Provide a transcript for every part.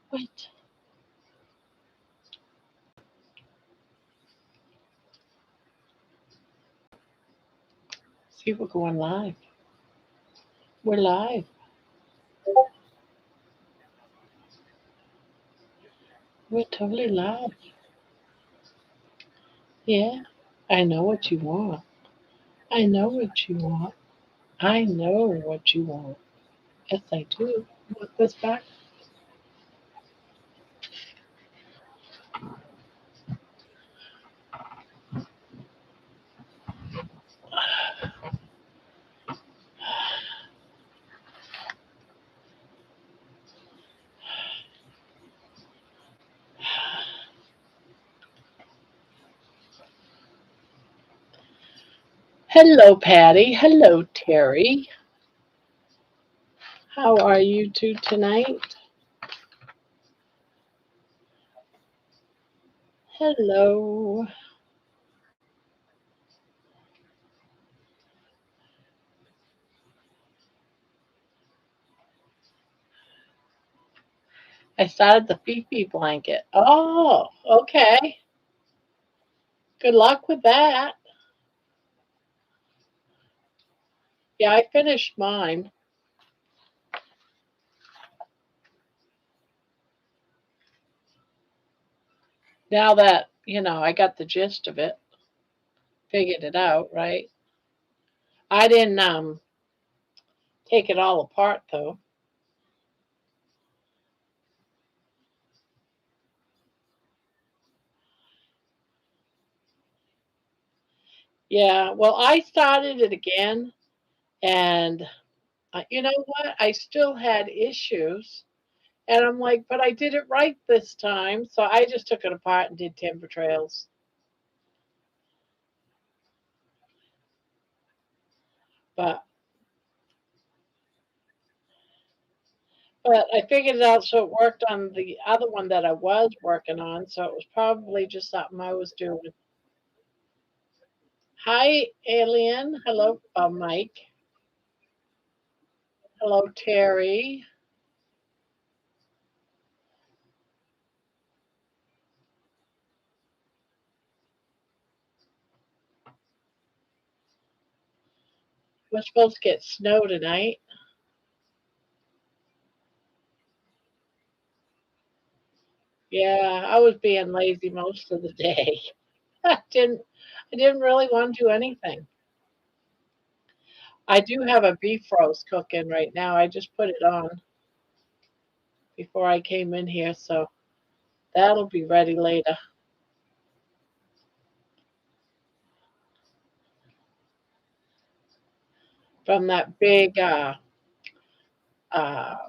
What? See, we're going live. We're live. We're totally live. Yeah. I know what you want. I know what you want. I know what you want. Yes, I do. Want this back? Hello, Patty. Hello, Terry. How are you two tonight? Hello. I started the Fifi blanket. Oh, okay. Good luck with that. Yeah, I finished mine. Now that, I got the gist of it, figured it out, right? I didn't take it all apart though. Yeah, well, I started it again and you know what? I still had issues. And I'm like, but I did it right this time. So I just took it apart and did timber trails. But but I figured it out so it worked on the other one that I was working on. So it was probably just something I was doing. Hi, Alien. Hello, Mike. Hello, Terry. We're supposed to get snow tonight. Yeah, I was being lazy most of the day. I didn't I didn't really want to do anything. I do have a beef roast cooking right now. I just put it on before I came in here, so that'll be ready later. From that big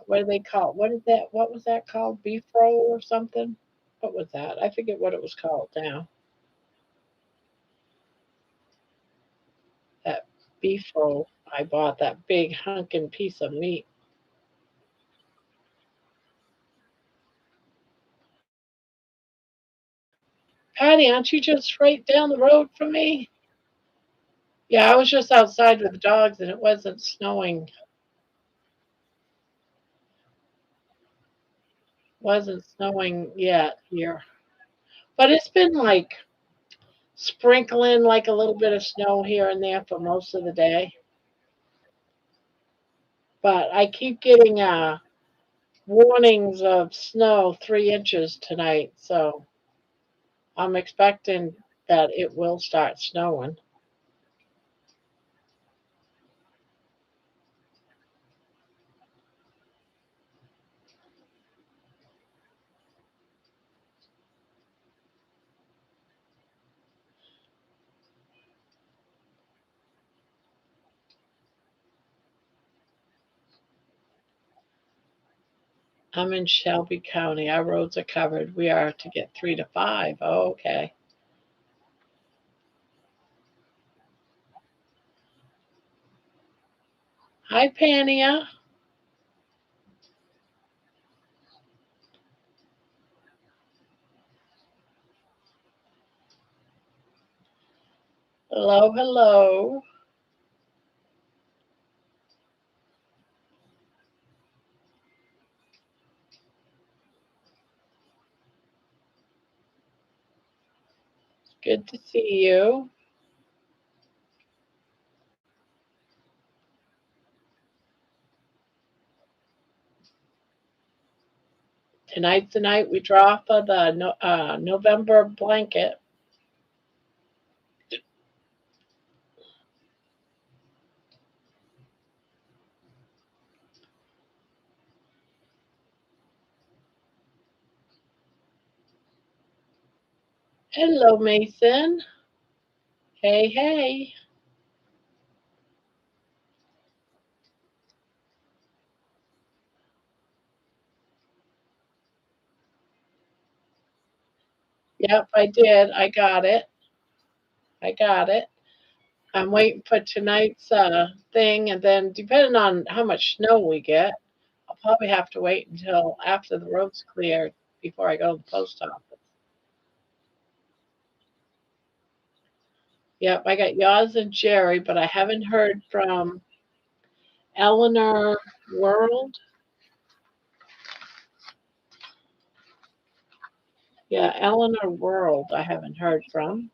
what do they call what was that called? Beef roll or something? What was that? I forget what it was called now. That beef roll I bought, that big hunkin' piece of meat. Patty, aren't you just right down the road from me? Yeah, I was just outside with the dogs and it wasn't snowing. Wasn't snowing yet here. But it's been like sprinkling like a little bit of snow here and there for most of the day. But I keep getting warnings of snow 3 inches tonight, so I'm expecting that it will start snowing. I'm in Shelby County. Our roads are covered. We are to get 3 to 5. Oh, okay. Hi, Pania. Hello, hello. Good to see you. Tonight's the night we draw for the November blanket. Hello, Mason. Hey, hey. Yep, I did. I got it. I got it. I'm waiting for tonight's thing, and then depending on how much snow we get, I'll probably have to wait until after the road's cleared before I go to the post office. Yep, I got yours and Jerry, but I haven't heard from Eleanor World. Yeah, Eleanor World, I haven't heard from.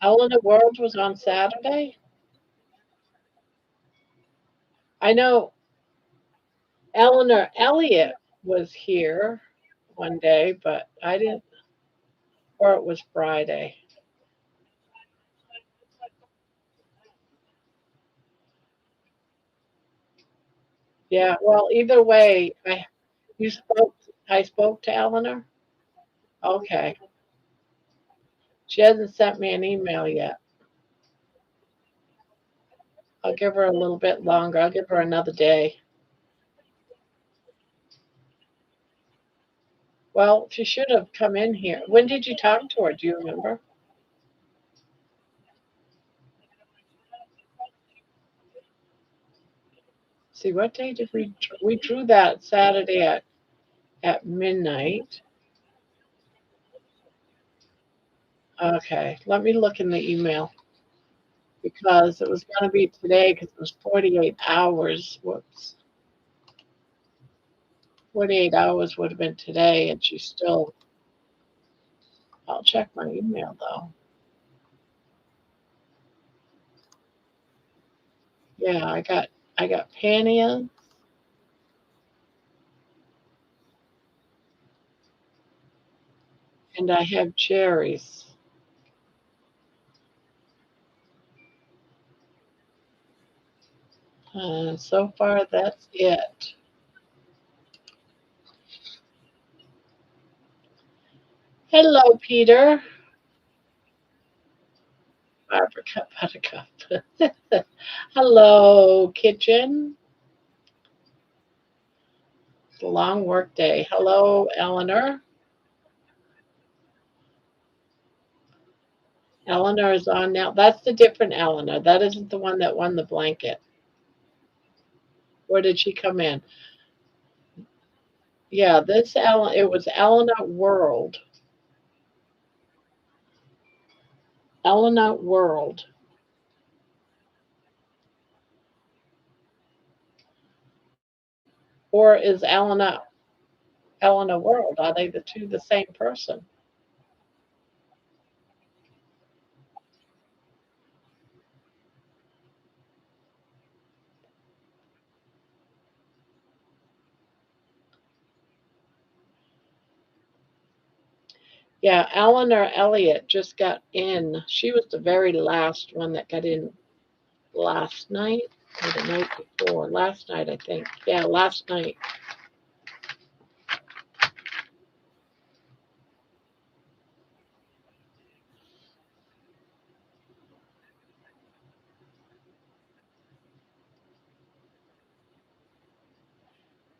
Eleanor World was on Saturday. I know Eleanor Elliott was here one day, but I didn't, or it was Friday. Yeah, well, either way, you spoke. I spoke to Eleanor. Okay, she hasn't sent me an email yet. I'll give her a little bit longer. I'll give her another day. Well, she should have come in here. When did you talk to her? Do you remember? See, what day did we drew that Saturday at midnight? Okay, let me look in the email because it was going to be today because it was 48 hours. Whoops. 48 hours would have been today, and she's still. I'll check my email though. Yeah, I got panniers, and I have cherries. So far, that's it. Hello, Peter. Buttercup, buttercup. Hello, kitchen. It's a long work day. Hello, Eleanor. Eleanor is on now. That's the different Eleanor. That isn't the one that won the blanket. Where did she come in? Yeah, this Ellen. It was Eleanor World. Eleanor World. Or is Eleanor World? Are they the two the same person? Yeah, Eleanor Elliott just got in. She was the very last one that got in last night or the night before. Last night, I think. Yeah, last night.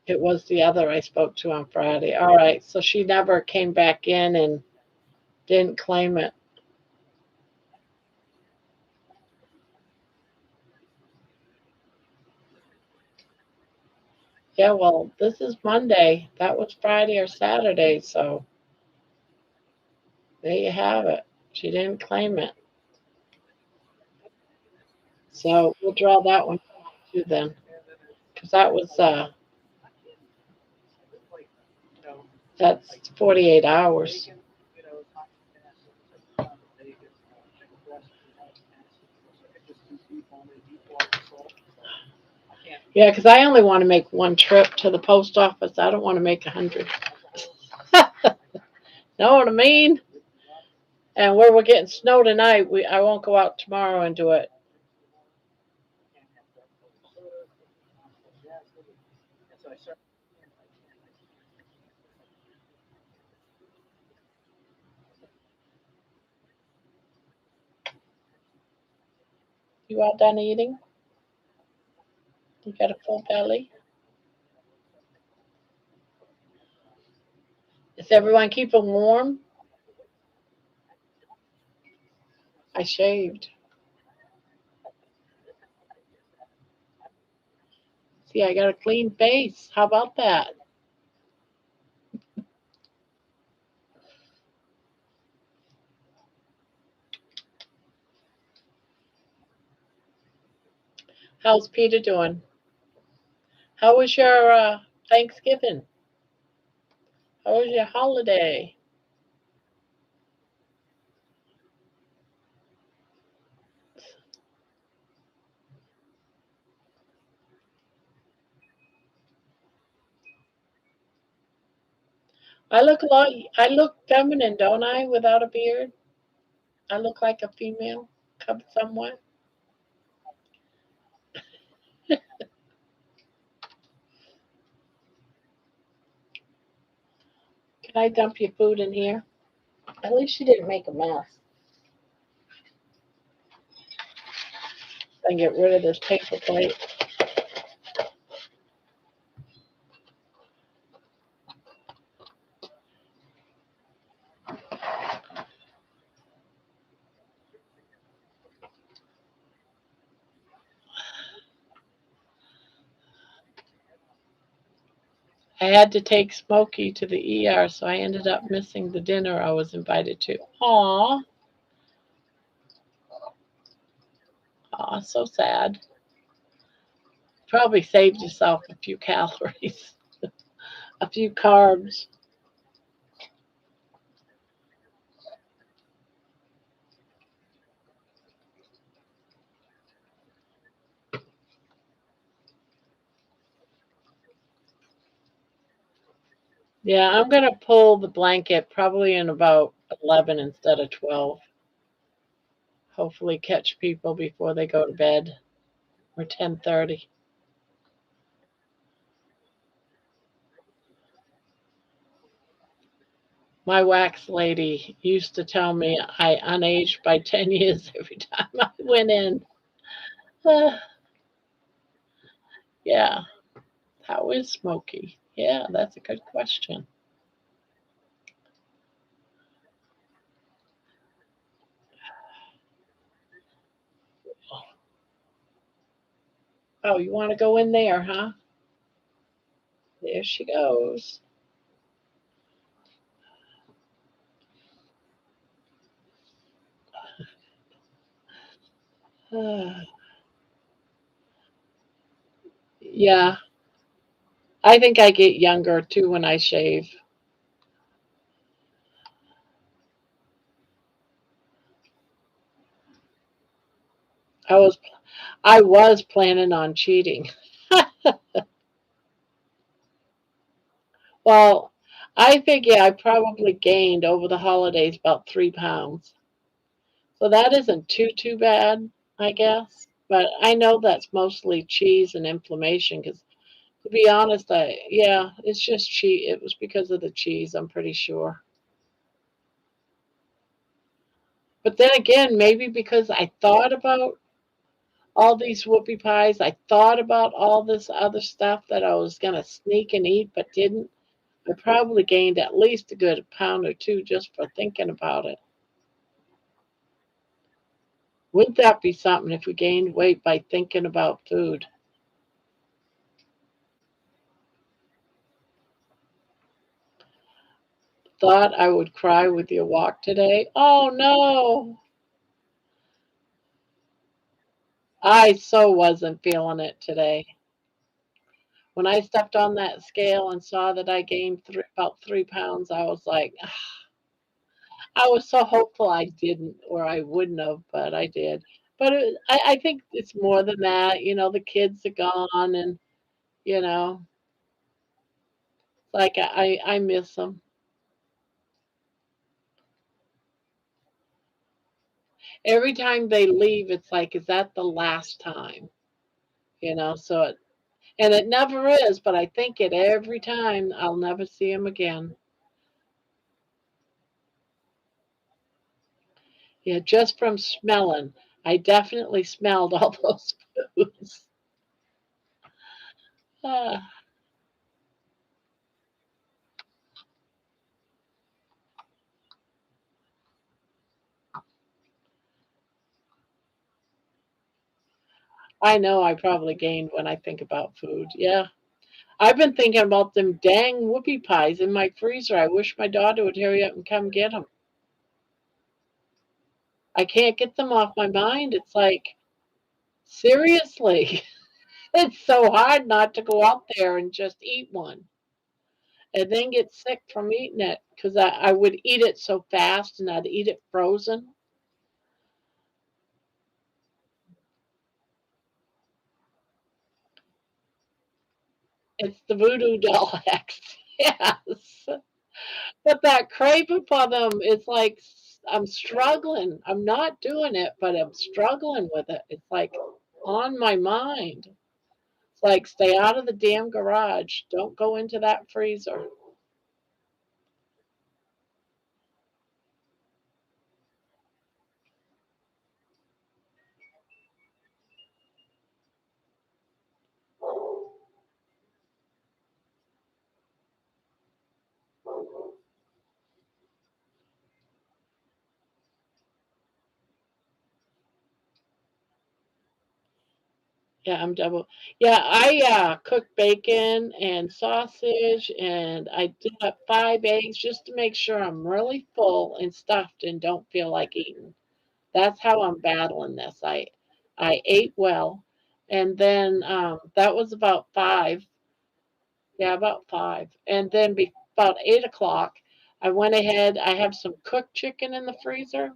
It was the other I spoke to on Friday. All right, so she never came back in and didn't claim it. Yeah, well, this is Monday. That was Friday or Saturday, so There you have it. She didn't claim it. So we'll draw that one too then. Because that was, that's 48 hours. Yeah, because I only want to make one trip to the post office. I don't want to make 100. Know what I mean? And where we're getting snow tonight, I won't go out tomorrow and do it. You all done eating? You got a full belly? Is everyone keeping warm? I shaved. See, I got a clean face. How about that? How's Peter doing? How was your Thanksgiving? How was your holiday? I look a lot. I look feminine, don't I? Without a beard, I look like a female, somewhat. Can I dump your food in here? At least you didn't make a mess. And get rid of this paper plate. I had to take Smokey to the ER, so I ended up missing the dinner I was invited to. Aw, aw, so sad. Probably saved yourself a few calories, a few carbs. Yeah, I'm gonna pull the blanket probably in about 11 instead of 12. Hopefully catch people before they go to bed or 10:30. My wax lady used to tell me I unaged by 10 years every time I went in. Uh, yeah, how is Smokey? Yeah, that's a good question. Oh, you want to go in there, huh? There she goes. Yeah, I think I get younger too when I shave. I was I was planning on cheating. Well, I figure I probably gained over the holidays about 3 pounds. So that isn't too bad, I guess. But I know that's mostly cheese and inflammation because to be honest, yeah, it's just cheese. It was because of the cheese, I'm pretty sure. But then again, maybe because I thought about all these whoopie pies, I thought about all this other stuff that I was gonna sneak and eat but didn't. I probably gained at least a good pound or two just for thinking about it. Wouldn't that be something if we gained weight by thinking about food? Thought I would cry with your walk today. Oh no, I so wasn't feeling it today. When I stepped on that scale and saw that I gained about 3 pounds, I was like, I was so hopeful I didn't, or I wouldn't have, but I did. But I think it's more than that. The kids are gone, and you know, like I miss them. Every time they leave, it's like, is that the last time? And it never is, but I think it every time. I'll never see them again. Yeah, just from smelling. I definitely smelled all those foods. Ah, I know I probably gained when I think about food. Yeah. I've been thinking about them dang whoopie pies in my freezer. I wish my daughter would hurry up and come get them. I can't get them off my mind. It's like, seriously, it's so hard not to go out there and just eat one and then get sick from eating it because I would eat it so fast and I'd eat it frozen. It's the voodoo doll X. Yes. But that craving for them is like I'm struggling. I'm not doing it, but I'm struggling with it. It's like on my mind. It's like stay out of the damn garage. Don't go into that freezer. Yeah, I'm double. Yeah, I cooked bacon and sausage, and I did up 5 eggs just to make sure I'm really full and stuffed and don't feel like eating. That's how I'm battling this. I ate well, and then that was about five. Yeah, about five, and then about 8 o'clock, I went ahead. I have some cooked chicken in the freezer,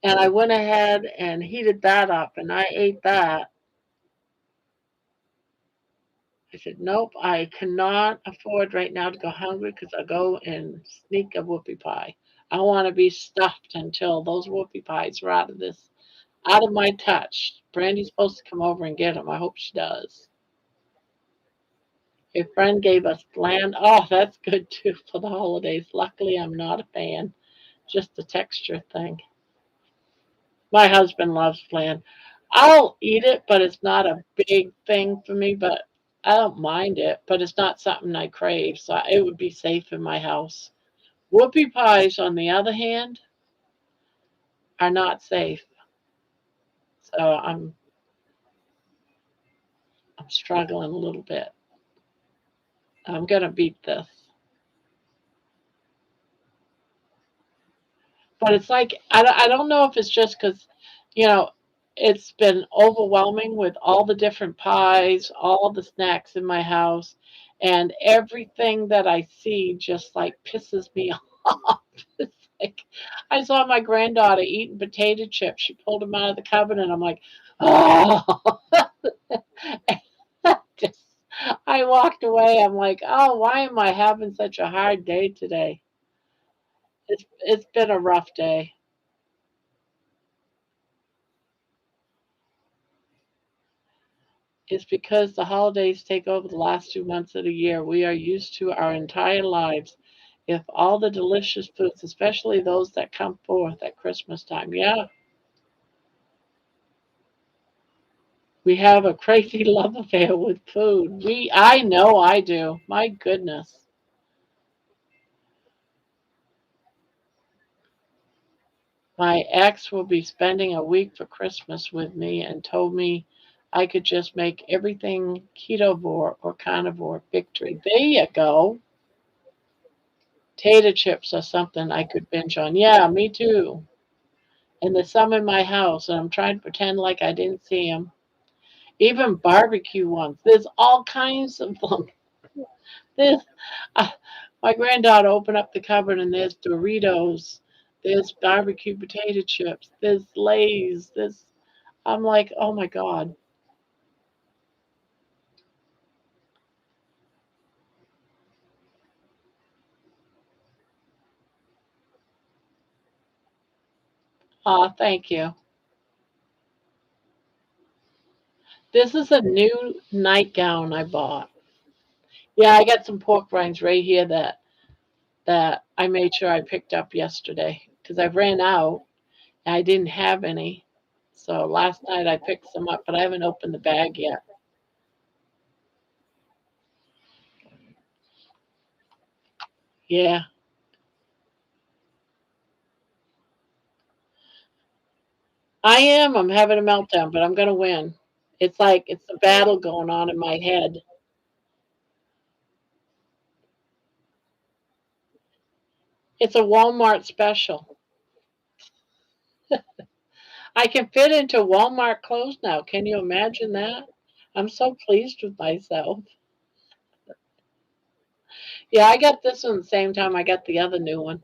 and I went ahead and heated that up, and I ate that. I said, nope, I cannot afford right now to go hungry because I'll go and sneak a whoopie pie. I want to be stuffed until those whoopie pies are out of my touch. Brandy's supposed to come over and get them. I hope she does. A friend gave us land. Oh, that's good too for the holidays. Luckily, I'm not a fan. Just the texture thing. My husband loves flan. I'll eat it, but it's not a big thing for me. But I don't mind it, but it's not something I crave. So it would be safe in my house. Whoopie pies, on the other hand, are not safe. So I'm struggling a little bit. I'm gonna beat this. But it's like I don't know if it's just because, you know, it's been overwhelming with all the different pies, all the snacks in my house, and everything that I see just like pisses me off. It's like I saw my granddaughter eating potato chips. She pulled them out of the cupboard, and I'm like, oh. Just, I walked away. I'm like, oh, why am I having such a hard day today? It's been a rough day. It's because the holidays take over the last 2 months of the year. We are used to our entire lives. If all the delicious foods, especially those that come forth at Christmas time, yeah, we have a crazy love affair with food. I know I do. My goodness. My ex will be spending a week for Christmas with me and told me I could just make everything ketovore or carnivore victory. There you go. Potato chips are something I could binge on. Yeah, me too. And there's some in my house, and I'm trying to pretend like I didn't see them. Even barbecue ones. There's all kinds of them. There's, uh, my granddaughter opened up the cupboard, and there's Doritos. There's barbecue potato chips. There's Lay's. There's. I'm like, oh my god. Thank you. This is a new nightgown I bought. Yeah, I got some pork rinds right here that I made sure I picked up yesterday because I ran out and I didn't have any. So last night I picked some up, but I haven't opened the bag yet. Yeah, I am. I'm having a meltdown, but I'm gonna win. It's like it's a battle going on in my head. It's a Walmart special. I can fit into Walmart clothes now. Can you imagine that? I'm so pleased with myself. Yeah, I got this one the same time I got the other new one.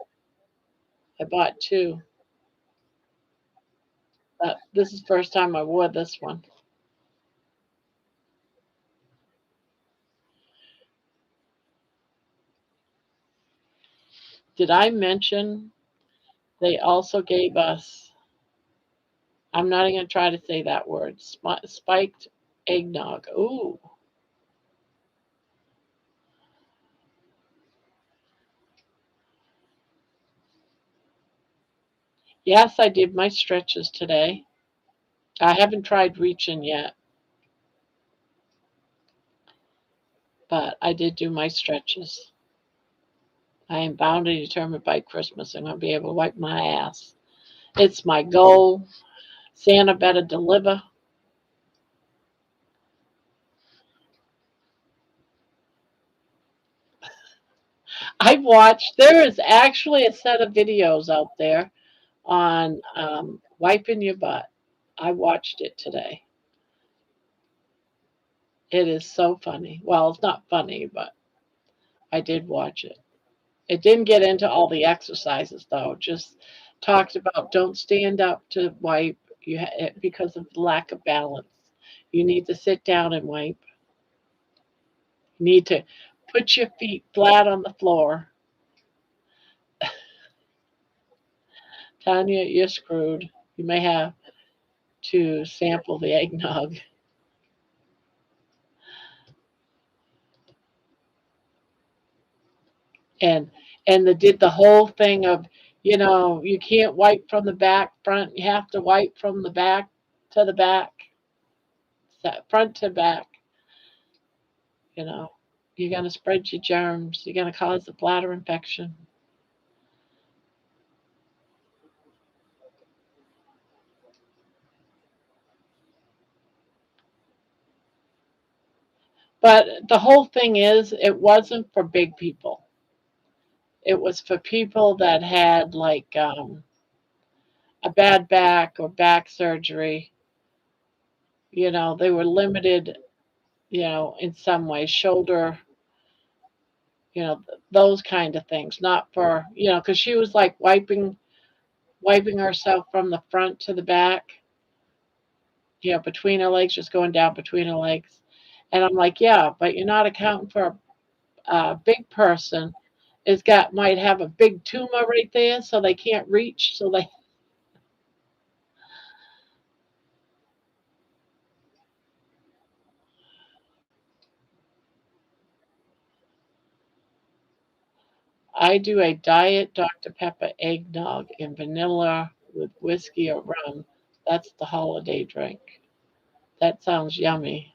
I bought two. This is the first time I wore this one. Did I mention they also gave us, I'm not even going to try to say that word, spiked eggnog. Ooh. Yes, I did my stretches today. I haven't tried reaching yet, but I did do my stretches. I am bound and determined by Christmas I'm going to be able to wipe my ass. It's my goal. Santa better deliver. I watched, there is actually a set of videos out there on wiping your butt. I watched it today. It is so funny. Well, it's not funny, but I did watch it. It didn't get into all the exercises though. Just talked about don't stand up to wipe because of lack of balance. You need to sit down and wipe. You need to put your feet flat on the floor. Tanya, you're screwed. You may have to sample the eggnog. and and they did the whole thing of, you can't wipe from the back front, you have to wipe from the back to the back, front to back. you know you're going to spread your germs, you're going to cause a bladder infection. But the whole thing is it wasn't for big people, it was for people that had like a bad back or back surgery. They were limited, in some way, shoulder, those kind of things. Not for, because she was like wiping herself from the front to the back, between her legs, just going down between her legs. And I'm like, yeah, but you're not accounting for a big person is got might have a big tumor right there, so they can't reach. So I do a diet Dr. Pepper eggnog and vanilla with whiskey or rum. That's the holiday drink. That sounds yummy.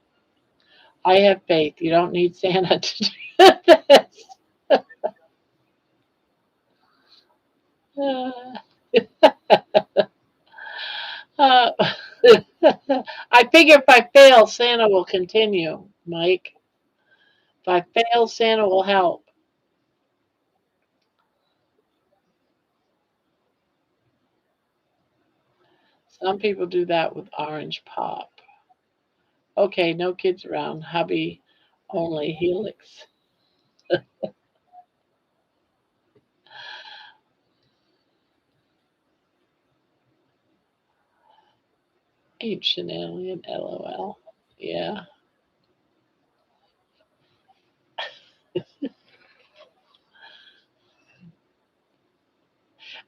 I have faith. You don't need Santa to do this. Uh, I figure if I fail, Santa will continue, Mike. If I fail, Santa will help. Some people do that with orange pop. Okay, no kids around. Hubby only Helix. Ancient alien, LOL. Yeah.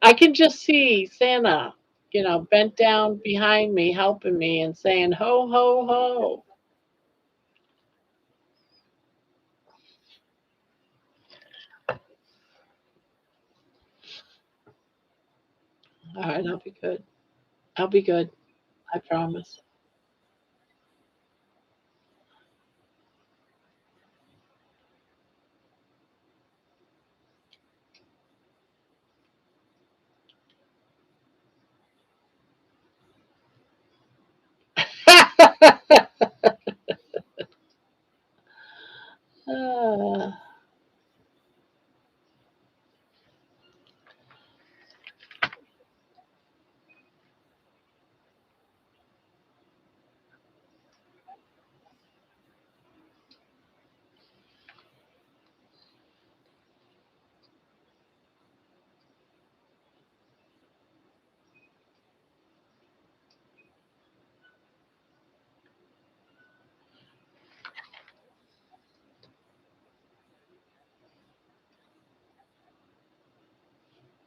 I can just see Santa, bent down behind me, helping me and saying, ho, ho, ho. All right, I'll be good. I'll be good. I promise. Uh,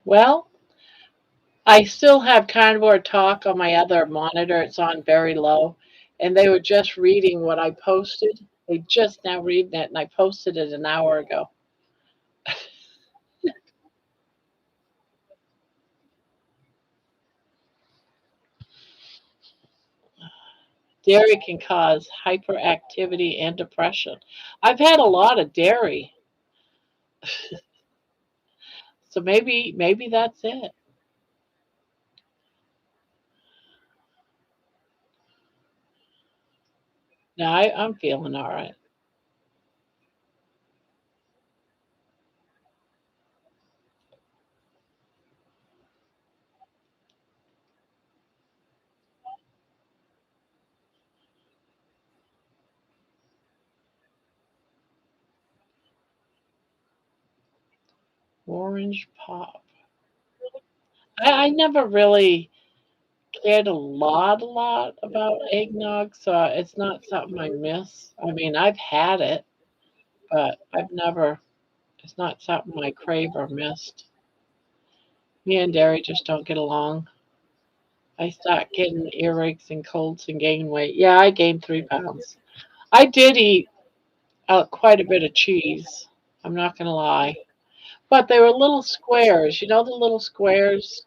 well, I still have Carnivore Talk on my other monitor. It's on very low. And they were just reading what I posted. They just now reading it, and I posted it an hour ago. Dairy can cause hyperactivity and depression. I've had a lot of dairy, so maybe that's it. No, I'm feeling all right. Orange pop. I never really cared a lot about eggnog, so it's not something I miss. I mean, I've had it, but it's not something I crave or missed. Me and dairy just don't get along. I start getting earaches and colds and gain weight. Yeah, I gained 3 pounds. I did eat quite a bit of cheese. I'm not going to lie. But they were little squares. You know the little squares?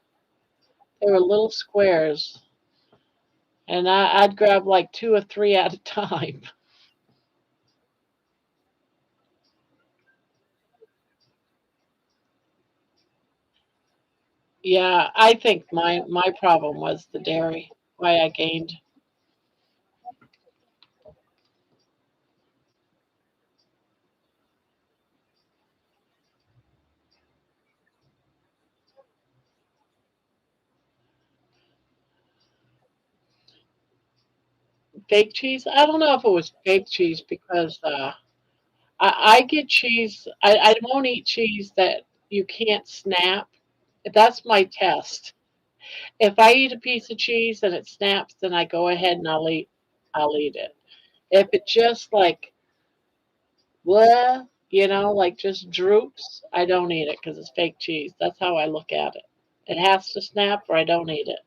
They were little squares. And I'd grab like two or three at a time. Yeah, I think my problem was the dairy, why I gained. Fake cheese? I don't know if it was fake cheese because I get cheese. I won't eat cheese that you can't snap. That's my test. If I eat a piece of cheese and it snaps, then I go ahead and I'll eat it. If it just like blah, like just droops, I don't eat it because it's fake cheese. That's how I look at it. It has to snap or I don't eat it.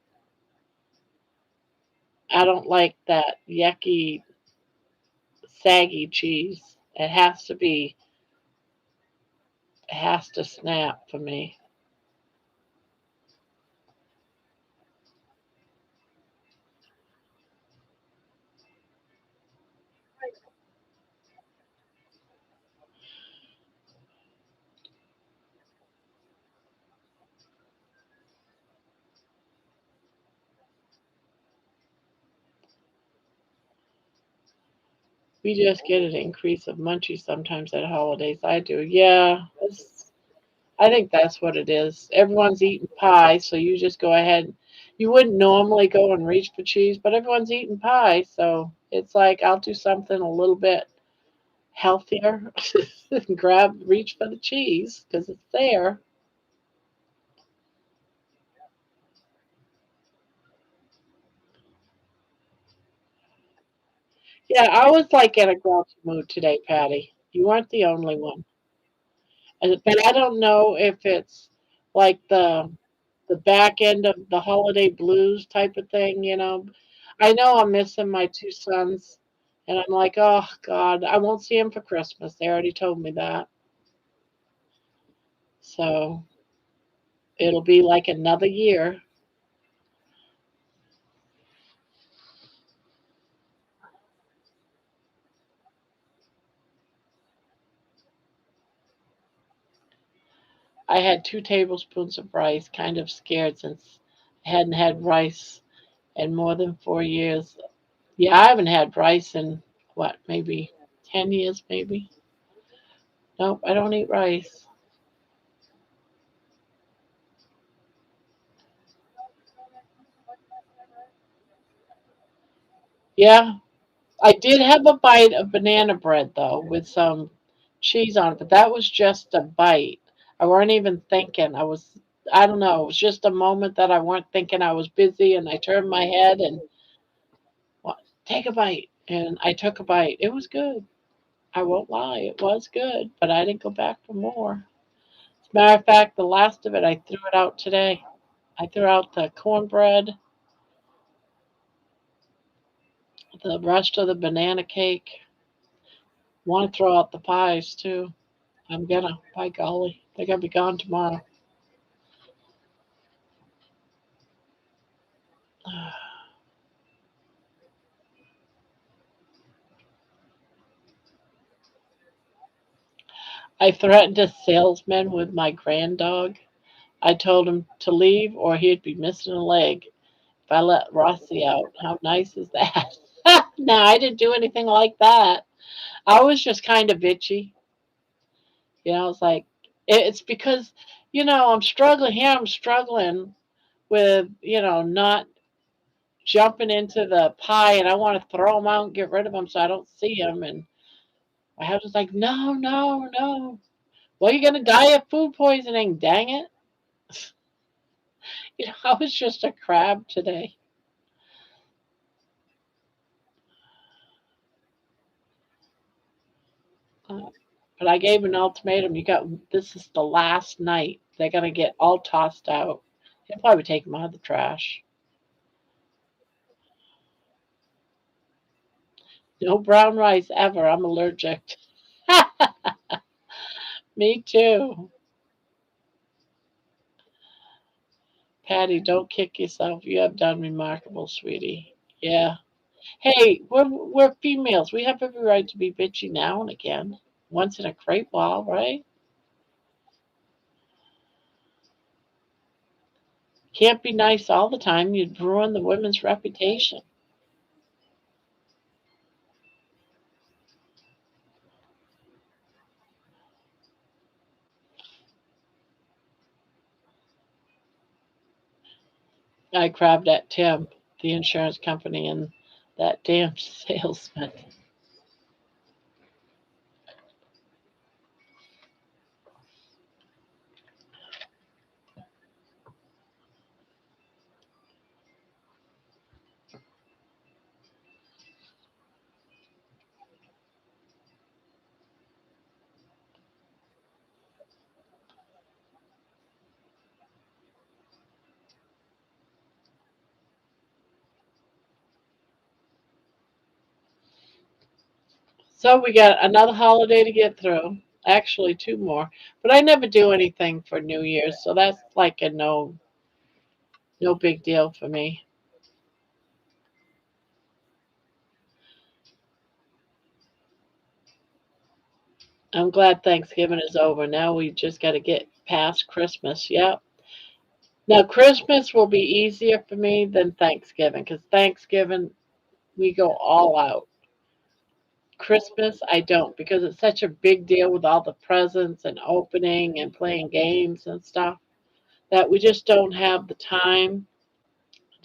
I don't like that yucky, saggy cheese. It has to snap for me. We just get an increase of munchies sometimes at holidays. I do. Yeah. I think that's what it is. Everyone's eating pie, so you just go ahead. You wouldn't normally go and reach for cheese, but everyone's eating pie, so it's like I'll do something a little bit healthier and reach for the cheese because it's there. Yeah, I was like in a grouchy mood today, Patty. You weren't the only one. But I don't know if it's like the back end of the holiday blues type of thing, you know. I know I'm missing my two sons, and I'm like, oh God, I won't see them for Christmas. They already told me that. So it'll be like another year. I had 2 tablespoons of rice, kind of scared since I hadn't had rice in more than 4 years. Yeah, I haven't had rice in what, maybe 10 years, maybe. Nope, I don't eat rice. Yeah, I did have a bite of banana bread though with some cheese on it, but that was just a bite. I weren't even thinking. I don't know, it was just a moment that I weren't thinking. I was busy and I turned my head and well, take a bite. And I took a bite. It was good. I won't lie, it was good, but I didn't go back for more. As a matter of fact, the last of it, I threw it out today. I threw out the cornbread, the rest of the banana cake. Want to throw out the pies too. I'm gonna. By golly, they're gonna be gone tomorrow. I threatened a salesman with my grand dog. I told him to leave or he'd be missing a leg if I let Rossi out. How nice is that? No, I didn't do anything like that. I was just kind of bitchy. You know, it's like it's because I'm struggling here. I'm struggling with not jumping into the pie, and I want to throw them out and get rid of them so I don't see them. And my husband's like, no, no, no. Well, you're gonna die of food poisoning. Dang it! I was just a crab today. Uh, but I gave an ultimatum. This is the last night. They're gonna get all tossed out. He'll probably take them out of the trash. No brown rice ever. I'm allergic. Me too. Patty, don't kick yourself. You have done remarkable, sweetie. Yeah. Hey, we're females. We have every right to be bitchy now and again. Once in a great while, right? Can't be nice all the time. You'd ruin the women's reputation. I grabbed at Tim, the insurance company, and that damn salesman. So we got another holiday to get through. Actually, two more. But I never do anything for New Year's, so that's like a no big deal for me. I'm glad Thanksgiving is over. Now we just got to get past Christmas. Yep. Now Christmas will be easier for me than Thanksgiving because Thanksgiving we go all out. Christmas, I don't because it's such a big deal with all the presents and opening and playing games and stuff that we just don't have the time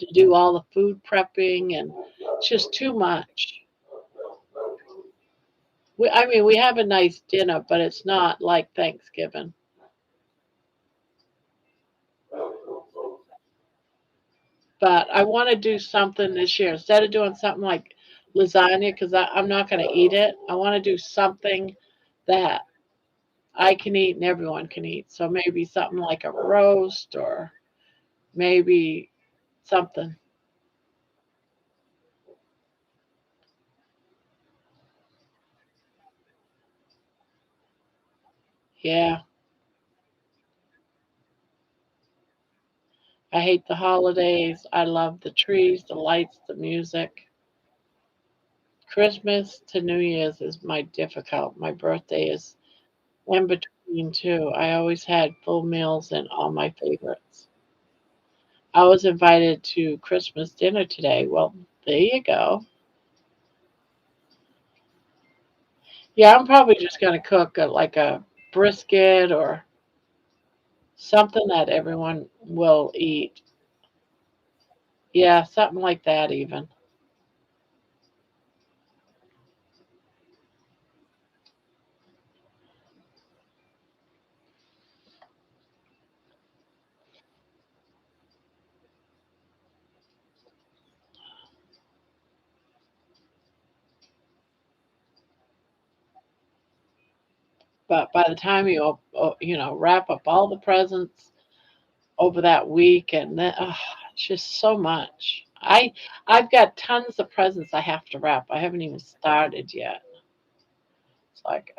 to do all the food prepping and it's just too much. I mean, we have a nice dinner, but it's not like Thanksgiving. But I want to do something this year instead of doing something like lasagna because I'm not going to eat it. I want to do something that I can eat and everyone can eat. So maybe something like a roast or maybe something. Yeah, I hate the holidays. I love the trees, the lights, the music. Christmas to New Year's is my difficult. My birthday is in between too. I always had full meals and all my favorites. I was invited to Christmas dinner today. Well, there you go. Yeah, I'm probably just gonna cook like a brisket or something that everyone will eat. Yeah, something like that even. But by the time wrap up all the presents over that week, and then it's just so much. I've got tons of presents I have to wrap. I haven't even started yet. It's like,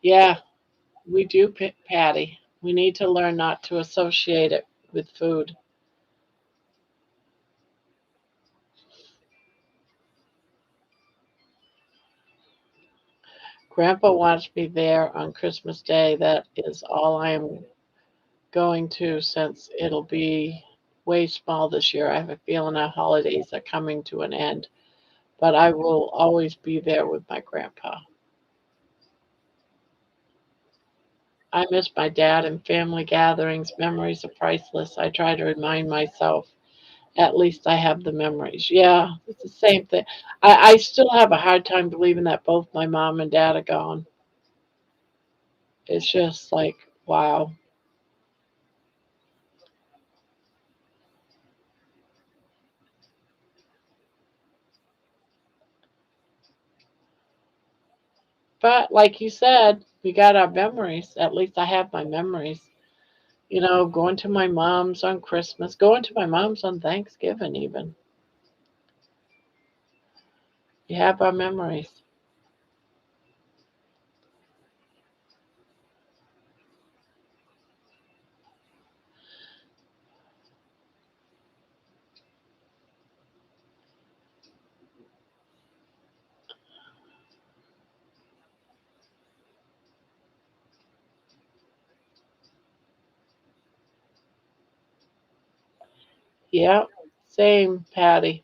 yeah, we do, Patty. We need to learn not to associate it with food. Grandpa wants me there on Christmas Day. That is all I am going to since it'll be way small this year. I have a feeling our holidays are coming to an end, but I will always be there with my grandpa. I miss my dad and family gatherings. Memories are priceless. I try to remind myself at least I have the memories. Yeah, it's the same thing. I still have a hard time believing that both my mom and dad are gone. It's just like, wow. But like you said, we got our memories. At least I have my memories. Going to my mom's on Christmas, going to my mom's on Thanksgiving, even. You have our memories. Yeah, same, Patty.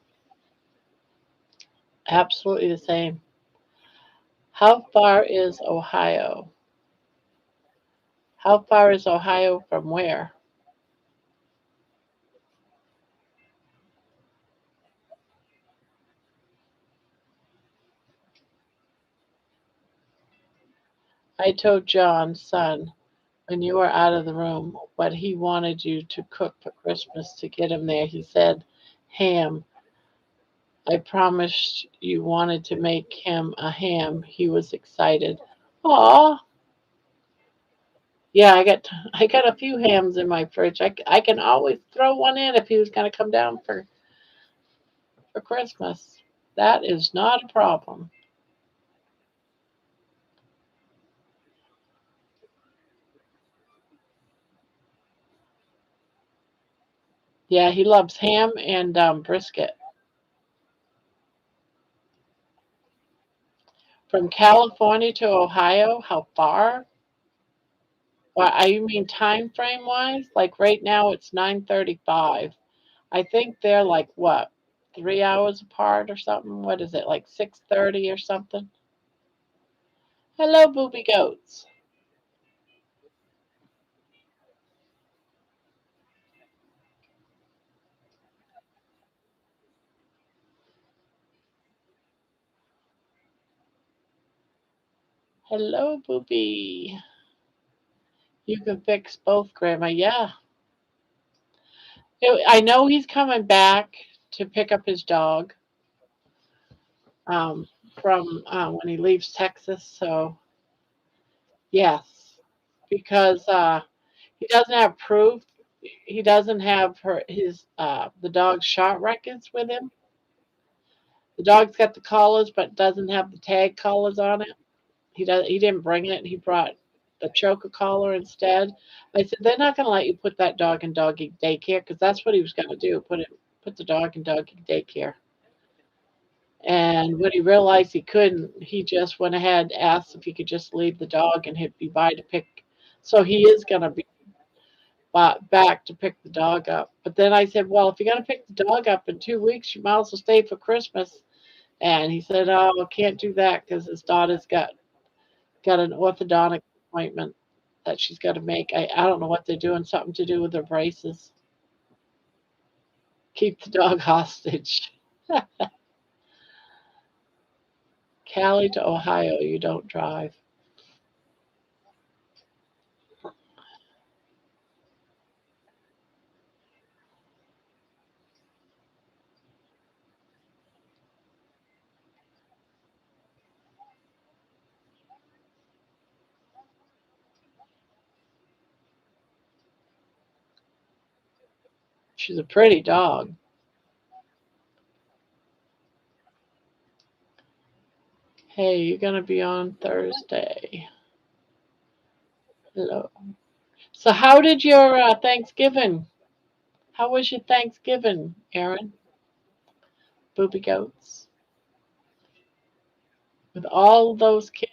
Absolutely the same. How far is Ohio? How far is Ohio from where? I told John's son when you were out of the room what he wanted you to cook for Christmas to get him there. He said, ham. I promised you wanted to make him a ham. He was excited. Aw, yeah, I got a few hams in my fridge. I can always throw one in if he was going to come down for Christmas. That is not a problem. Yeah, he loves ham and brisket. From California to Ohio, how far? Well, you mean time frame wise? Like right now it's 9:35. I think they're like what, 3 hours apart or something? What is it, like 6:30 or something? Hello, booby goats. Hello, booby. You can fix both, Grandma. Yeah. I know he's coming back to pick up his dog um, from when he leaves Texas. So, yes, because he doesn't have proof. He doesn't have the dog's shot records with him. The dog's got the collars, but doesn't have the tag collars on it. He didn't bring it. He brought the choker collar instead. I said they're not going to let you put that dog in doggy daycare because that's what he was going to do. Put the dog in doggy daycare. And when he realized he couldn't, he just went ahead and asked if he could just leave the dog and he'd be by to pick. So he is going to be back to pick the dog up. But then I said, well, if you're going to pick the dog up in 2 weeks, you might as well stay for Christmas. And he said, oh, I can't do that because his daughter's got an orthodontic appointment that she's got to make. I don't know what they're doing, something to do with her braces. Keep the dog hostage. Cali to Ohio, you don't drive. She's a pretty dog. Hey, you're going to be on Thursday. Hello. So, how did your Thanksgiving? How was your Thanksgiving, Aaron? Booby goats. With all those kids?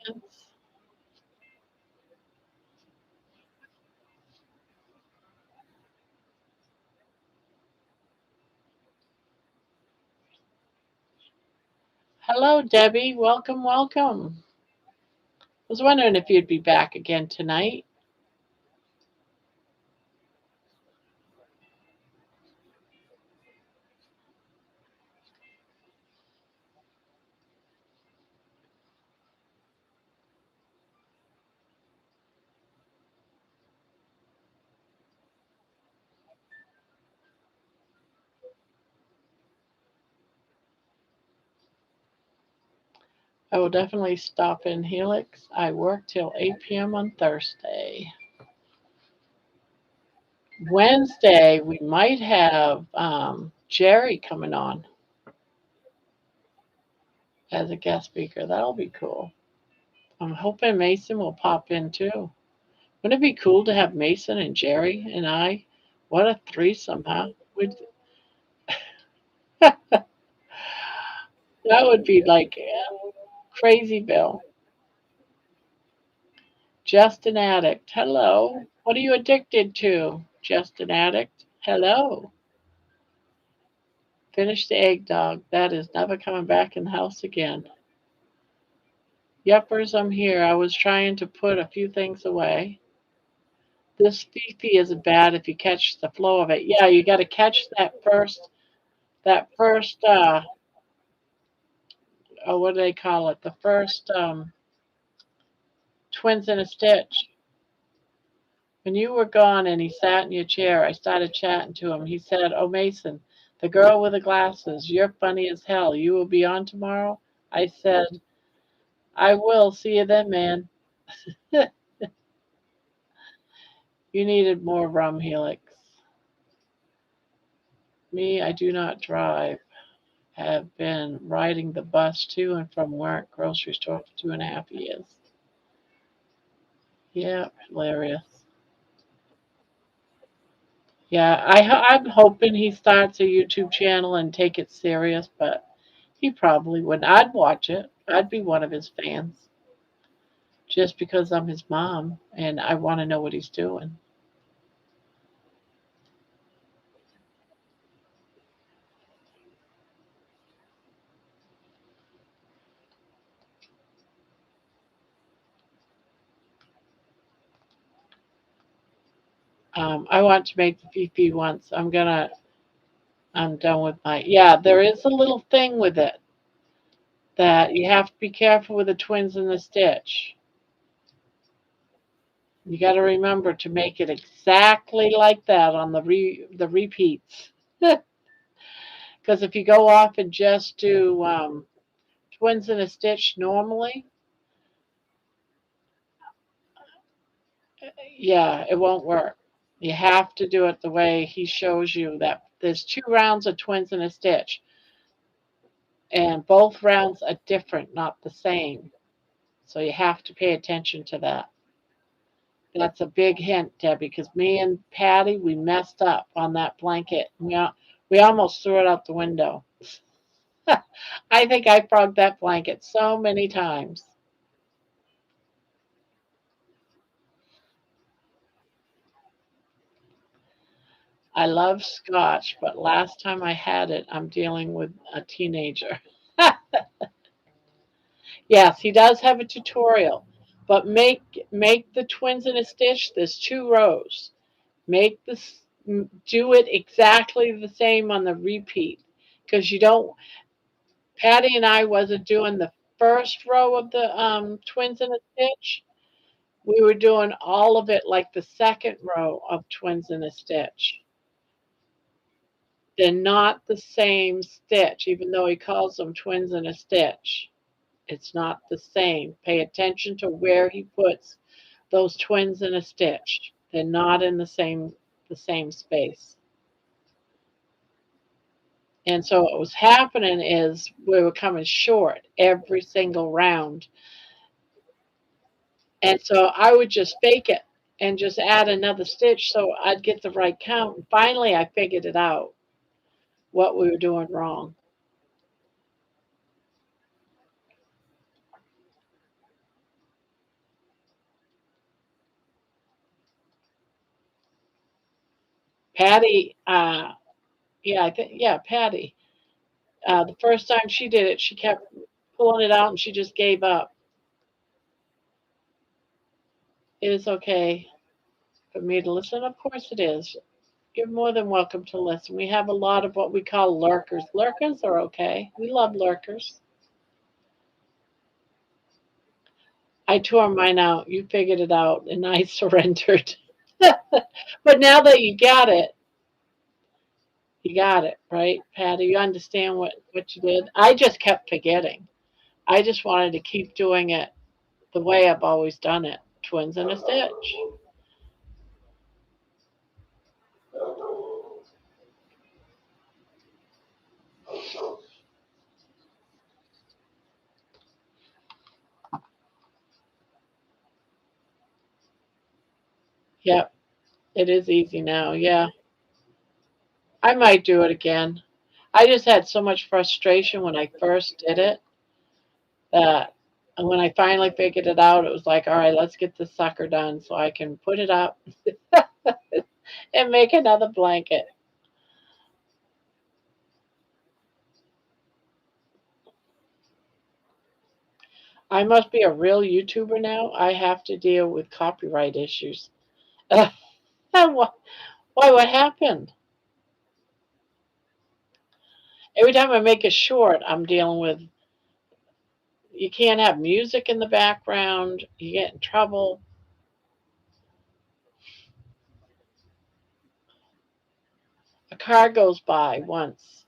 Hello, Debbie. Welcome, welcome. I was wondering if you'd be back again tonight. I will definitely stop in Helix. I work till 8 p.m. on Thursday. Wednesday, we might have Jerry coming on as a guest speaker. That'll be cool. I'm hoping Mason will pop in too. Wouldn't it be cool to have Mason and Jerry and I? What a threesome, huh? That would be like crazy Bill. Just an addict. Hello. What are you addicted to? Just an addict. Hello. Finish the egg dog. That is never coming back in the house again. Yuppers, I'm here. I was trying to put a few things away. This Fifi isn't bad if you catch the flow of it. Yeah, you got to catch that first, oh, what do they call it? The first twins in a stitch. When you were gone and he sat in your chair, I started chatting to him. He said, oh, Mason, the girl with the glasses, you're funny as hell. You will be on tomorrow? I said, I will. See you then, man. You needed more rum, Helix. Me, I do not drive. Have been riding the bus to and from work, grocery store for 2.5 years. Yeah, hilarious. Yeah, I'm hoping he starts a YouTube channel and take it serious, but he probably wouldn't. I'd watch it. I'd be one of his fans. just because I'm his mom and I want to know what he's doing. I want to make the Fifi once. I'm done with my, yeah, there is a little thing with it that you have to be careful with the twins in the stitch. You got to remember to make it exactly like that on the repeats. Because if you go off and just do twins in a stitch normally, yeah, it won't work. You have to do it the way he shows you that there's 2 rounds of twins in a stitch, and both rounds are different, not the same. So you have to pay attention to that. That's a big hint, Debbie, because me and Patty, we messed up on that blanket. We almost threw it out the window. I think I frogged that blanket so many times. I love scotch, but last time I had it, I'm dealing with a teenager. Yes, he does have a tutorial, but make the twins in a stitch. There's 2 rows. Make this do it exactly the same on the repeat because you don't. Patty and I wasn't doing the first row of the twins in a stitch. We were doing all of it like the second row of twins in a stitch. They're not the same stitch, even though he calls them twins in a stitch. It's not the same. Pay attention to where he puts those twins in a stitch. They're not in the same space. And so what was happening is we were coming short every single round. And so I would just fake it and just add another stitch so I'd get the right count. And finally I figured it out what we were doing wrong. Patty, yeah, I think yeah, Patty. The first time she did it, she kept pulling it out and she just gave up. It is okay for me to listen. Of course it is. You're more than welcome to listen. We have a lot of what we call lurkers. Lurkers are okay. We love lurkers. I tore mine out. You figured it out, and I surrendered. But now that you got it, right, Patty? You understand what you did? I just kept forgetting. I just wanted to keep doing it the way I've always done it. Twins in a stitch. Yep, it is easy now. Yeah, I might do it again. I just had so much frustration when I first did it that when I finally figured it out, it was like, all right, let's get this sucker done so I can put it up and make another blanket. I must be a real YouTuber now. I have to deal with copyright issues. Why? What happened? Every time I make a short, I'm dealing with you can't have music in the background. You get in trouble. A car goes by once,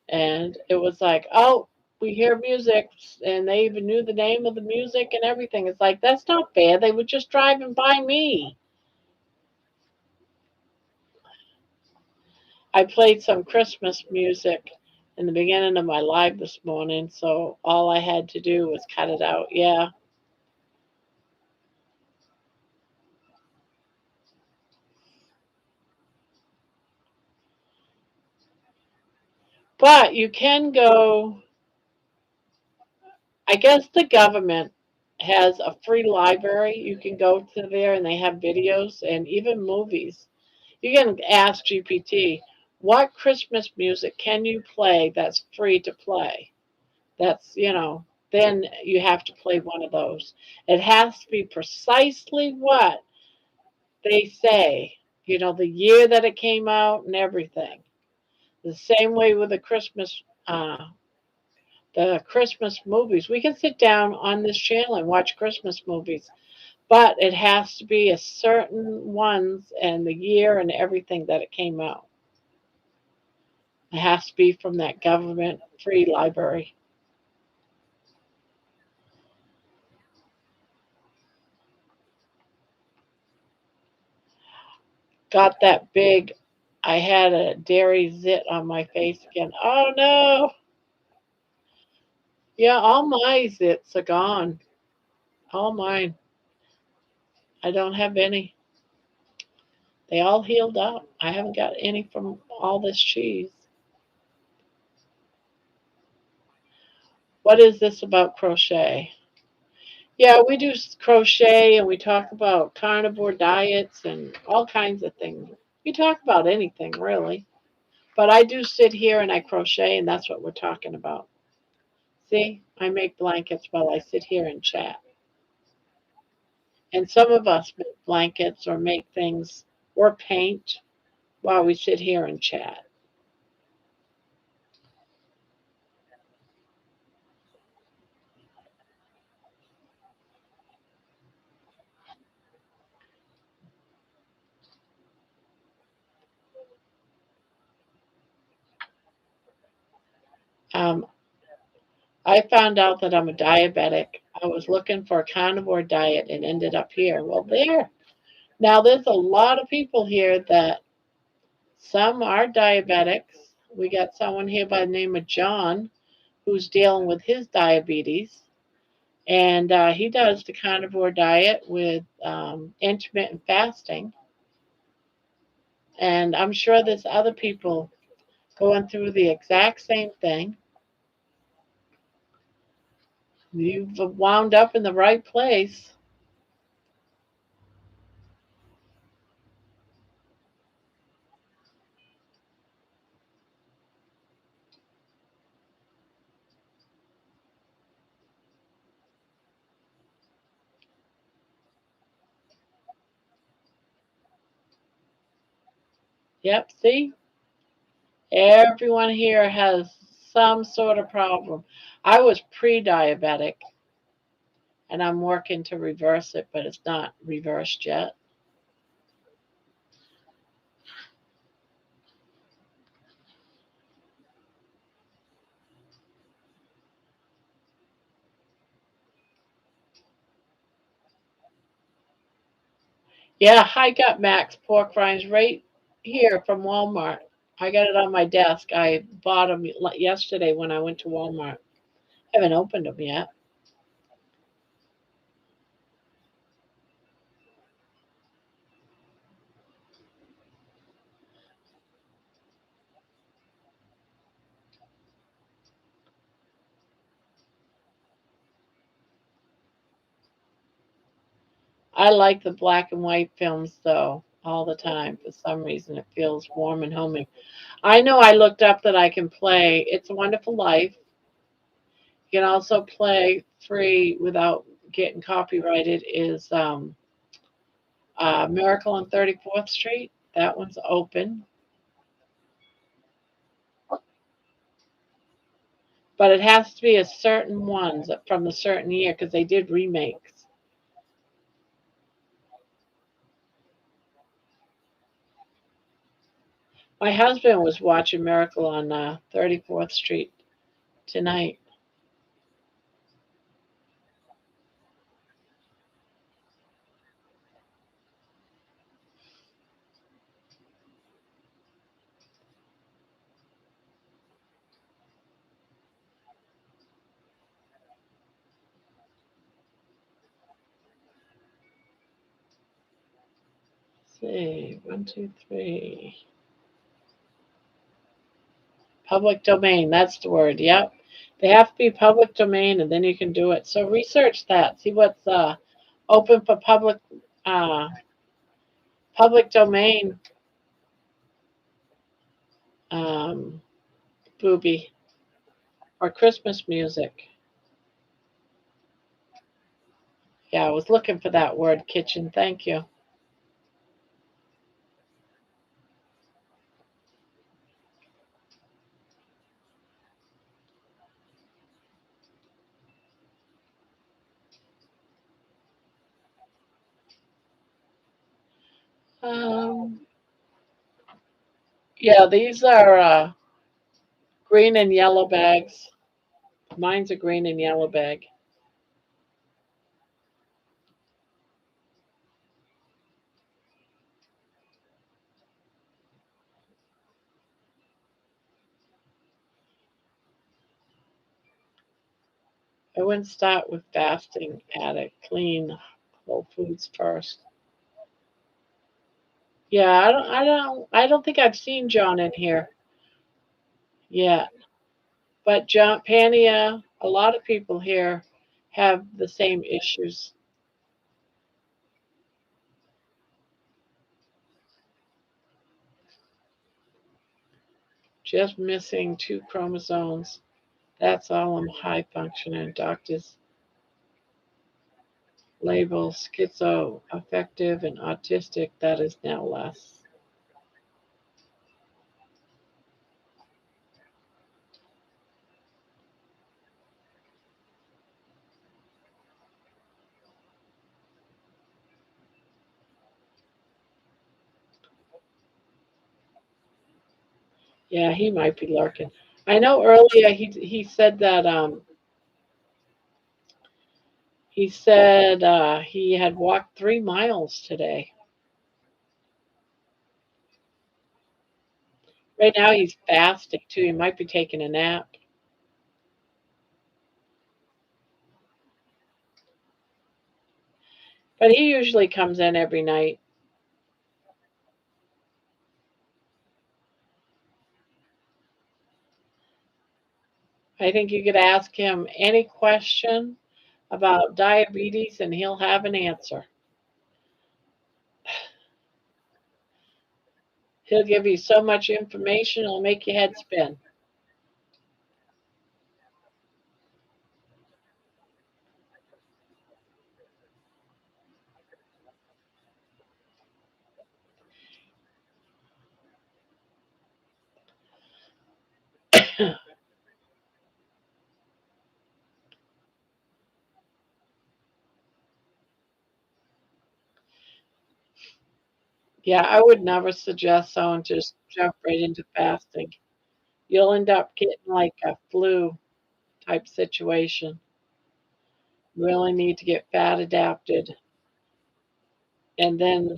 and it was like, oh, we hear music, and they even knew the name of the music and everything. It's like that's not fair. They were just driving by me. I played some Christmas music in the beginning of my live this morning, so all I had to do was cut it out. Yeah. But you can go, I guess the government has a free library. You can go to there and they have videos and even movies. You can ask GPT, what Christmas music can you play that's free to play? Then you have to play one of those. It has to be precisely what they say, the year that it came out and everything. The same way with the Christmas movies. We can sit down on this channel and watch Christmas movies, but it has to be a certain ones and the year and everything that it came out. It has to be from that government free library. Got that big. I had a dairy zit on my face again. Oh no. Yeah, all my zits are gone. All mine. I don't have any. They all healed up. I haven't got any from all this cheese. What is this about crochet? Yeah, we do crochet and we talk about carnivore diets and all kinds of things. We talk about anything really. But I do sit here and I crochet and that's what we're talking about. See, I make blankets while I sit here and chat. And some of us make blankets or make things or paint while we sit here and chat. Um, I found out that I'm a diabetic. I was looking for a carnivore diet and ended up here. Well, there. Now, there's a lot of people here that some are diabetics. We got someone here by the name of John who's dealing with his diabetes. And he does the carnivore diet with intermittent fasting. And I'm sure there's other people going through the exact same thing. You've wound up in the right place. Yep, see? Everyone here has some sort of problem. I was pre diabetic and I'm working to reverse it, but it's not reversed yet. Yeah, I got Max pork rinds right here from Walmart. I got it on my desk. I bought them yesterday when I went to Walmart. Haven't opened them yet. I like the black and white films though, all the time. For some reason, it feels warm and homey. I know I looked up that I can play It's a Wonderful Life. You can also play free without getting copyrighted is Miracle on 34th Street. That one's open, but it has to be a certain ones from a certain year because they did remakes. My husband was watching Miracle on 34th Street tonight. Let's see, one, two, three. Public domain, that's the word. Yep. They have to be public domain, and then you can do it. So research that. See what's open for uh, public domain. Um, Booby or Christmas music. Yeah, I was looking for that word, kitchen. Thank you. Um, yeah, these are green and yellow bags. Mine's a green and yellow bag. I wouldn't start with fasting at a clean Whole Foods first. Yeah, I don't think I've seen John in here yet. But John Pania, a lot of people here have the same issues. Just missing two chromosomes. That's all I'm high functioning. Doctors label schizoaffective and autistic. That is now less. Yeah, he might be lurking. I know earlier he said that he said he had walked 3 miles today. Right now he's fasting too. He might be taking a nap. But he usually comes in every night. I think you could ask him any question about diabetes and he'll have an answer. He'll give you so much information, it'll make your head spin. Yeah, I would never suggest someone just jump right into fasting. You'll end up getting like a flu type situation. You really need to get fat adapted. And then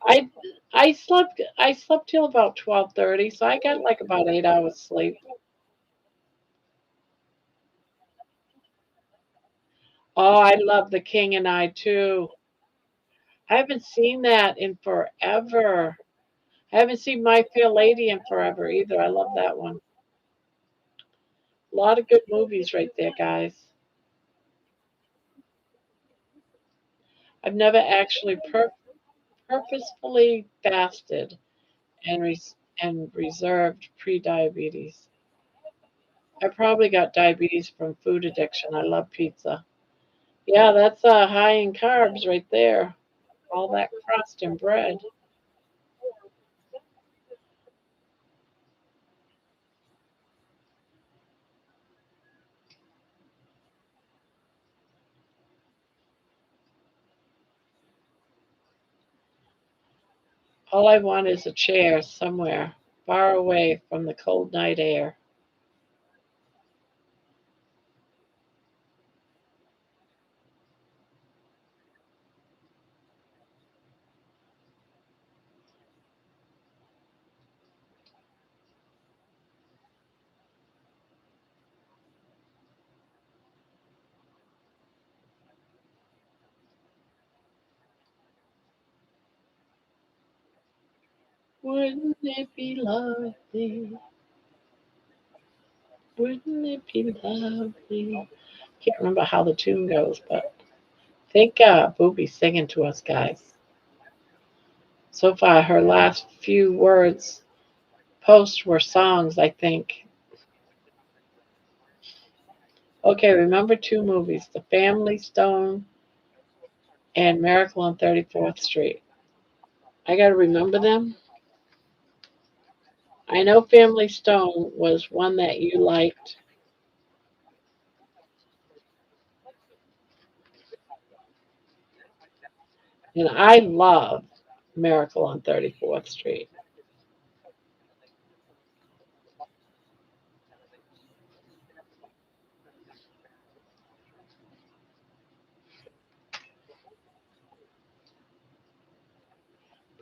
I I slept till about 12:30, so I got like about 8 hours sleep. Oh, I love The King and I too. I haven't seen that in forever. I haven't seen My Fair Lady in forever either. I love that one. A lot of good movies right there, guys. I've never actually purposefully fasted and reserved pre-diabetes. I probably got diabetes from food addiction. I love pizza. Yeah, that's high in carbs right there. All that crust and bread. All I want is a chair somewhere far away from the cold night air. Wouldn't it be lovely? Wouldn't it be lovely? Can't remember how the tune goes, but I think Booby's singing to us, guys. So far, her last few words posts were songs, I think. Okay, remember two movies, The Family Stone and Miracle on 34th Street. I got to remember them. I know Family Stone was one that you liked, and I love Miracle on 34th Street.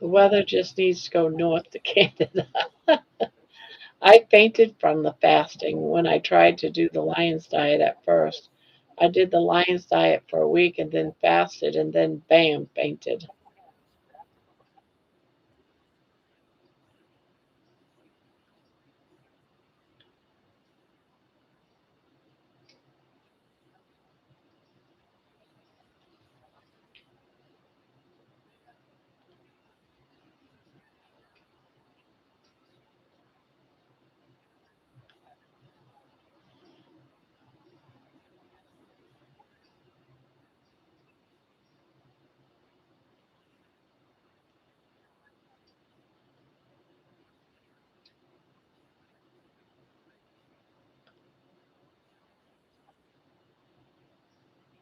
The weather just needs to go north to Canada. I fainted from the fasting when I tried to do the Lions diet at first. I did the Lions diet for a week and then fasted and then bam, fainted.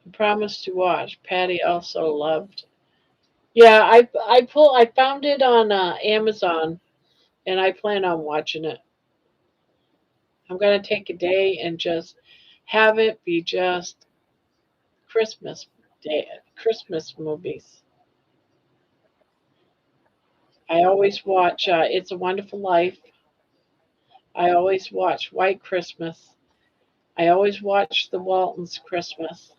I promised to watch. Patty also loved. Yeah, I found it on Amazon and I plan on watching it. I'm gonna take a day and just have it be just Christmas day, Christmas movies. I always watch It's a Wonderful Life. I always watch White Christmas. I always watch the Waltons Christmas,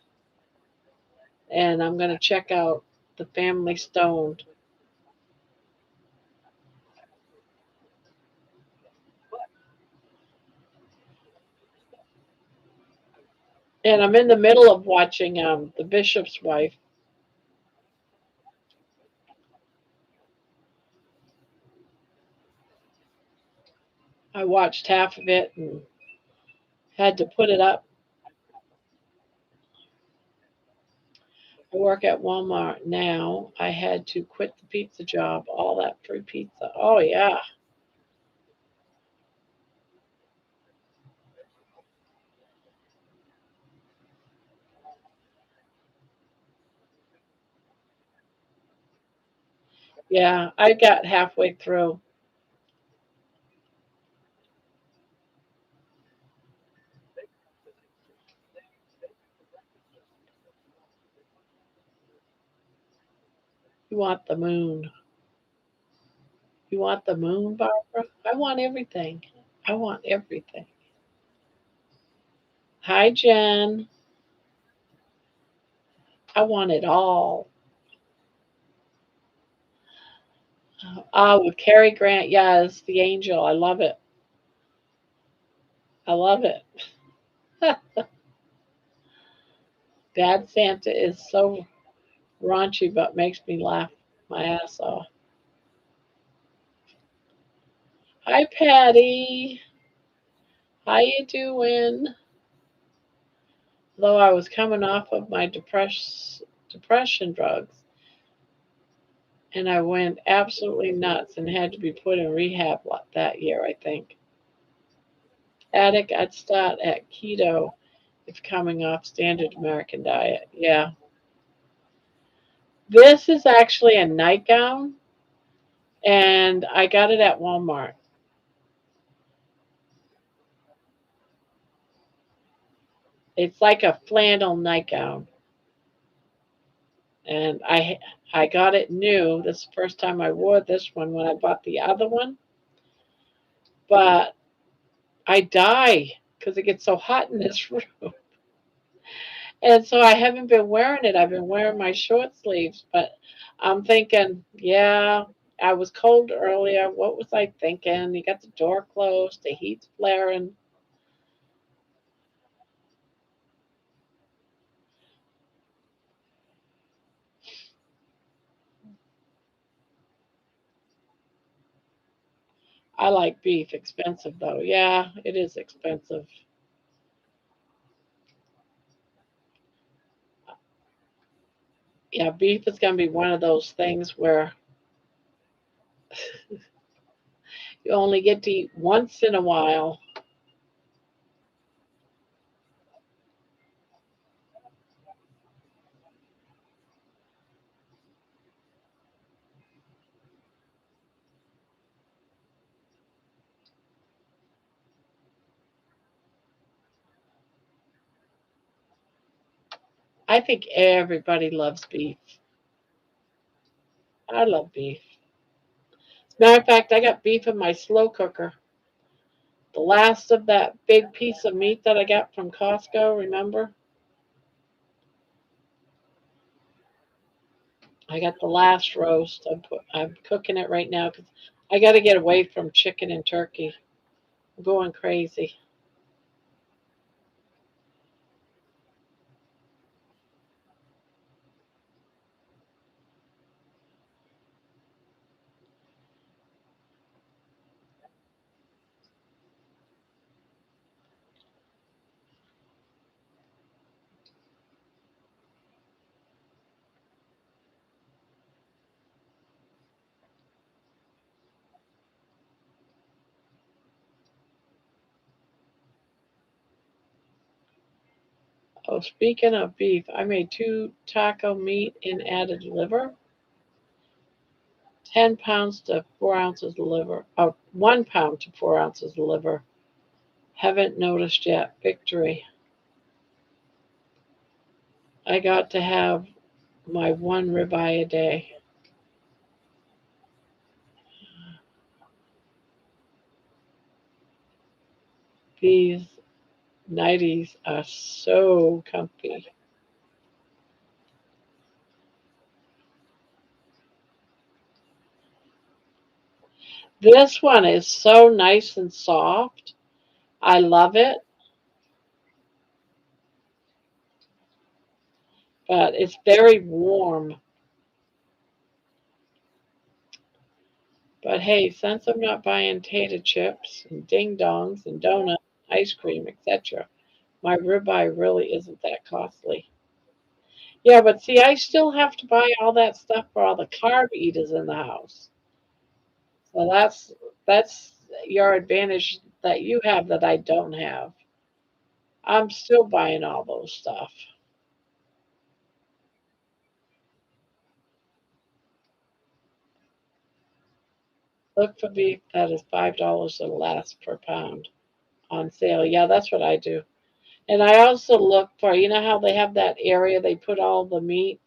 and I'm gonna check out the Family Stone. And I'm in the middle of watching The Bishop's Wife. I watched half of it and had to put it up. I work at Walmart now. I had to quit the pizza job, all that free pizza. Oh, yeah. Yeah, I got halfway through. You want the moon. You want the moon, Barbara? I want everything. I want everything. Hi, Jen. I want it all. With Cary Grant, yes, the angel. I love it. I love it. Bad Santa is so raunchy, but makes me laugh my ass off. Hi, Patty. How you doing? Though I was coming off of my depression drugs, and I went absolutely nuts and had to be put in rehab that year, I think. Addict, I'd start at keto if coming off standard American diet. Yeah. This is actually a nightgown, and I got it at Walmart. It's like a flannel nightgown, and I got it new. This is the first time I wore this one when I bought the other one, but I die because it gets so hot in this room. And so I haven't been wearing it. I've been wearing my short sleeves, but I'm thinking, yeah, I was cold earlier. What was I thinking? You got the door closed, the heat's flaring. I like beef. Expensive though. Yeah, it is expensive. Yeah, beef is going to be one of those things where you only get to eat once in a while. I think everybody loves beef. I love beef. Matter of fact, I got beef in my slow cooker. The last of that big piece of meat that I got from Costco, remember? I got the last roast. I'm cooking it right now because I got to get away from chicken and turkey. I'm going crazy. Oh, speaking of beef, I made two taco meat and added liver. 10 pounds to 4 ounces of liver. Oh, 1 pound to 4 ounces of liver. Haven't noticed yet. Victory. I got to have my one ribeye a day. These nighties are so comfy. This one is so nice and soft. I love it, but it's very warm. But hey, since I'm not buying tater chips and ding dongs and donuts, ice cream, etc., my ribeye really isn't that costly. Yeah, but see, I still have to buy all that stuff for all the carb eaters in the house. So that's your advantage that you have that I don't have. I'm still buying all those stuff. Look for beef that is $5 or less per pound on sale. Yeah, that's what I do. And I also look for, you know how they have that area they put all the meat,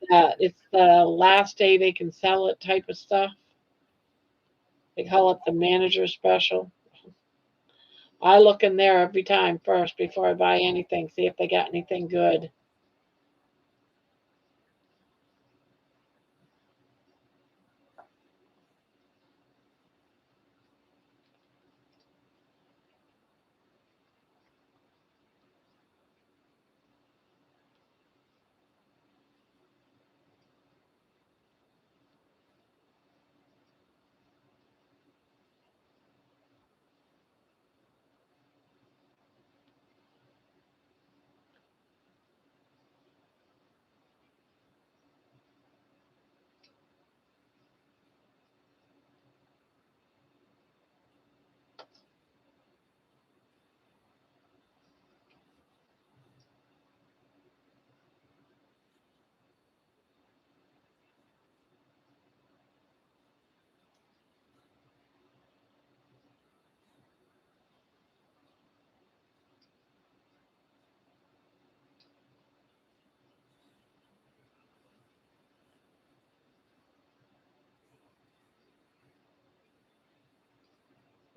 that it's the last day they can sell it type of stuff. They call it the manager special. I look in there every time first before I buy anything, see if they got anything good.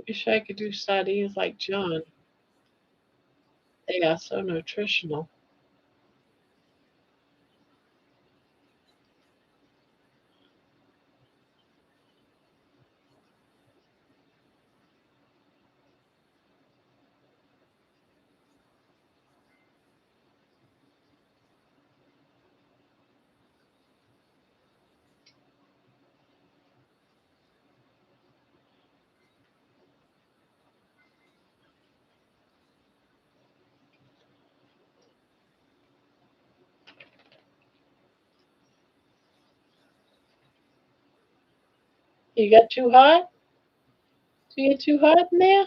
Wish I could do sardines like John. They are so nutritional. You got too hot? Do you get too hot in there?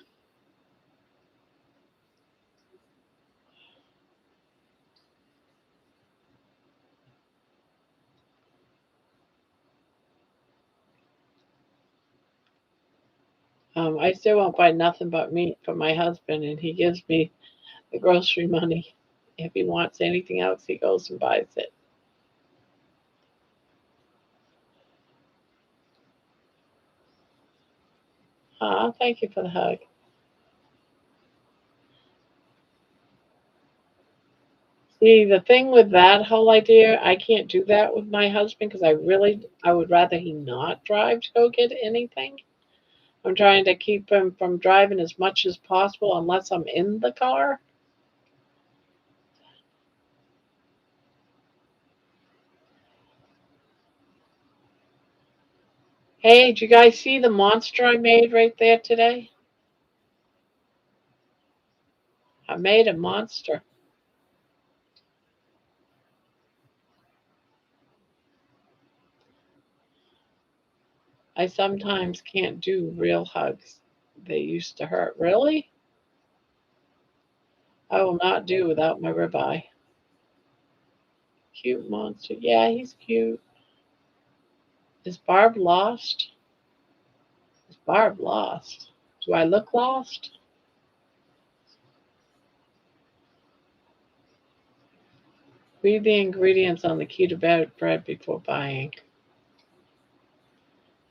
I still won't buy nothing but meat for my husband, and he gives me the grocery money. If he wants anything else, he goes and buys it. Thank you for the hug. See, the thing with that whole idea, I can't do that with my husband because I would rather he not drive to go get anything. I'm trying to keep him from driving as much as possible unless I'm in the car. Hey, did you guys see the monster I made right there today? I made a monster. I sometimes can't do real hugs. They used to hurt. Really? I will not do without my ribeye. Cute monster. Yeah, he's cute. Is Barb lost? Is Barb lost? Do I look lost? Read the ingredients on the keto bread before buying.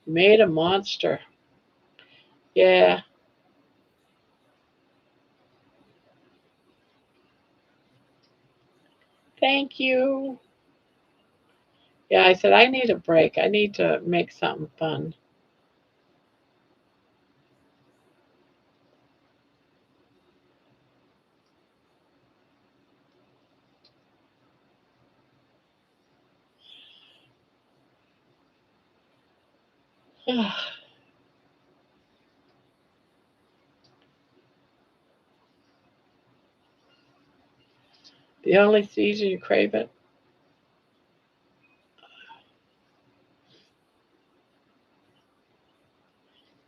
Made a monster. Yeah, thank you. Yeah, I said I need a break. I need to make something fun. The only season you crave it.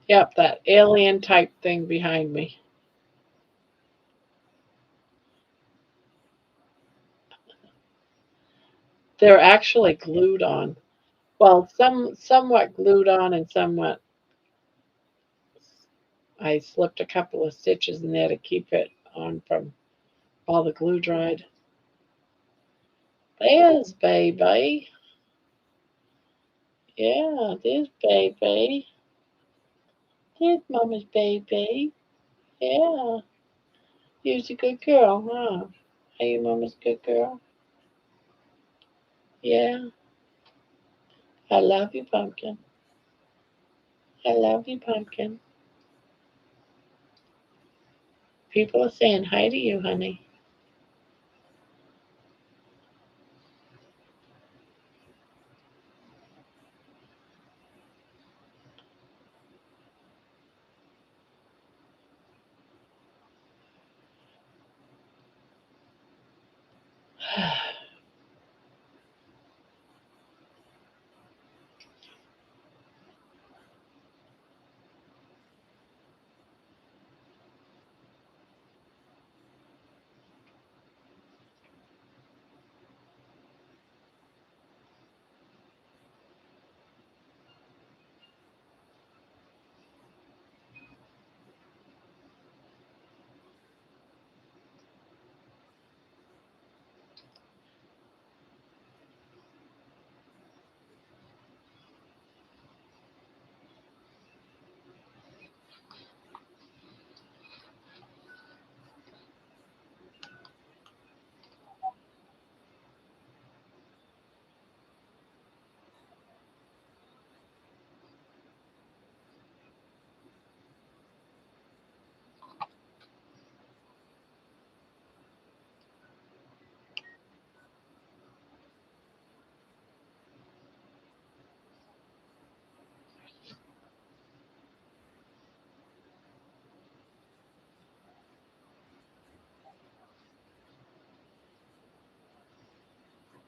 Yep, that alien type thing behind me. They're actually glued on. Well, somewhat glued on and somewhat I slipped a couple of stitches in there to keep it on from all the glue dried. There's baby. Yeah, there's baby. There's mama's baby. Yeah. You's a good girl, huh? Are you mama's good girl? Yeah. I love you, pumpkin. I love you, pumpkin. People are saying hi to you, honey.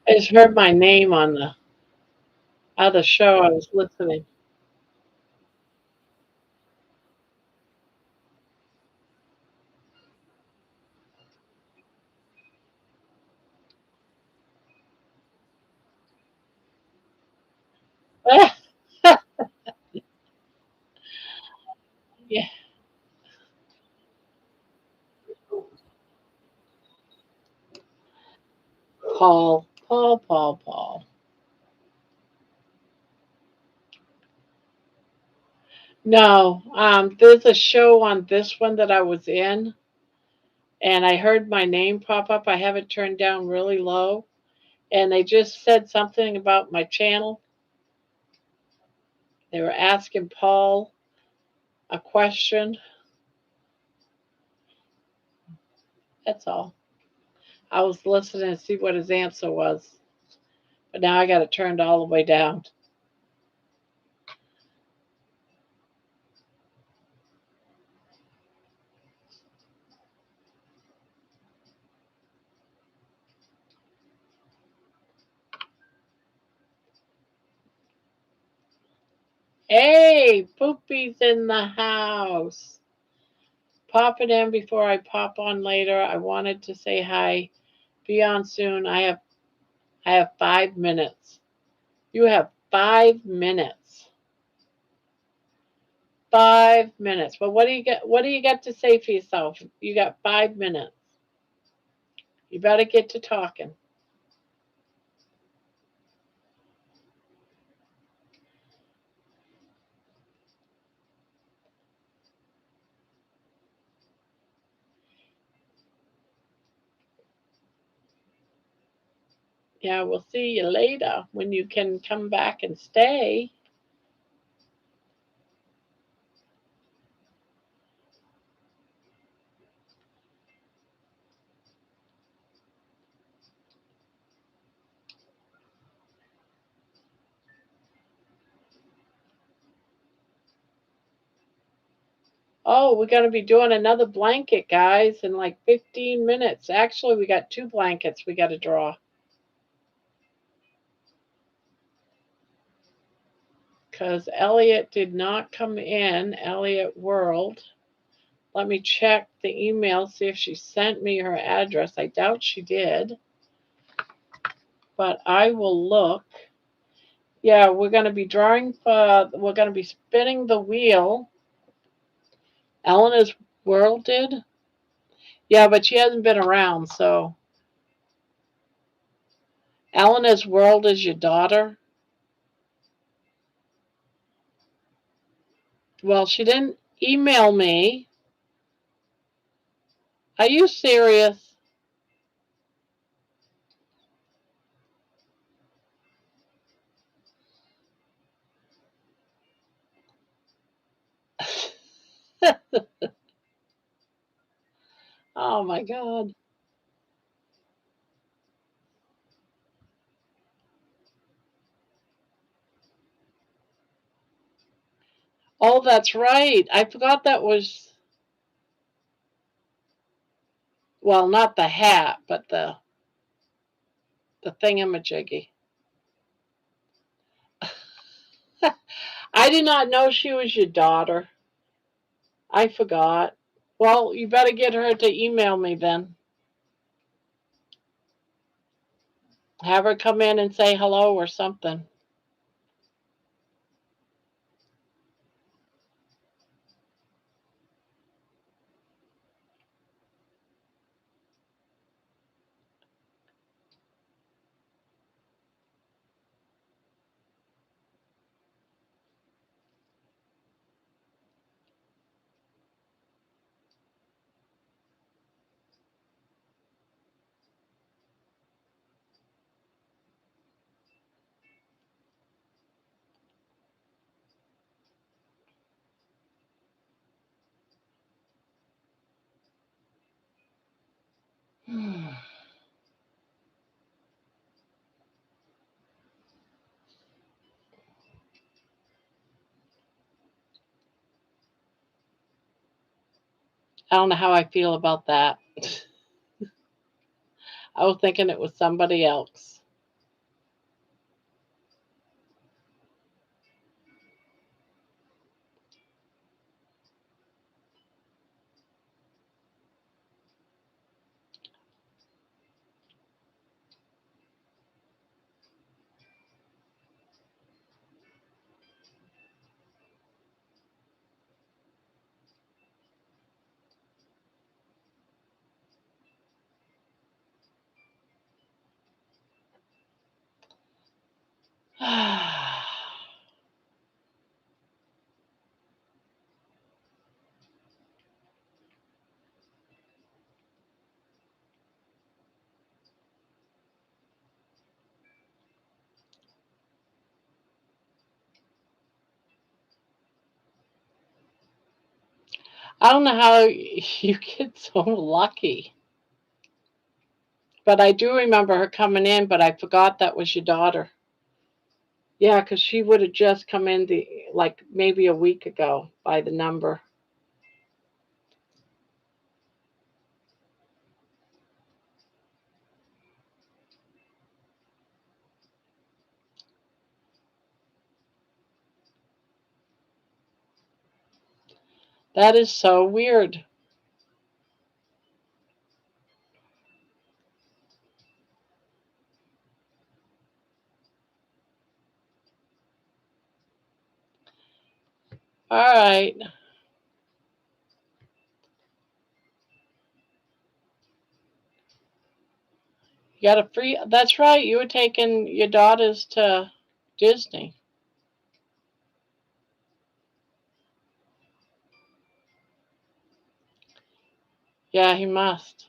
I just heard my name on the other show I was listening. Yeah. Paul. No, there's a show on this one that I was in, and I heard my name pop up. I have it turned down really low, and they just said something about my channel. They were asking Paul a question. That's all. I was listening to see what his answer was, but now I got it turned all the way down. Hey, Poopy's in the house. Popping in before I pop on later. I wanted to say hi. Be on soon. I have 5 minutes. You have 5 minutes. 5 minutes. But what do you get to say for yourself? You got 5 minutes. You better get to talking. Yeah, we'll see you later when you can come back and stay. Oh, we're going to be doing another blanket, guys, in like 15 minutes. Actually, we got two blankets we got to draw. Because Elliot did not come in, Elliot World. Let me check the email, see if she sent me her address. I doubt she did, but I will look. Yeah, we're going to be we're going to be spinning the wheel. Eleanor's World did? Yeah, but she hasn't been around, so. Eleanor's World is your daughter? Well, she didn't email me. Are you serious? Oh my God. Oh, that's right. I forgot that was, well, not the hat, but the thingamajiggy. I did not know she was your daughter. I forgot. Well, you better get her to email me then. Have her come in and say hello or something. I don't know how I feel about that. I was thinking it was somebody else. I don't know how you get so lucky. But I do remember her coming in, but I forgot that was your daughter. Yeah, because she would have just come in like maybe a week ago by the number. That is so weird. All right. You got a free. That's right. You were taking your daughters to Disney. Yeah, he must.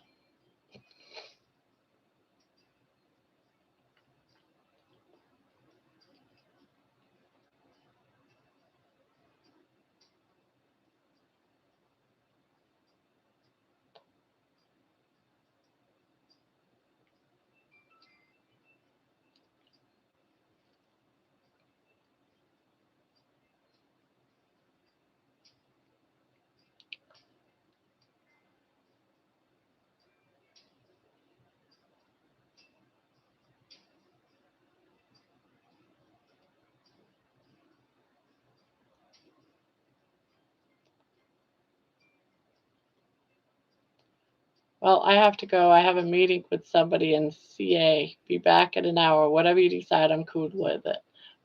Well, I have to go. I have a meeting with somebody in CA. Be back in an hour. Whatever you decide, I'm cool with it.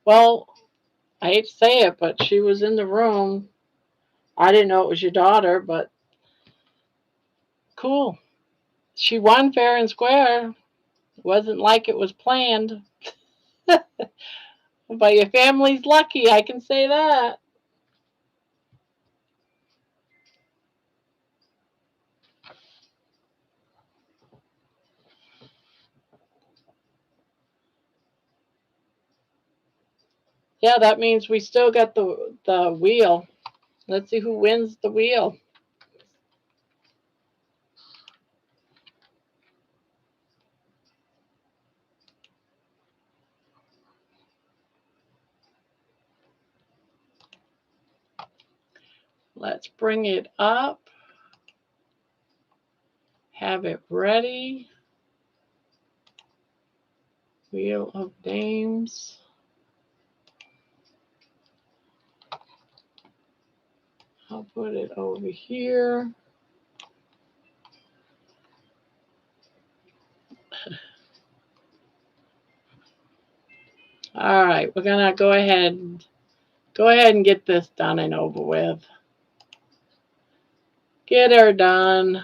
Well, I hate to say it, but she was in the room. I didn't know it was your daughter, but cool. She won fair and square. It wasn't like it was planned. But your family's lucky, I can say that. Yeah, that means we still got the wheel. Let's see who wins the wheel. Let's bring it up. Have it ready. Wheel of names. I'll put it over here. All right, we're gonna go ahead and get this done and over with. Get her done.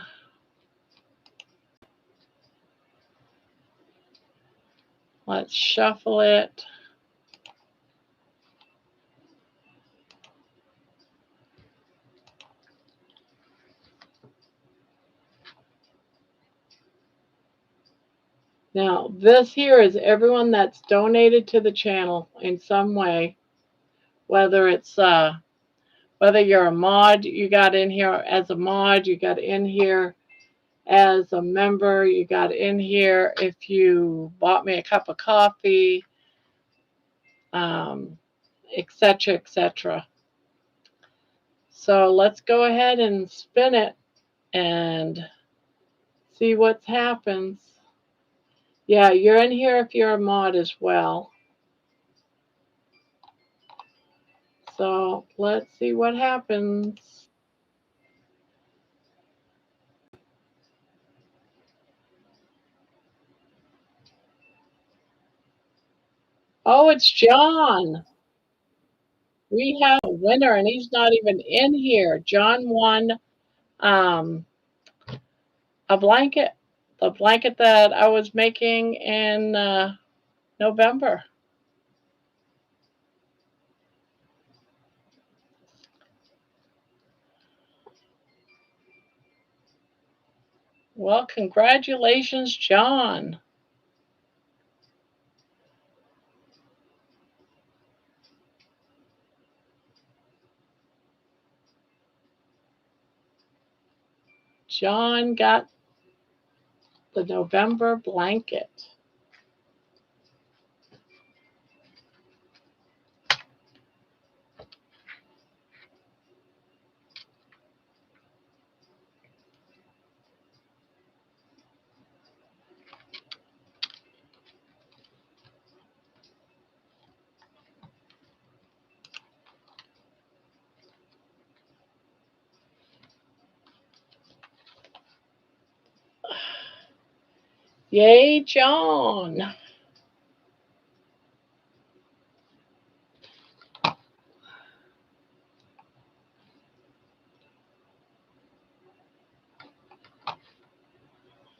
Let's shuffle it. Now, this here is everyone that's donated to the channel in some way, whether it's whether you're a mod, you got in here as a mod, you got in here as a member, you got in here if you bought me a cup of coffee, etc., etc. So let's go ahead and spin it and see what happens. Yeah, you're in here if you're a mod as well. So let's see what happens. Oh, it's John. We have a winner, and he's not even in here. John won um, a blanket, the blanket that I was making in November. Well, congratulations, John. John got the November blanket. Yay, John.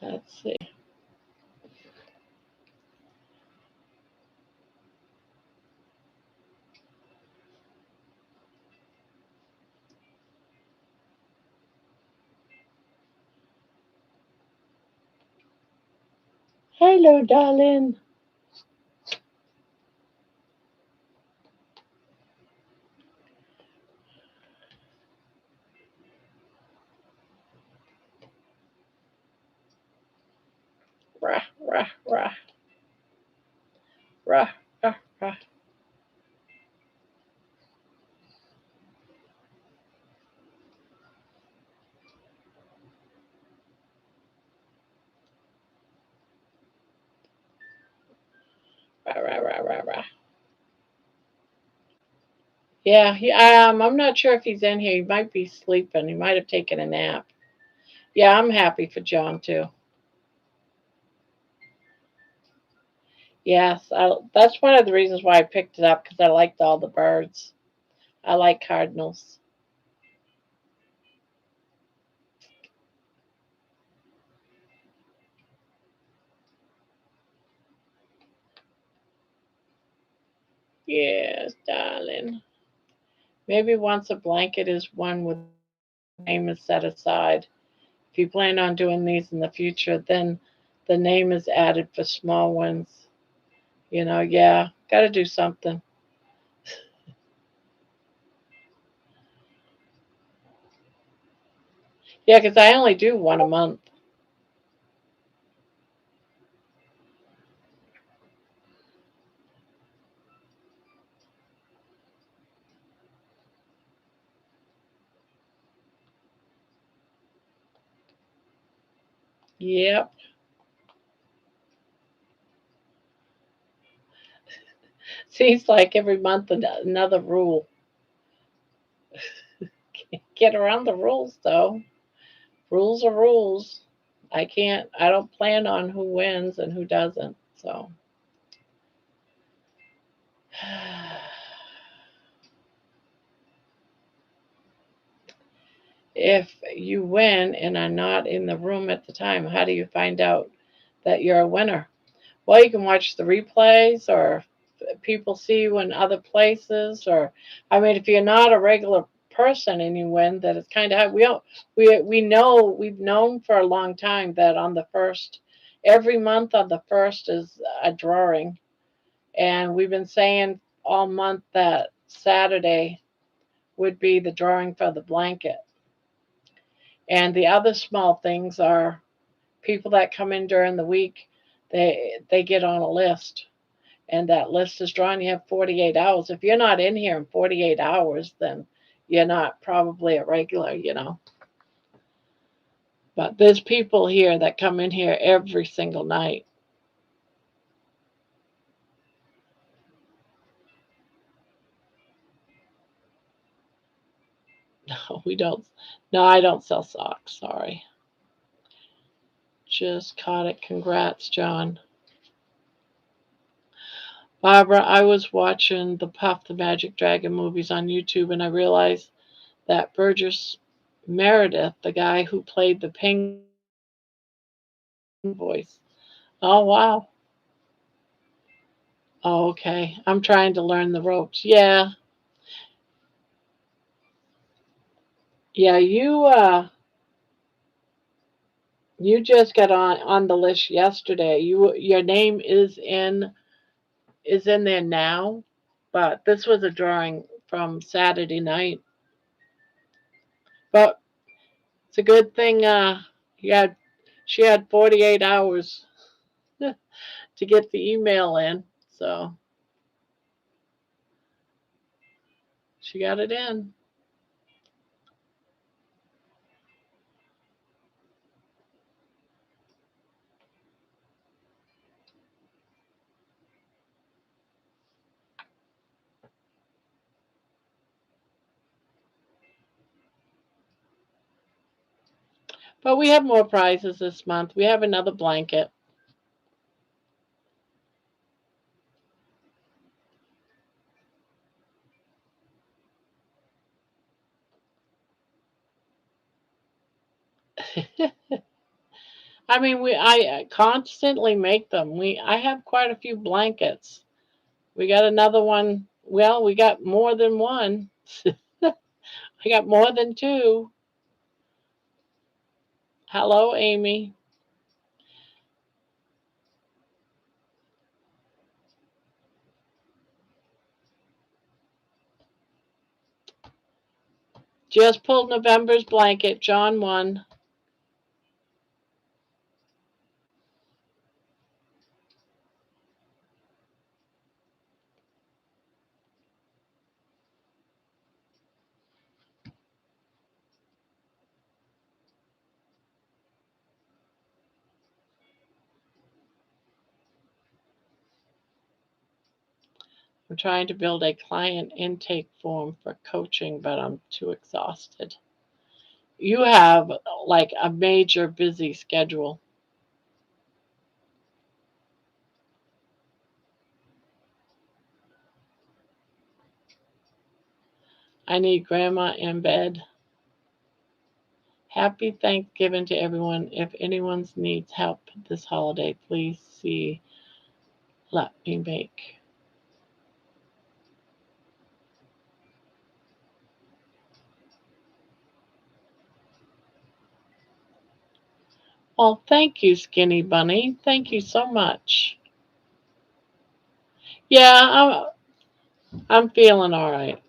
Let's see. Hello, darling. Rah, rah, rah, rah, rah, rah. Rah, rah, rah, rah, rah. Yeah, I'm not sure if he's in here. He might be sleeping. He might have taken a nap. Yeah, I'm happy for John too. Yes, that's one of the reasons why I picked it up because I liked all the birds. I like cardinals. Yes, darling. Maybe once a blanket is one with name is set aside. If you plan on doing these in the future, then the name is added for small ones. Yeah, got to do something. Yeah, because I only do one a month. Yep. Seems like every month another rule. Get around the rules, though. Rules are rules. I don't plan on who wins and who doesn't. So, if you win and are not in the room at the time, how do you find out that you're a winner? Well, you can watch the replays or people see you in other places. Or, I mean, if you're not a regular person and you win, that it's kind of hard. We know we've known for a long time that on the first, every month on the first is a drawing, and we've been saying all month that Saturday would be the drawing for the blanket. And the other small things are people that come in during the week, they get on a list, and that list is drawn. You have 48 hours. If you're not in here in 48 hours, then you're not probably a regular. But there's people here that come in here every single night. No, we don't. No, I don't sell socks. Sorry. Just caught it. Congrats, John. Barbara, I was watching the Puff the Magic Dragon movies on YouTube, and I realized that Burgess Meredith, the guy who played the penguin voice. Oh, wow. Oh, okay. I'm trying to learn the ropes. Yeah. Yeah, you just got on the list yesterday. Your name is in there now, but this was a drawing from Saturday night. But It's a good thing he had, she had 48 hours to get the email in. So she got it in. But we have more prizes this month. We have another blanket. I mean, I constantly make them. I have quite a few blankets. We got another one. Well, we got more than one. I got more than two. Hello, Amy. Just pulled November's blanket. John won. I'm trying to build a client intake form for coaching, but I'm too exhausted. You have like a major busy schedule. I need grandma in bed. Happy Thanksgiving to everyone. If anyone needs help this holiday, please see Let Me Make. Well, thank you, Skinny Bunny. Thank you so much. Yeah, I'm feeling all right.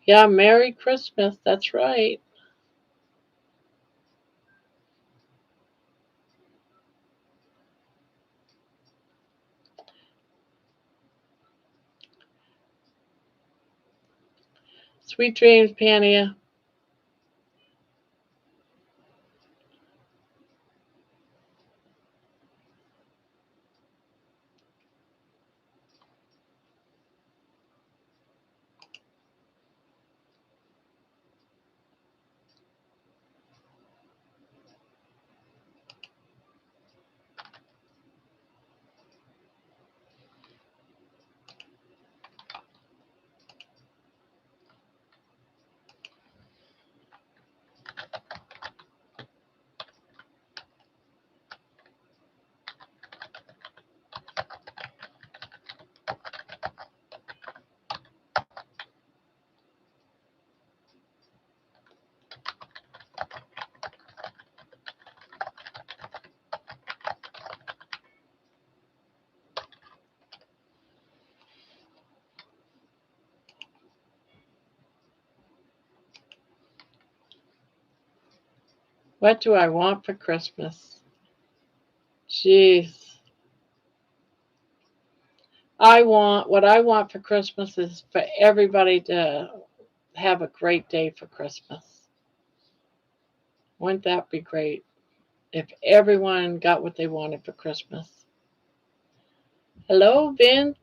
Yeah, Merry Christmas. That's right. Sweet dreams, Pania. What do I want for Christmas? Jeez. What I want for Christmas is for everybody to have a great day for Christmas. Wouldn't that be great if everyone got what they wanted for Christmas? Hello, Vince.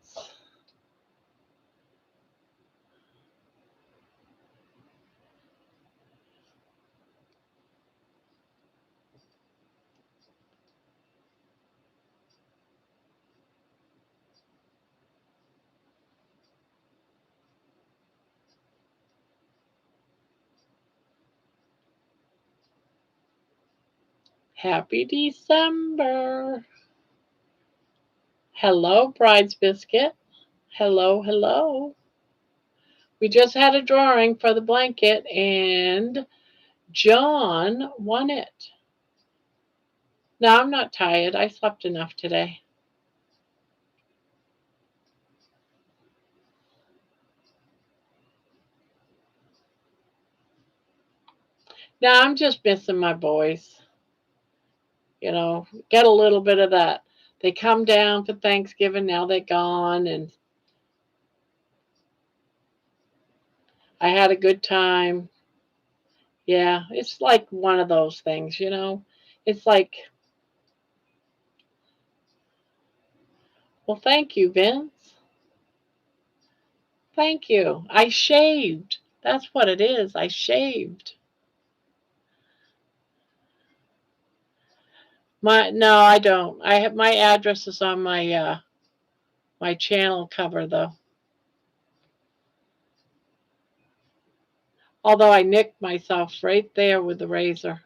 Happy December. Hello, Bride's Biscuit. Hello, hello. We just had a drawing for the blanket and John won it. No, I'm not tired. I slept enough today. No, I'm just missing my boys. Get a little bit of that. They come down for Thanksgiving, now they're gone, and I had a good time. Yeah, it's like one of those things. It's like, well, thank you, Vince. Thank you. I shaved. That's what it is. I shaved. No, I don't. I have my address is on my channel cover though. Although I nicked myself right there with the razor.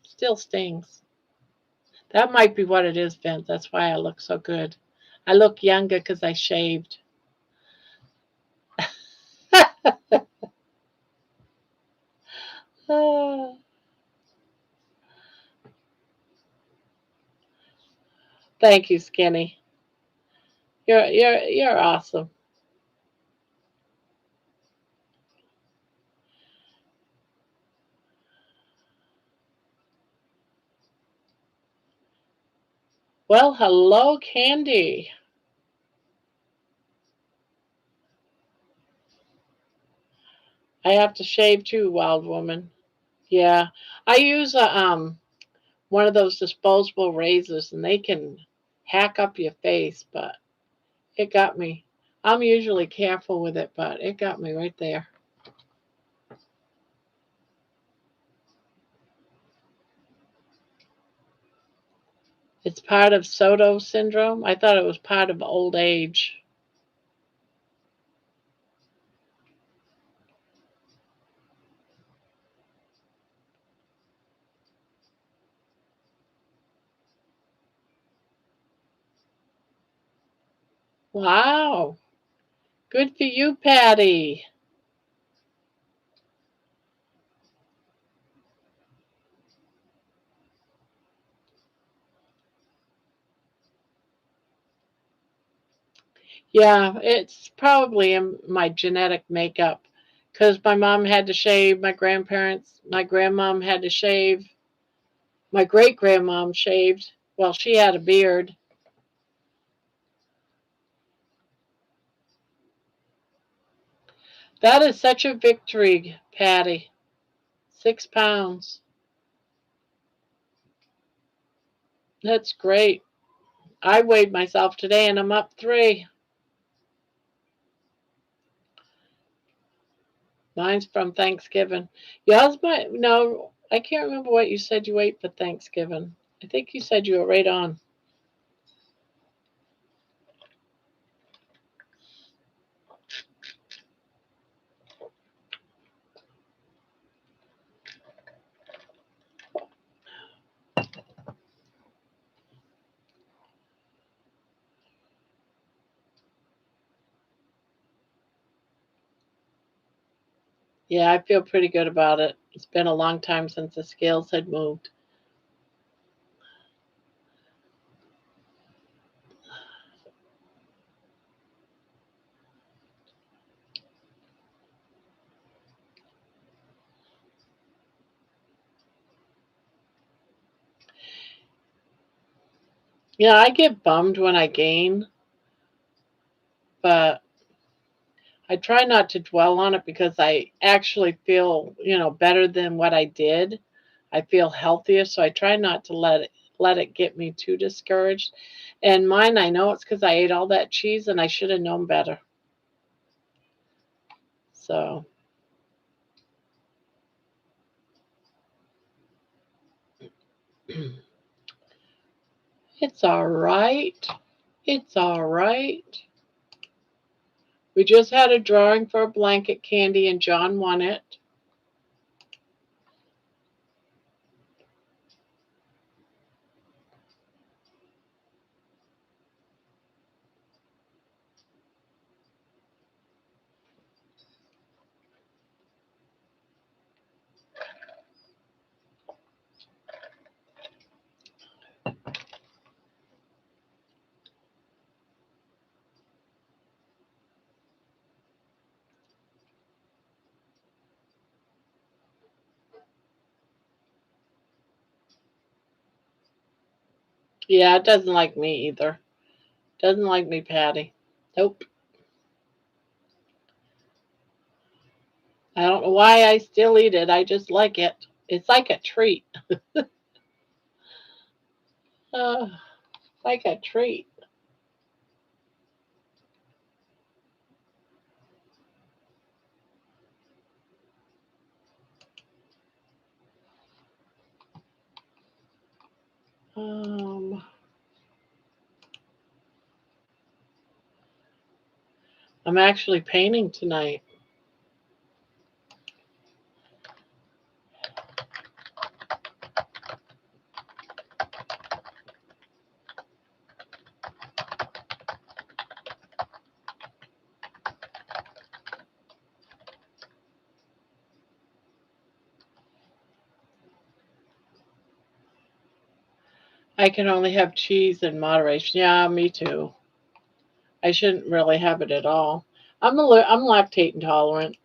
Still stings. That might be what it is, Vince. That's why I look so good. I look younger because I shaved. Oh, thank you, Skinny. You're awesome. Well, hello, Candy. I have to shave too, wild woman. Yeah, I use a one of those disposable razors, and they can hack up your face, but it got me. I'm usually careful with it, but it got me right there. It's part of Soto syndrome. I thought it was part of old age. Wow. Good for you, Patty. Yeah, it's probably in my genetic makeup because my mom had to shave, my grandmom had to shave, my great grandmom shaved. Well, she had a beard. That is such a victory, Patty. 6 pounds. That's great. I weighed myself today and I'm up 3. Mine's from Thanksgiving. Yours might, no, I can't remember what you said you ate for Thanksgiving. I think you said you were right on. Yeah, I feel pretty good about it. It's been a long time since the scales had moved. Yeah, I get bummed when I gain, but I try not to dwell on it because I actually feel better than what I did. I feel healthier, so I try not to let it get me too discouraged. And mine, I know it's because I ate all that cheese and I should have known better. So it's all right. It's all right. We just had a drawing for a blanket, Candy, and John won it. Yeah, it doesn't like me either. Doesn't like me, Patty. Nope. I don't know why I still eat it. I just like it. It's like a treat. Uh, like a treat. Um, I'm actually painting tonight. I can only have cheese in moderation. Yeah, me too. I shouldn't really have it at all. I'm lactate intolerant.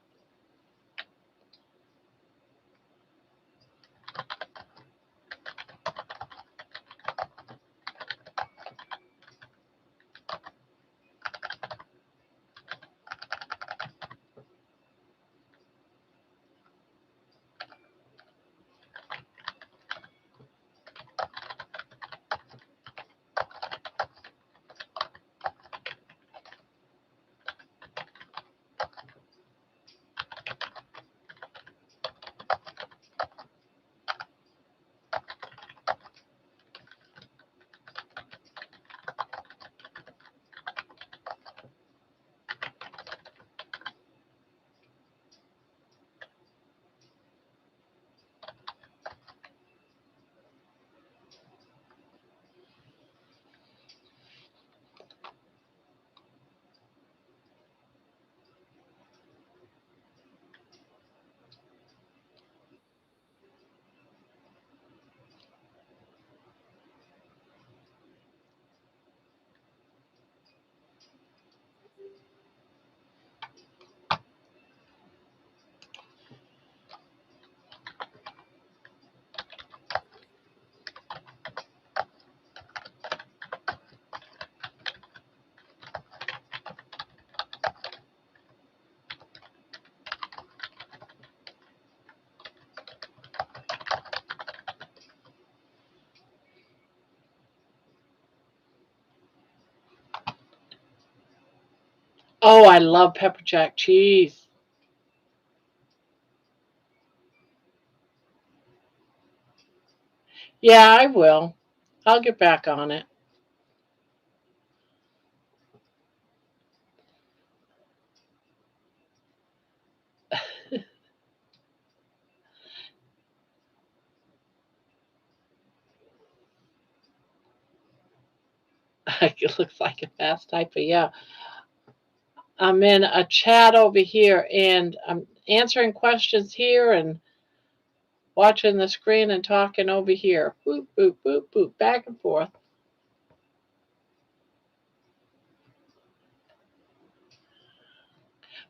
Oh, I love pepper jack cheese. Yeah, I will. I'll get back on it. It looks like a fast typer. Yeah, I'm in a chat over here and I'm answering questions here and watching the screen and talking over here. Boop, boop, boop, boop, back and forth.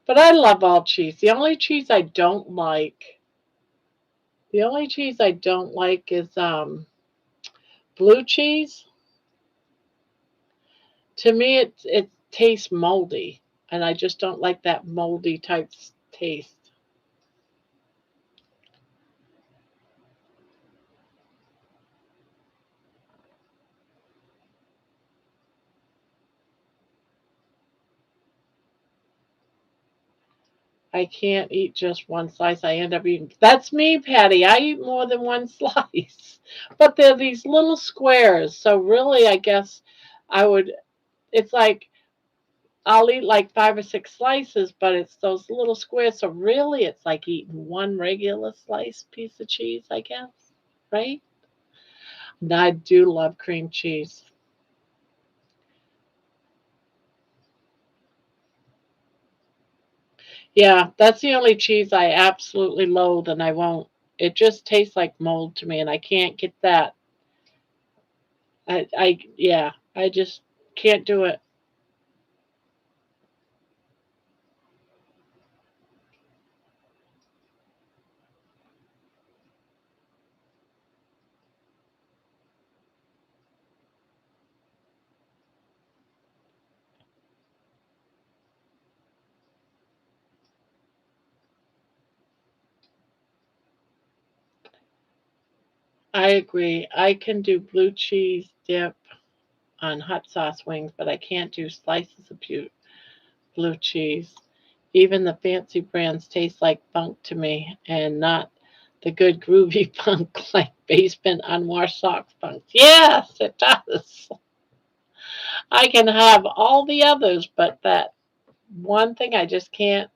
But I love all cheese. The only cheese I don't like is blue cheese. To me, it tastes moldy, and I just don't like that moldy type taste. I can't eat just one slice. I end up eating. That's me, Patty. I eat more than one slice, but they're these little squares. So really, I guess I would. It's like I'll eat like 5 or 6 slices, but it's those little squares. So really, it's like eating one regular slice piece of cheese, I guess. Right? And I do love cream cheese. Yeah, that's the only cheese I absolutely loathe, and I won't. It just tastes like mold to me, and I can't get that. Yeah, I just can't do it. I agree. I can do blue cheese dip on hot sauce wings, but I can't do slices of blue cheese. Even the fancy brands taste like bunk to me and not the good groovy bunk like basement unwashed socks bunk. Yes, it does. I can have all the others, but that one thing I just can't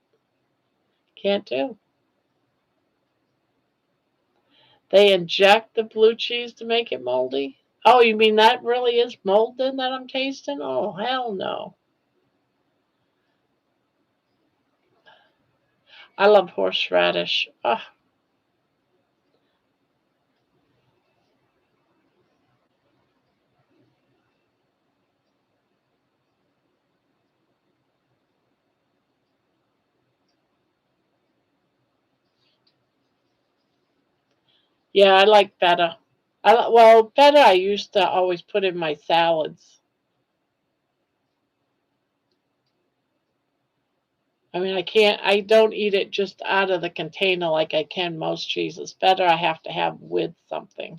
do. They inject the blue cheese to make it moldy. Oh, you mean that really is mold then that I'm tasting? Oh, hell no. I love horseradish. Oh, yeah, I like feta. Well, feta I used to always put in my salads. I mean, I don't eat it just out of the container like I can most cheeses. Feta I have to have with something.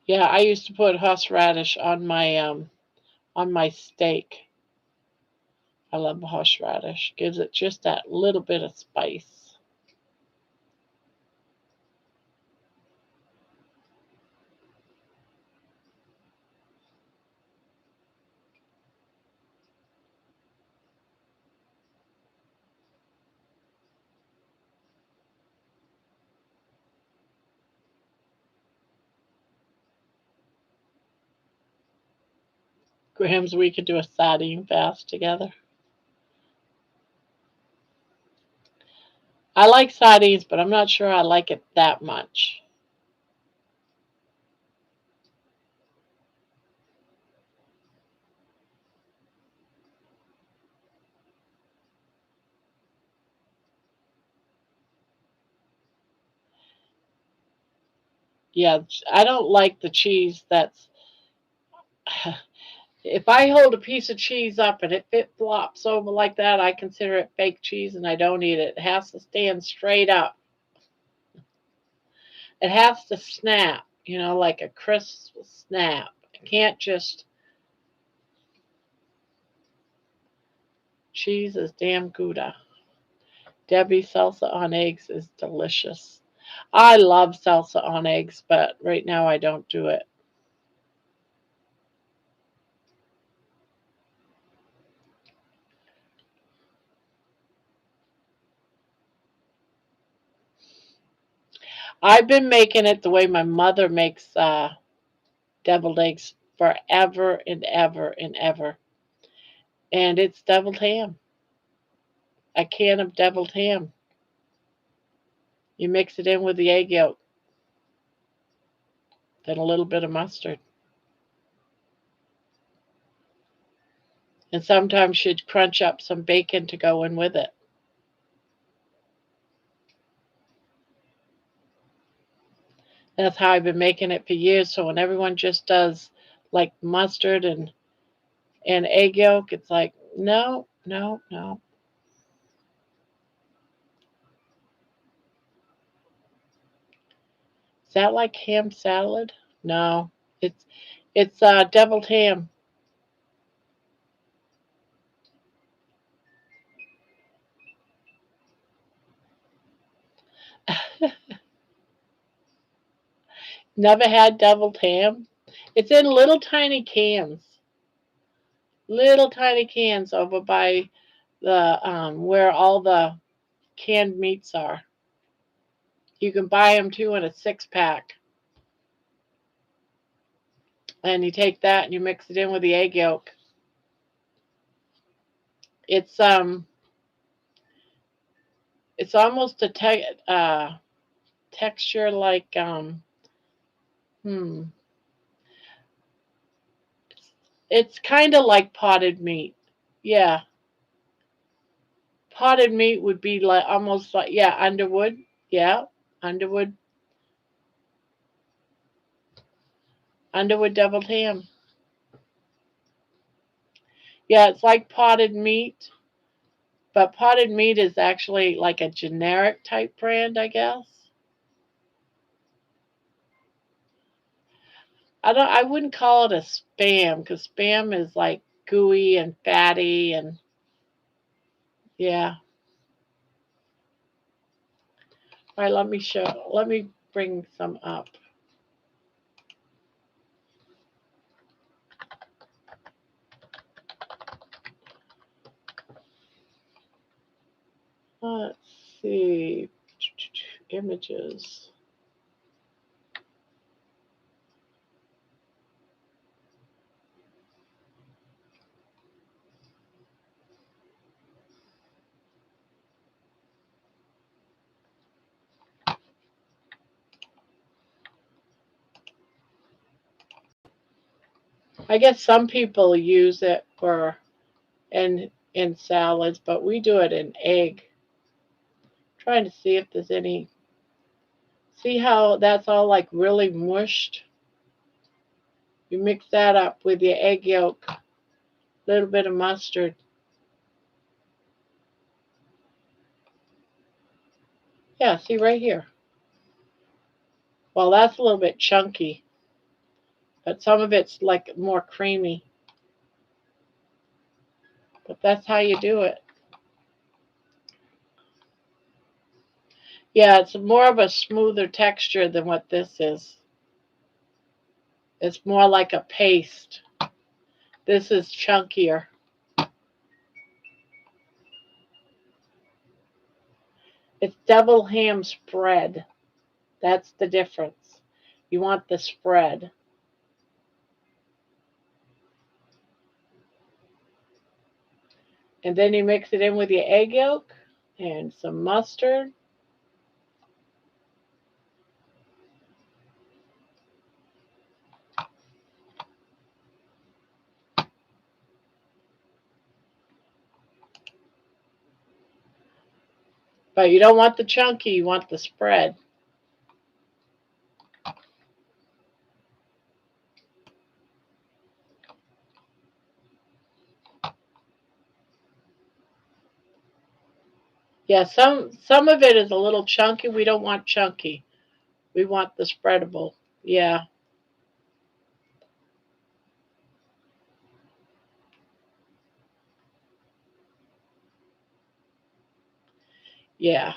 Yeah, I used to put horseradish on my steak. I love horseradish. Gives it just that little bit of spice. Grams, we could do a sardine fast together. I like sardines, but I'm not sure I like it that much. Yeah, I don't like the cheese that's. If I hold a piece of cheese up and it flops over like that, I consider it fake cheese and I don't eat it. It has to stand straight up. It has to snap, like a crisp snap. It can't just. Cheese is damn Gouda. Debbie salsa on eggs is delicious. I love salsa on eggs, but right now I don't do it. I've been making it the way my mother makes deviled eggs forever and ever and ever. And it's deviled ham. A can of deviled ham. You mix it in with the egg yolk, then a little bit of mustard. And sometimes you'd crunch up some bacon to go in with it. That's how I've been making it for years. So when everyone just does like mustard and egg yolk, it's like, no, no, no. Is that like ham salad? No, it's deviled ham. Never had deviled ham. It's in little tiny cans over by the where all the canned meats are. You can buy them too in a 6 pack, and you take that and you mix it in with the egg yolk. It's it's almost a texture like hmm. It's kind of like potted meat. Yeah, potted meat would be like almost like yeah Underwood. Yeah, Underwood Underwood deviled ham. Yeah, it's like potted meat, But Potted Meat is actually like a generic type brand, I guess. I wouldn't call it a spam because spam is like gooey and fatty and yeah. All right, let me bring some up. Let's see. Images. I guess some people use it for in salads, but we do it in egg. Trying to see if there's any. See how that's all like really mushed? You mix that up with your egg yolk, a little bit of mustard. Yeah, see right here. Well, that's a little bit chunky, but some of it's like more creamy. But that's how you do it. Yeah, it's more of a smoother texture than what this is. It's more like a paste. This is chunkier. It's double ham spread. That's the difference. You want the spread. And then you mix it in with your egg yolk and some mustard. But you don't want the chunky, you want the spread. Yeah, some of it is a little chunky. We don't want chunky. We want the spreadable. Yeah, yeah.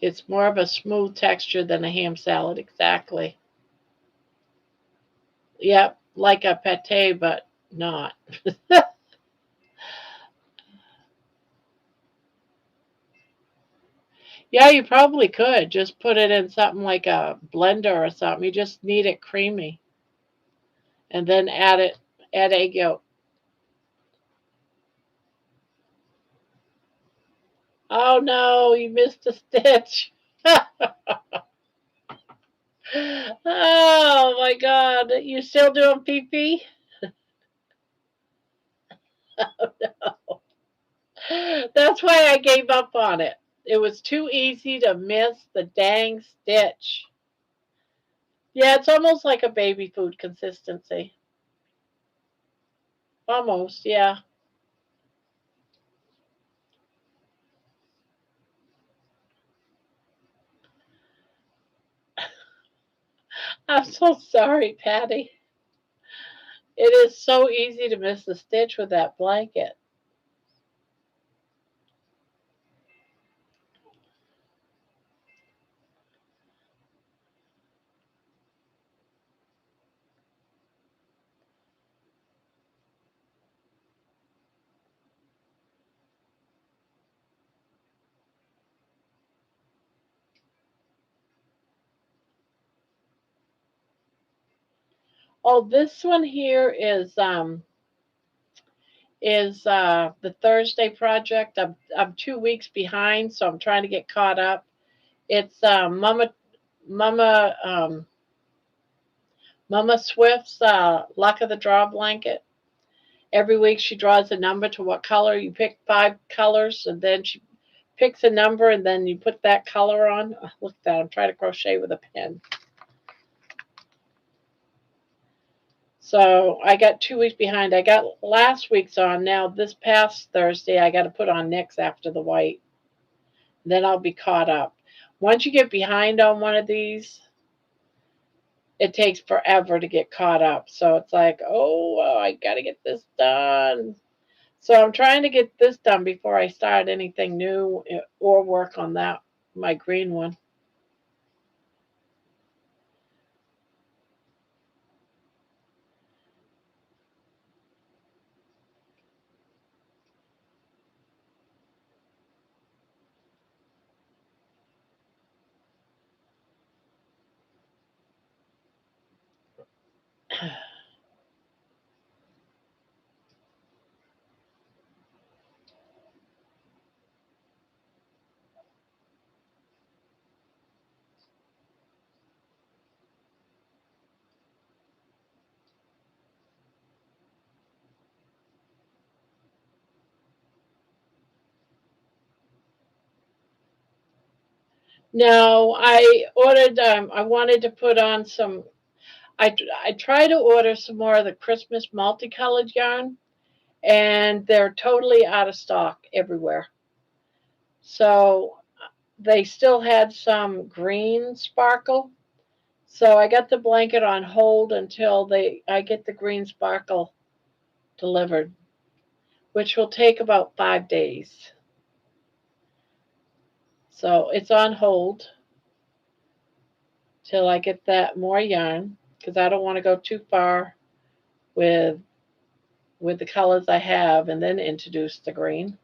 It's more of a smooth texture than a ham salad, exactly. Yep, like a pate, but not. Yeah, you probably could just put it in something like a blender or something. You just need it creamy, and then add egg yolk. Oh no, you missed a stitch. Oh my God, you still doing pee pee? That's why I gave up on it. It was too easy to miss the dang stitch. Yeah, it's almost like a baby food consistency. Almost, yeah. I'm so sorry, Patty. It is so easy to miss the stitch with that blanket. Oh, this one here is the Thursday project. I'm 2 weeks behind, so I'm trying to get caught up. It's Mama Mama Swift's Luck of the Draw blanket. Every week she draws a number to what color. You pick 5 colors, and then she picks a number, and then you put that color on. Oh, look at that! I'm trying to crochet with a pen. So I got 2 weeks behind. I got last week's on. Now this past Thursday, I got to put on next after the white. Then I'll be caught up. Once you get behind on one of these, it takes forever to get caught up. So it's like, oh, I got to get this done. So I'm trying to get this done before I start anything new or work on that, my green one. No, I ordered. I wanted to put on some. I try to order some more of the Christmas multicolored yarn, and they're totally out of stock everywhere. So they still had some green sparkle. So I got the blanket on hold until I get the green sparkle delivered, which will take about 5 days. So it's on hold till I get that more yarn because I don't want to go too far with the colors I have and then introduce the green.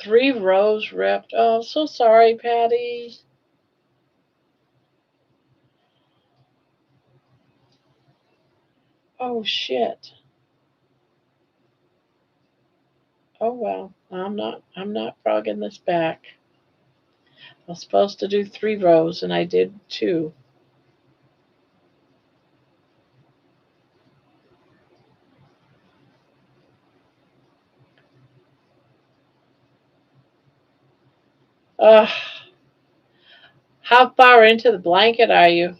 3 rows ripped. Oh, so sorry, Patty. Oh shit. Oh well. I'm not frogging this back. I was supposed to do 3 rows and I did 2. Ugh. How far into the blanket are you?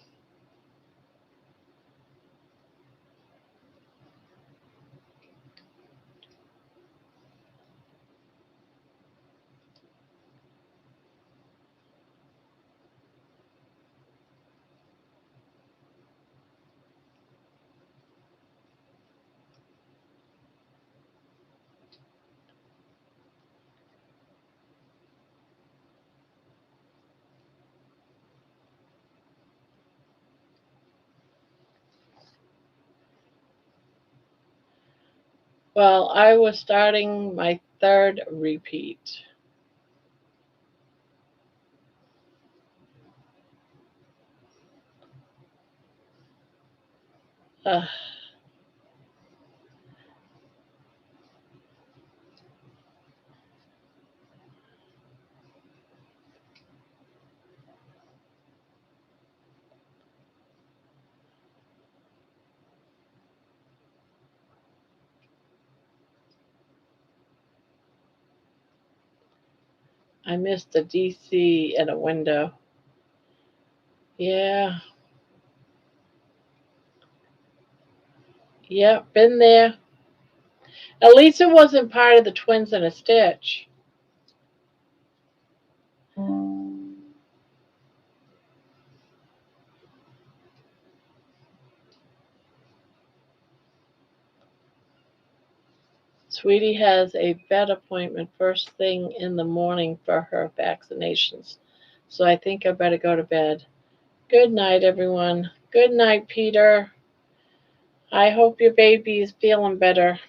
Well, I was starting my third repeat. Ugh. I missed a DC and a window. Yeah. Yep, been there. At least it wasn't part of the twins in a stitch. Sweetie has a vet appointment first thing in the morning for her vaccinations. So I think I better go to bed. Good night, everyone. Good night, Peter. I hope your baby is feeling better.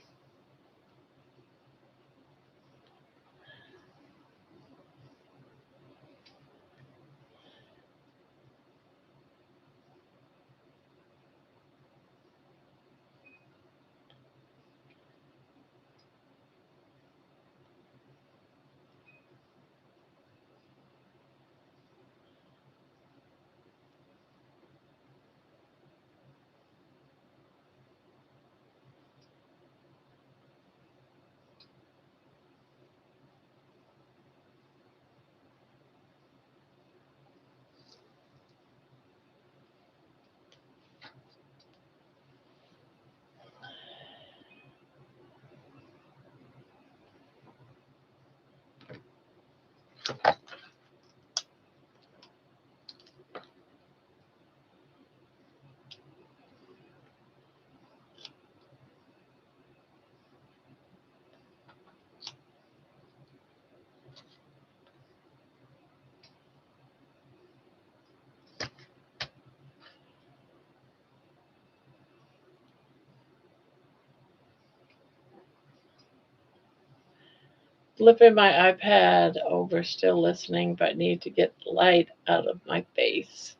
flipping my iPad over, still listening, but need to get the light out of my face.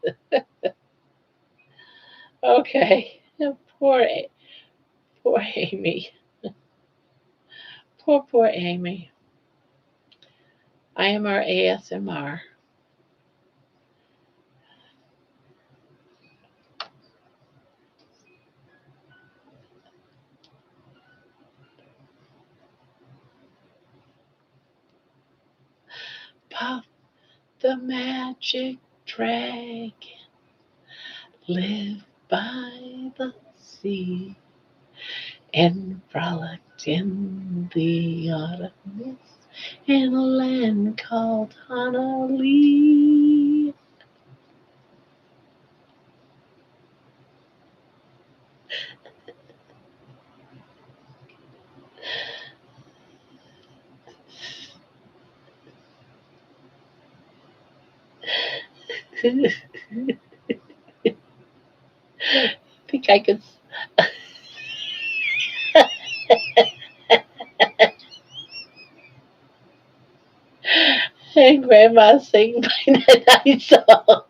Okay. Poor, poor Amy. Poor Amy. I am our ASMR. Puff the magic dragon lived by the sea and frolicked in the autumn mist in a land called Honolulu. I think I could. And Grandma sing by the night song.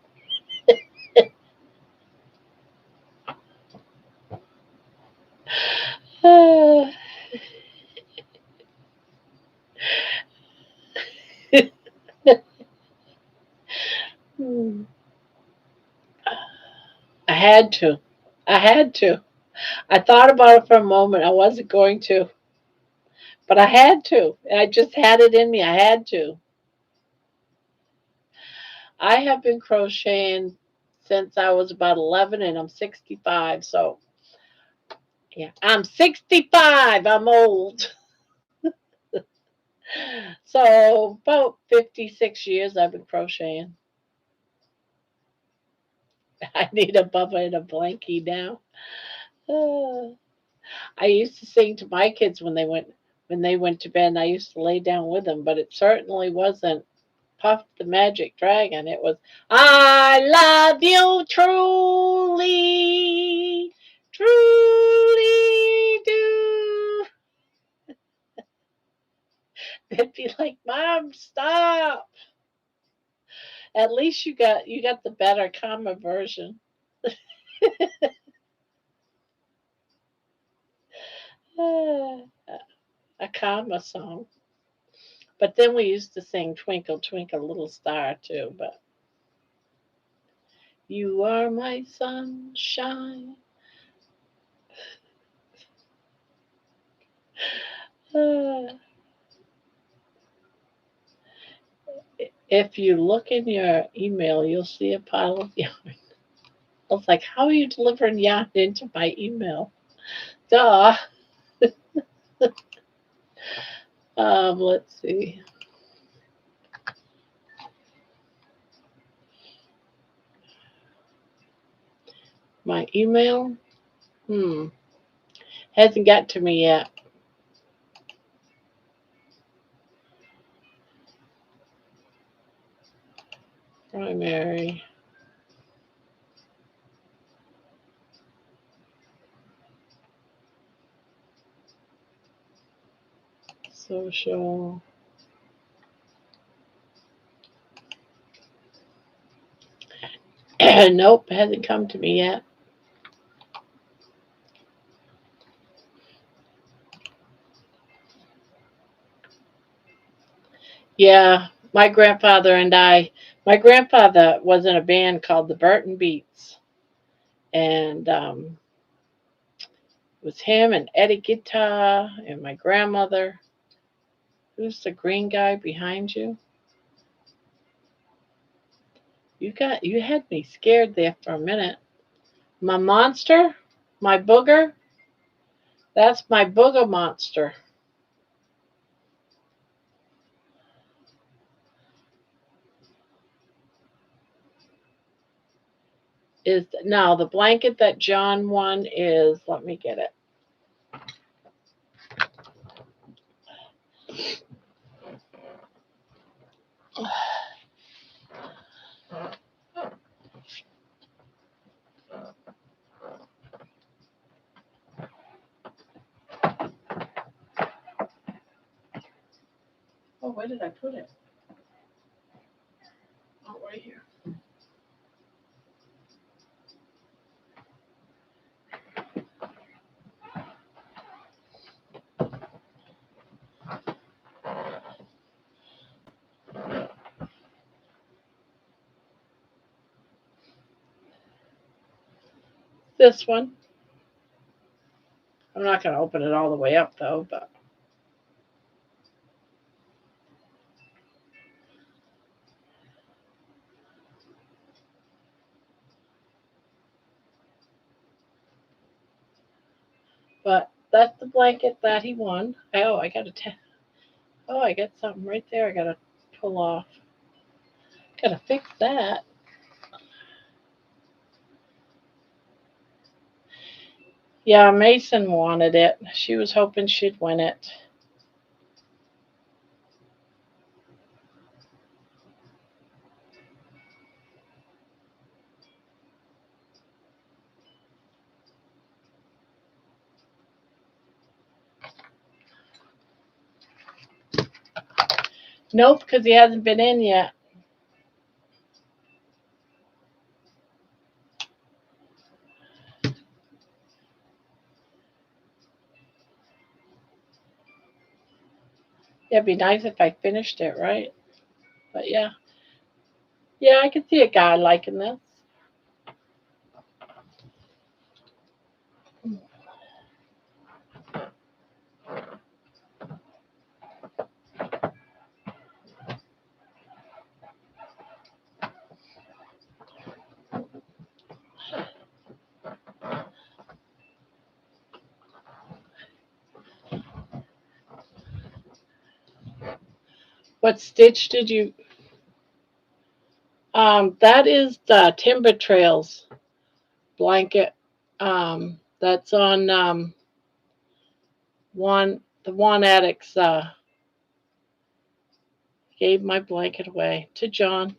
I had to. I had to. I thought about it for a moment. I wasn't going to, but I had to. I just had it in me. I had to. I have been crocheting since I was about 11 and I'm 65. So, yeah, I'm 65. I'm old. So, about 56 years I've been crocheting. I need a bubba and a blankie now. Uh, I used to sing to my kids when they went to bed, and I used to lay down with them, but it certainly wasn't Puff the Magic Dragon. It was I love you truly, truly do. They'd be like, Mom, stop. At least you got the better, calmer version. Uh, a calmer song. But then we used to sing Twinkle, Twinkle, Little Star too. But you are my sunshine. Uh, if you look in your email, you'll see a pile of yarn. I was like, how are you delivering yarn into my email? Duh. Let's see. My email? Hmm. Hasn't got to me yet. Primary. Social. Nope, hasn't come to me yet. Yeah, my grandfather was in a band called the Burton Beats. And it was him and Eddie Guitar and my grandmother. Who's the green guy behind you? You had me scared there for a minute. My monster? My booger? That's my booger monster. Is now the blanket that John won is, let me get it. where did I put it? Oh, right here. This one. I'm not going to open it all the way up though, but that's the blanket that he won. Oh, oh, I got something right there. I got to pull off. Got to fix that. Yeah, Mason wanted it. She was hoping she'd win it. Nope, because he hasn't been in yet. It'd be nice if I finished it, right? But yeah. Yeah, I can see a guy liking this. What stitch did you? That is the Timber Trails blanket. That's on the one addicts gave my blanket away to John.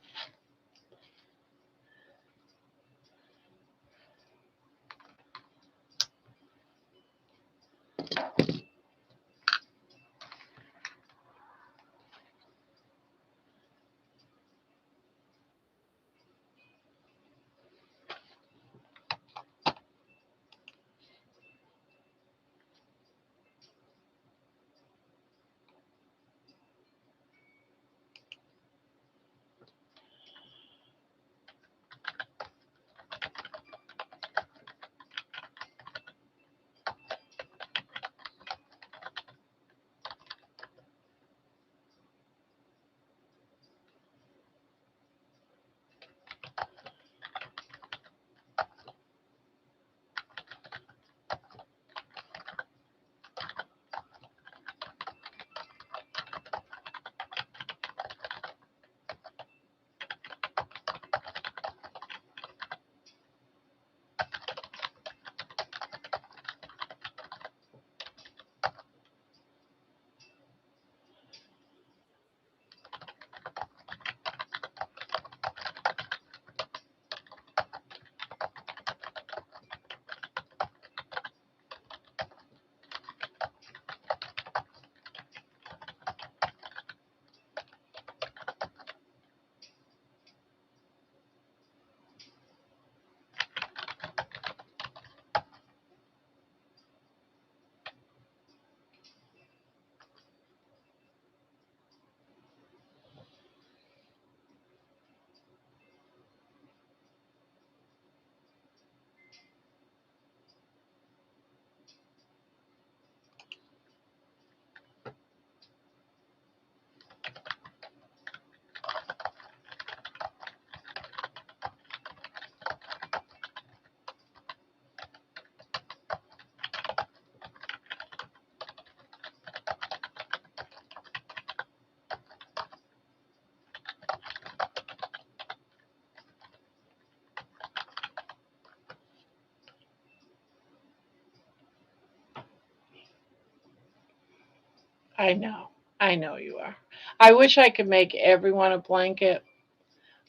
I know. I know you are. I wish I could make everyone a blanket,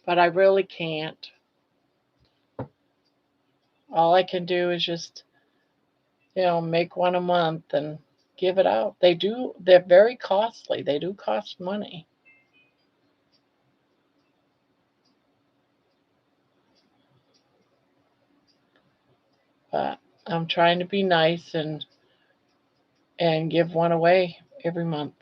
but I really can't. All I can do is just, make one a month and give it out. They do. They're very costly. They do cost money. But I'm trying to be nice and give one away every month.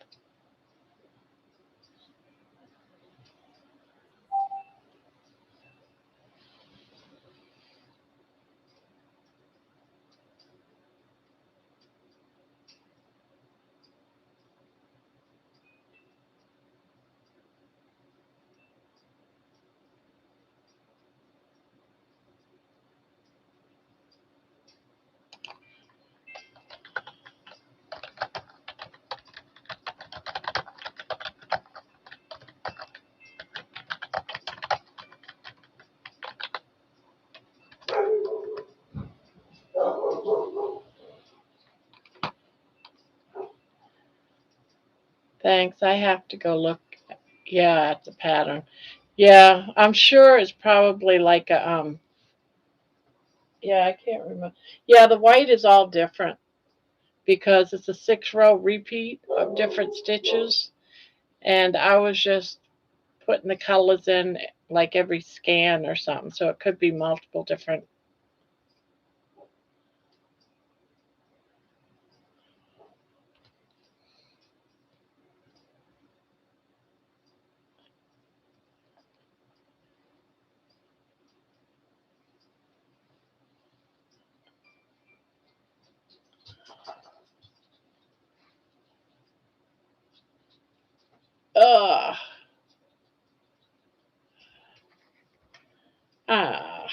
Thanks. I have to go look. Yeah, at the pattern. Yeah, I'm sure it's probably like a Yeah, I can't remember. Yeah, the white is all different because it's a 6 row repeat of different stitches, and I was just putting the colors in like every scan or something, so it could be multiple different. Ugh. Ah,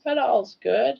but all's good.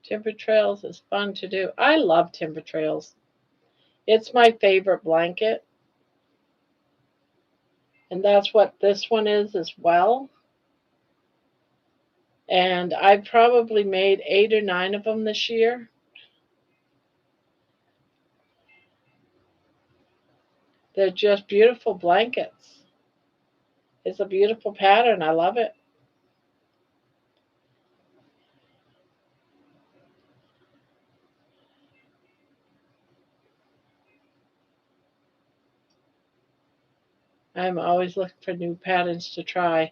Timber Trails is fun to do. I love Timber Trails. It's my favorite blanket, and that's what this one is as well. And I probably made 8 or 9 of them this year. They're just beautiful blankets. It's a beautiful pattern. I love it. I'm always looking for new patterns to try.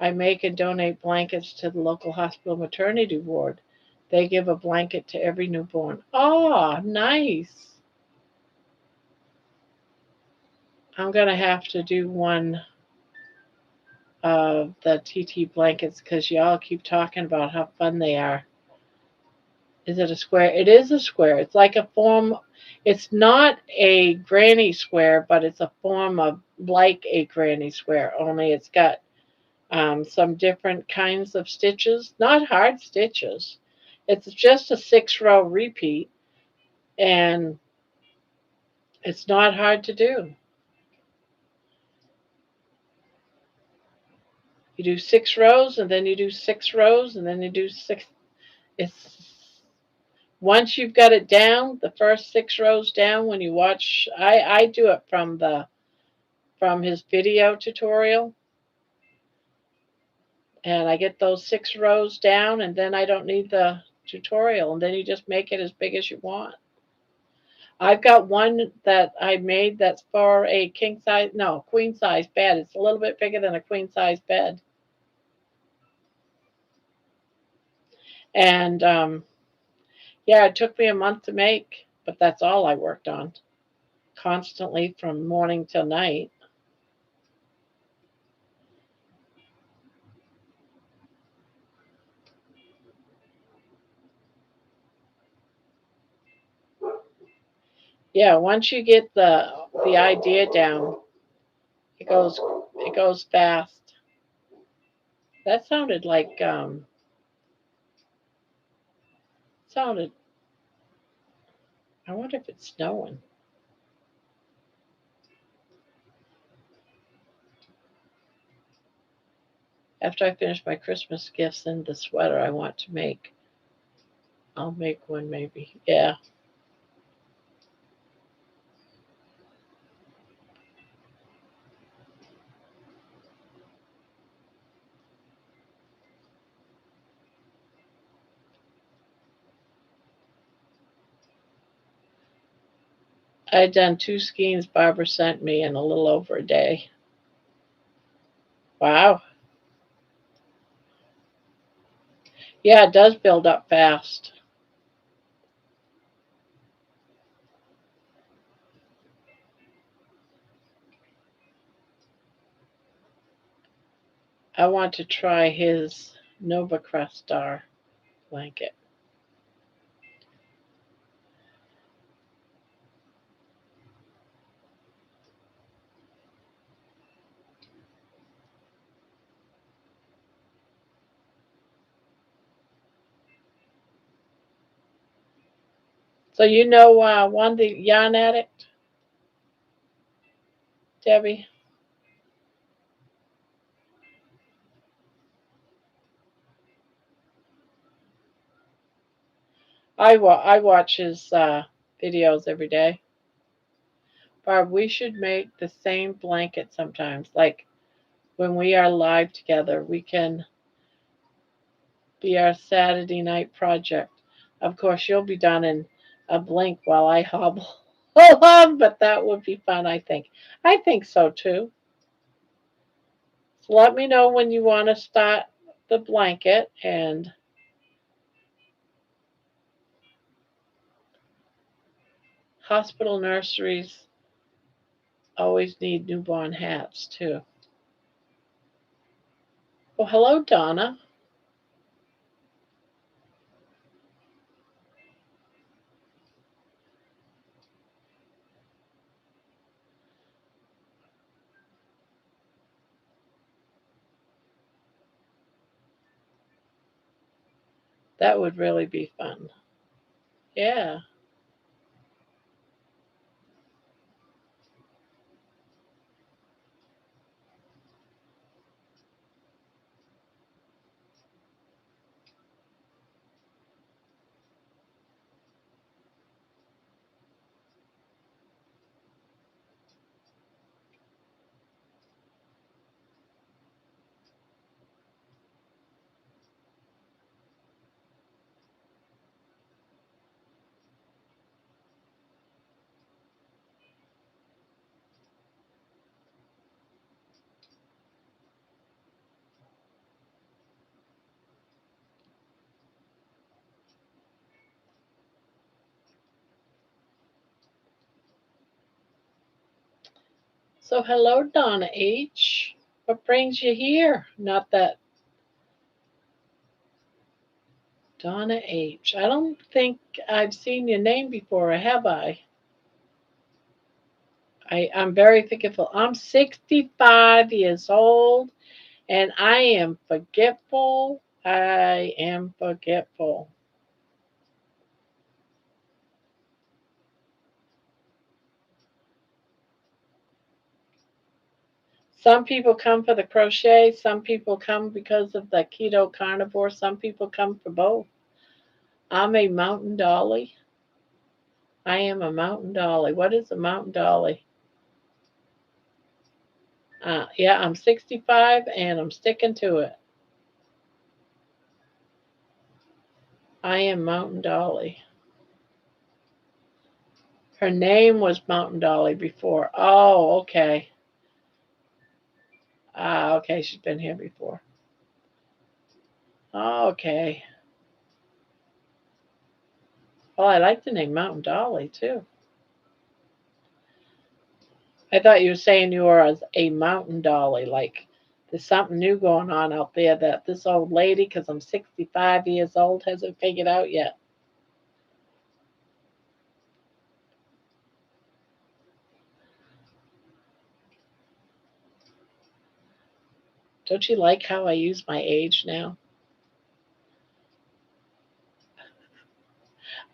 I make and donate blankets to the local hospital maternity ward. They give a blanket to every newborn. Oh, nice. I'm going to have to do one of the TT blankets because y'all keep talking about how fun they are. Is it a square? It is a square. It's like a form. It's not a granny square, but it's a form of like a granny square, only it's got some different kinds of stitches, not hard stitches. It's just a 6 row repeat, and it's not hard to do. You do 6 rows, and then you do 6 rows, and then you do six. It's once you've got it down, the first 6 rows down. When you watch, I do it from his video tutorial, and I get those 6 rows down, and then I don't need the tutorial, and then you just make it as big as you want. I've got one that I made that's for a king size, no, queen size bed. It's a little bit bigger than a queen size bed. And yeah, it took me a month to make, but that's all I worked on constantly from morning till night. Yeah, once you get the idea down, it goes fast. That sounded like sounded. I wonder if it's snowing. After I finish my Christmas gifts and the sweater I want to make, I'll make one maybe. Yeah, I had done 2 skeins Barbara sent me in a little over a day. Wow. Yeah, it does build up fast. I want to try his Nova Crest Star blanket. So you know one the yarn addict, Debbie. I watch his videos every day. Barb, we should make the same blanket sometimes. Like when we are live together, we can be our Saturday night project. Of course, you'll be done in a blink while I hobble along, but that would be fun, I think. I think so too. So let me know when you want to start the blanket, and hospital nurseries always need newborn hats too. Well, hello, Donna. That would really be fun. Yeah. So, hello, Donna H. What brings you here? Not that Donna H. I don't think I've seen your name before, have I? I'm very forgetful. I'm 65 years old and I am forgetful. I am forgetful. Some people come for the crochet, some people come because of the keto carnivore, some people come for both. I'm a mountain dolly. I am a mountain dolly. What is a mountain dolly? Yeah, I'm 65 and I'm sticking to it. I am Mountain Dolly. Her name was Mountain Dolly before. Oh, okay. Okay, she's been here before. Okay. Well, I like the name Mountain Dolly too. I thought you were saying you were a mountain dolly, like there's something new going on out there that this old lady, because I'm 65 years old, hasn't figured out yet. Don't you like how I use my age now?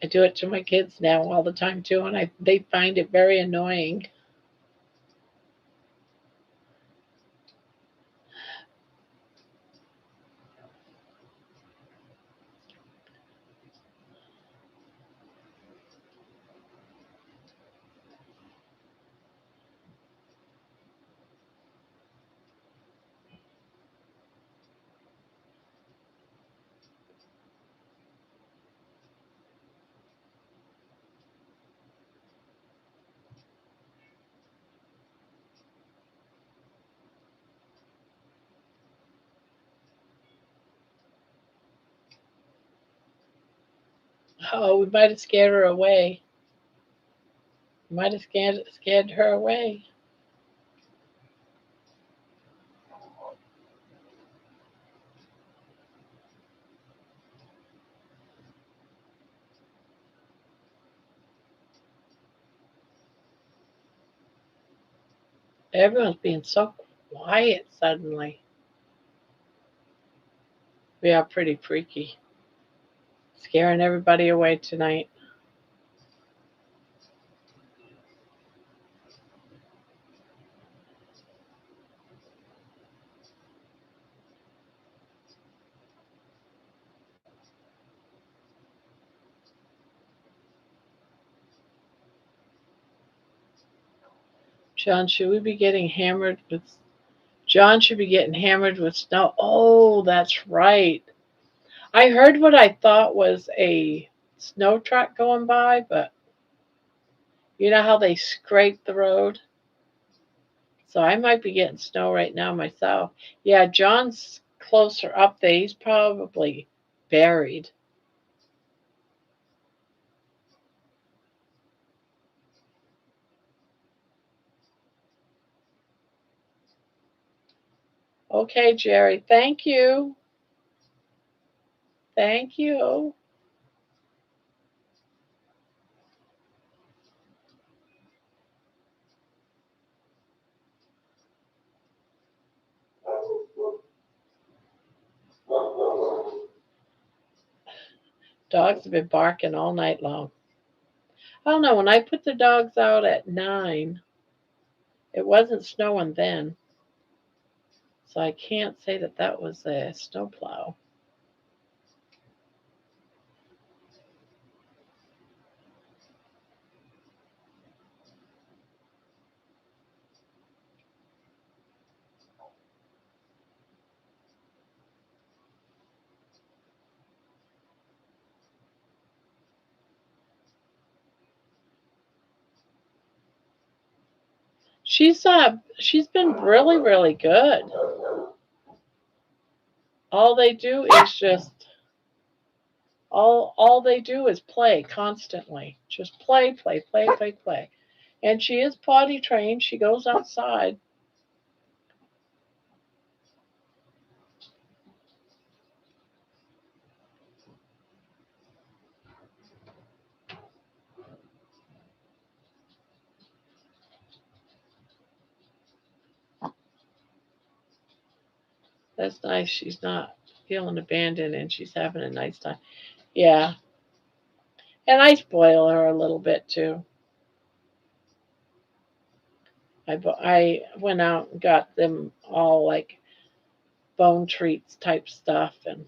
I do it to my kids now all the time too, and they find it very annoying. Oh, we might have scared her away. We might have scared her away. Everyone's being so quiet suddenly. We are pretty freaky, scaring everybody away tonight. John, should we be getting hammered with? John should be getting hammered with snow. Oh, that's right. I heard what I thought was a snow truck going by, but you know how they scrape the road? So I might be getting snow right now myself. Yeah, John's closer up there. He's probably buried. Okay, Jerry. Thank you. Thank you. Dogs have been barking all night long. I don't know. When I put the dogs out at 9, it wasn't snowing then. So I can't say that that was a snowplow. She's been really really good. All they do is just all they do is play constantly. Just play, play, play, play, play. And she is potty trained. She goes outside. That's nice. She's not feeling abandoned and she's having a nice time. Yeah. And I spoil her a little bit too. I went out and got them all like bone treats type stuff and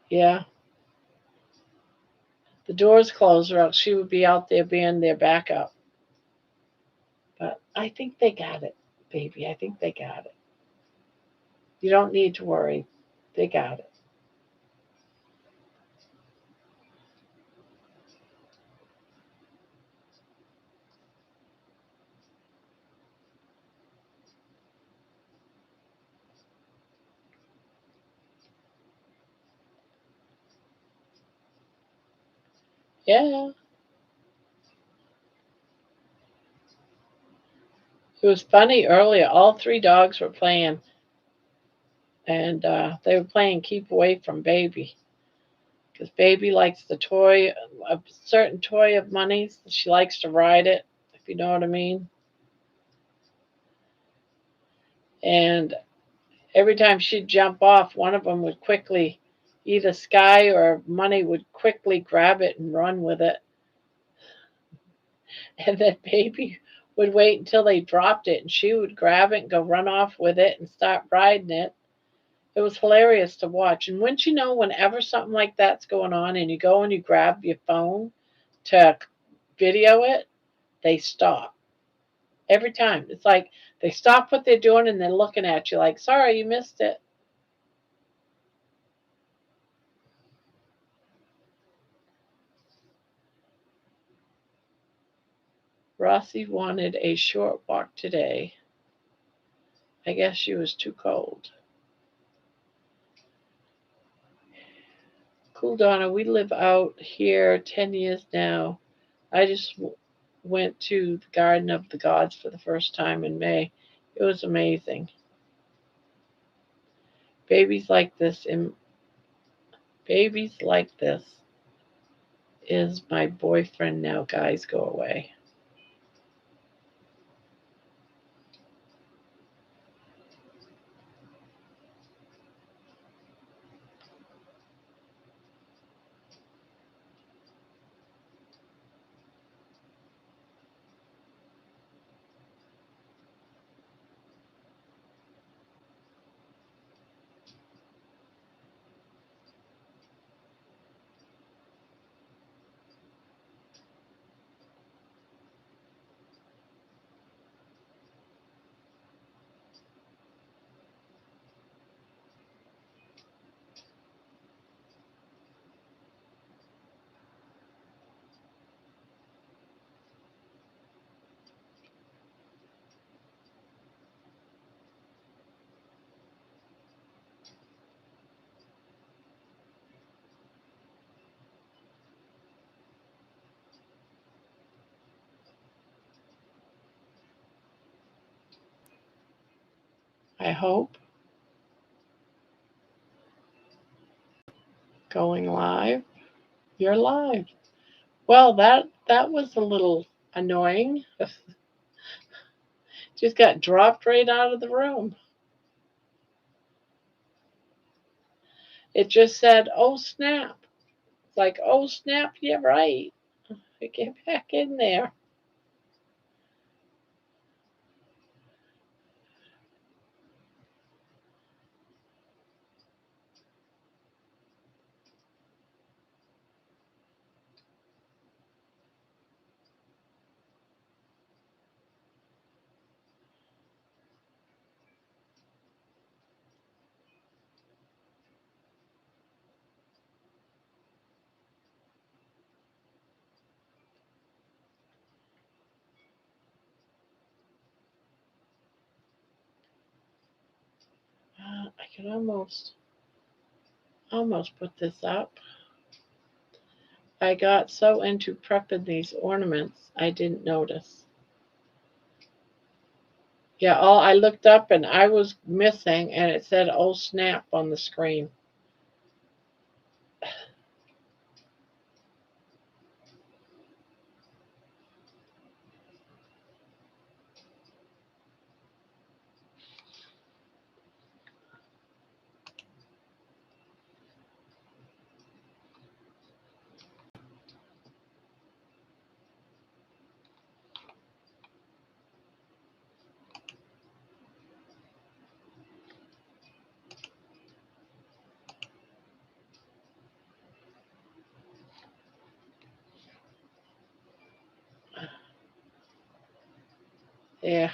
yeah, the doors closed or else she would be out there being their backup. But I think they got it, baby. I think they got it. You don't need to worry. They got it. Yeah. It was funny earlier. All three dogs were playing, and they were playing keep away from baby because baby likes the toy, a certain toy of money's. She likes to ride it, if you know what I mean. And every time she'd jump off, one of them would quickly, either Sky or Money would quickly grab it and run with it. And then Baby would wait until they dropped it and she would grab it and go run off with it and start riding it. It was hilarious to watch. And wouldn't you know, whenever something like that's going on and you go and you grab your phone to video it, they stop. Every time. It's like they stop what they're doing and they're looking at you like, sorry, you missed it. Rossi wanted a short walk today. I guess she was too cold. Cool Donna, we live out here 10 years now. I just went to the Garden of the Gods for the first time in May. It was amazing. Babies like this in Babies like this is my boyfriend now. Guys, go away. I hope. Going live. You're live. Well, that was a little annoying. Just got dropped right out of the room. It just said, "Oh snap!" It's like, "Oh snap!" You're right. Get back in there. I can almost put this up. I got so into prepping these ornaments, I didn't notice. Yeah, all I looked up and I was missing, and it said "Oh snap" on the screen. Yeah,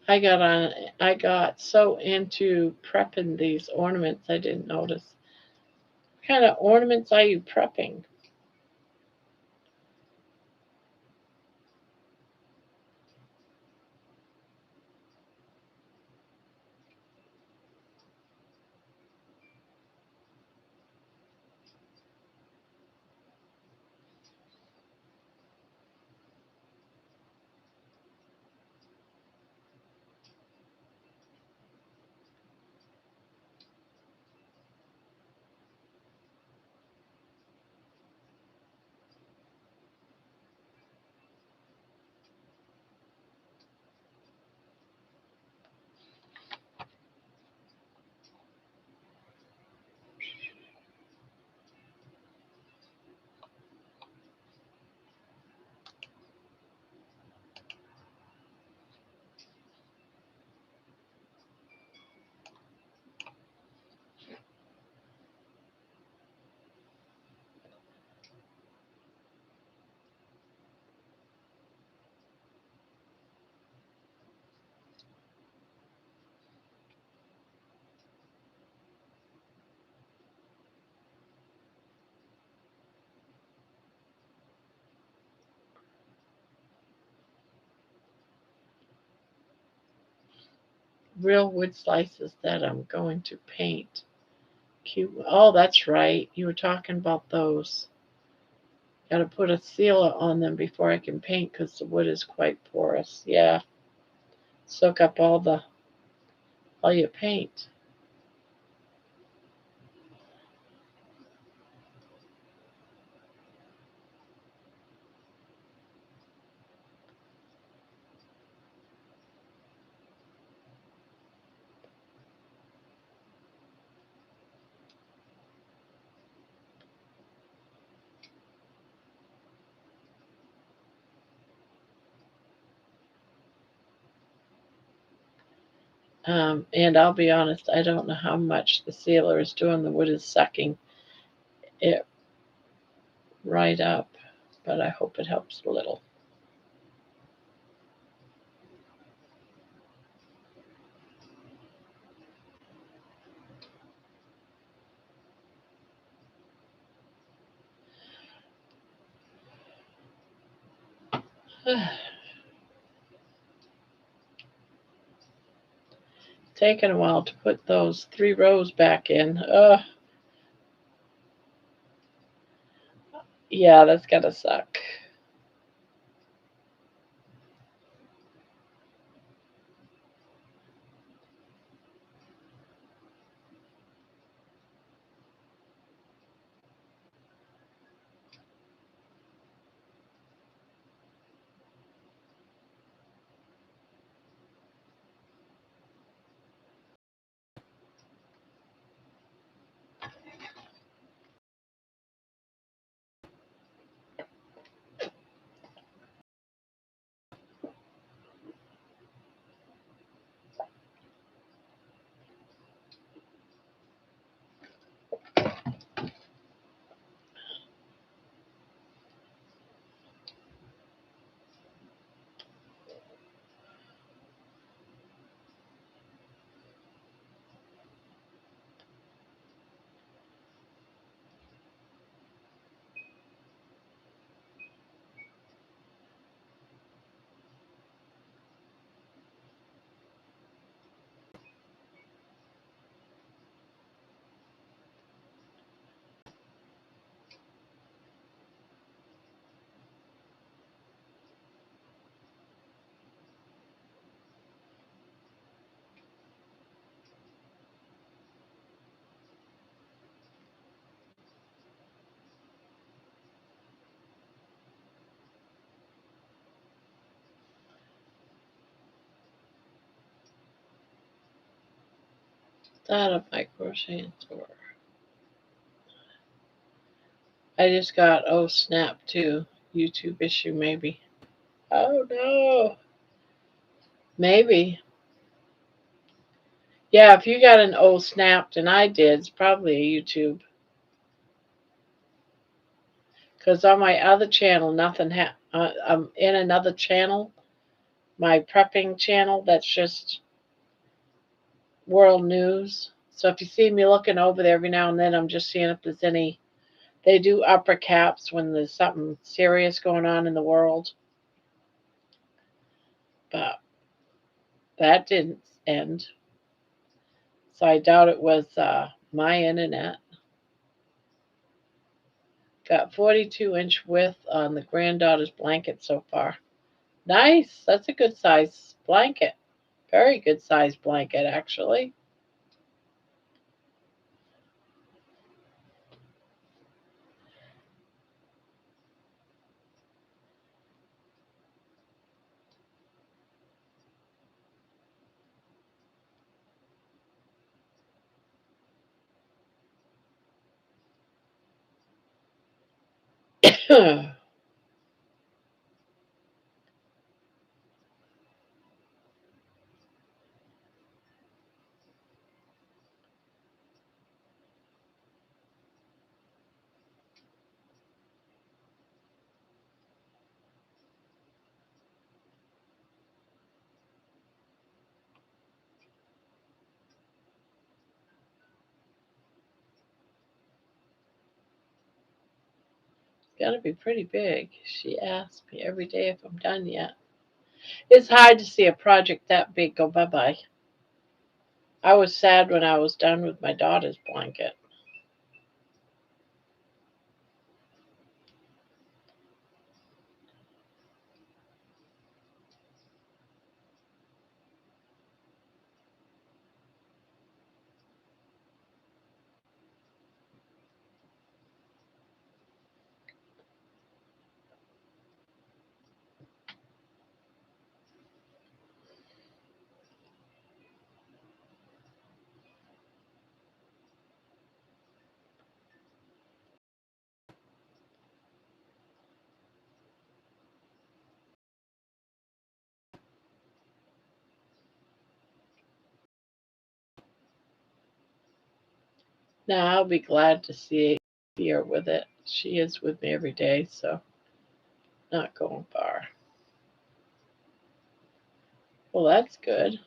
I got so into prepping these ornaments, I didn't notice. What kind of ornaments are you prepping? real wood slices that I'm going to paint. Cute. Oh, that's right. You were talking about those. Got to put a sealer on them before I can paint because the wood is quite porous. Yeah, soak up all your paint. And I'll be honest, I don't know how much the sealer is doing. The wood is sucking it right up, but I hope it helps a little. Taking a while to put those 3 rows back in. Yeah, that's gotta suck. Out of my crocheting store. I just got snap too. YouTube issue maybe. Oh no. Maybe. Yeah, if you got an snapped and I did, it's probably a YouTube. Because on my other channel, nothing I'm in another channel, my prepping channel, that's just world news. So if you see me looking over there every now and then, I'm just seeing if there's any. They do upper caps when there's something serious going on in the world. But that didn't end. So I doubt it was my internet. Got 42-inch width on the granddaughter's blanket so far. Nice. That's a good size blanket. Very good size blanket, actually. Gotta be pretty big. She asks me every day if I'm done yet. It's hard to see a project that big go bye bye. I was sad when I was done with my daughter's blanket. Now I'll be glad to see her with it. She is with me every day, so not going far. Well, that's good.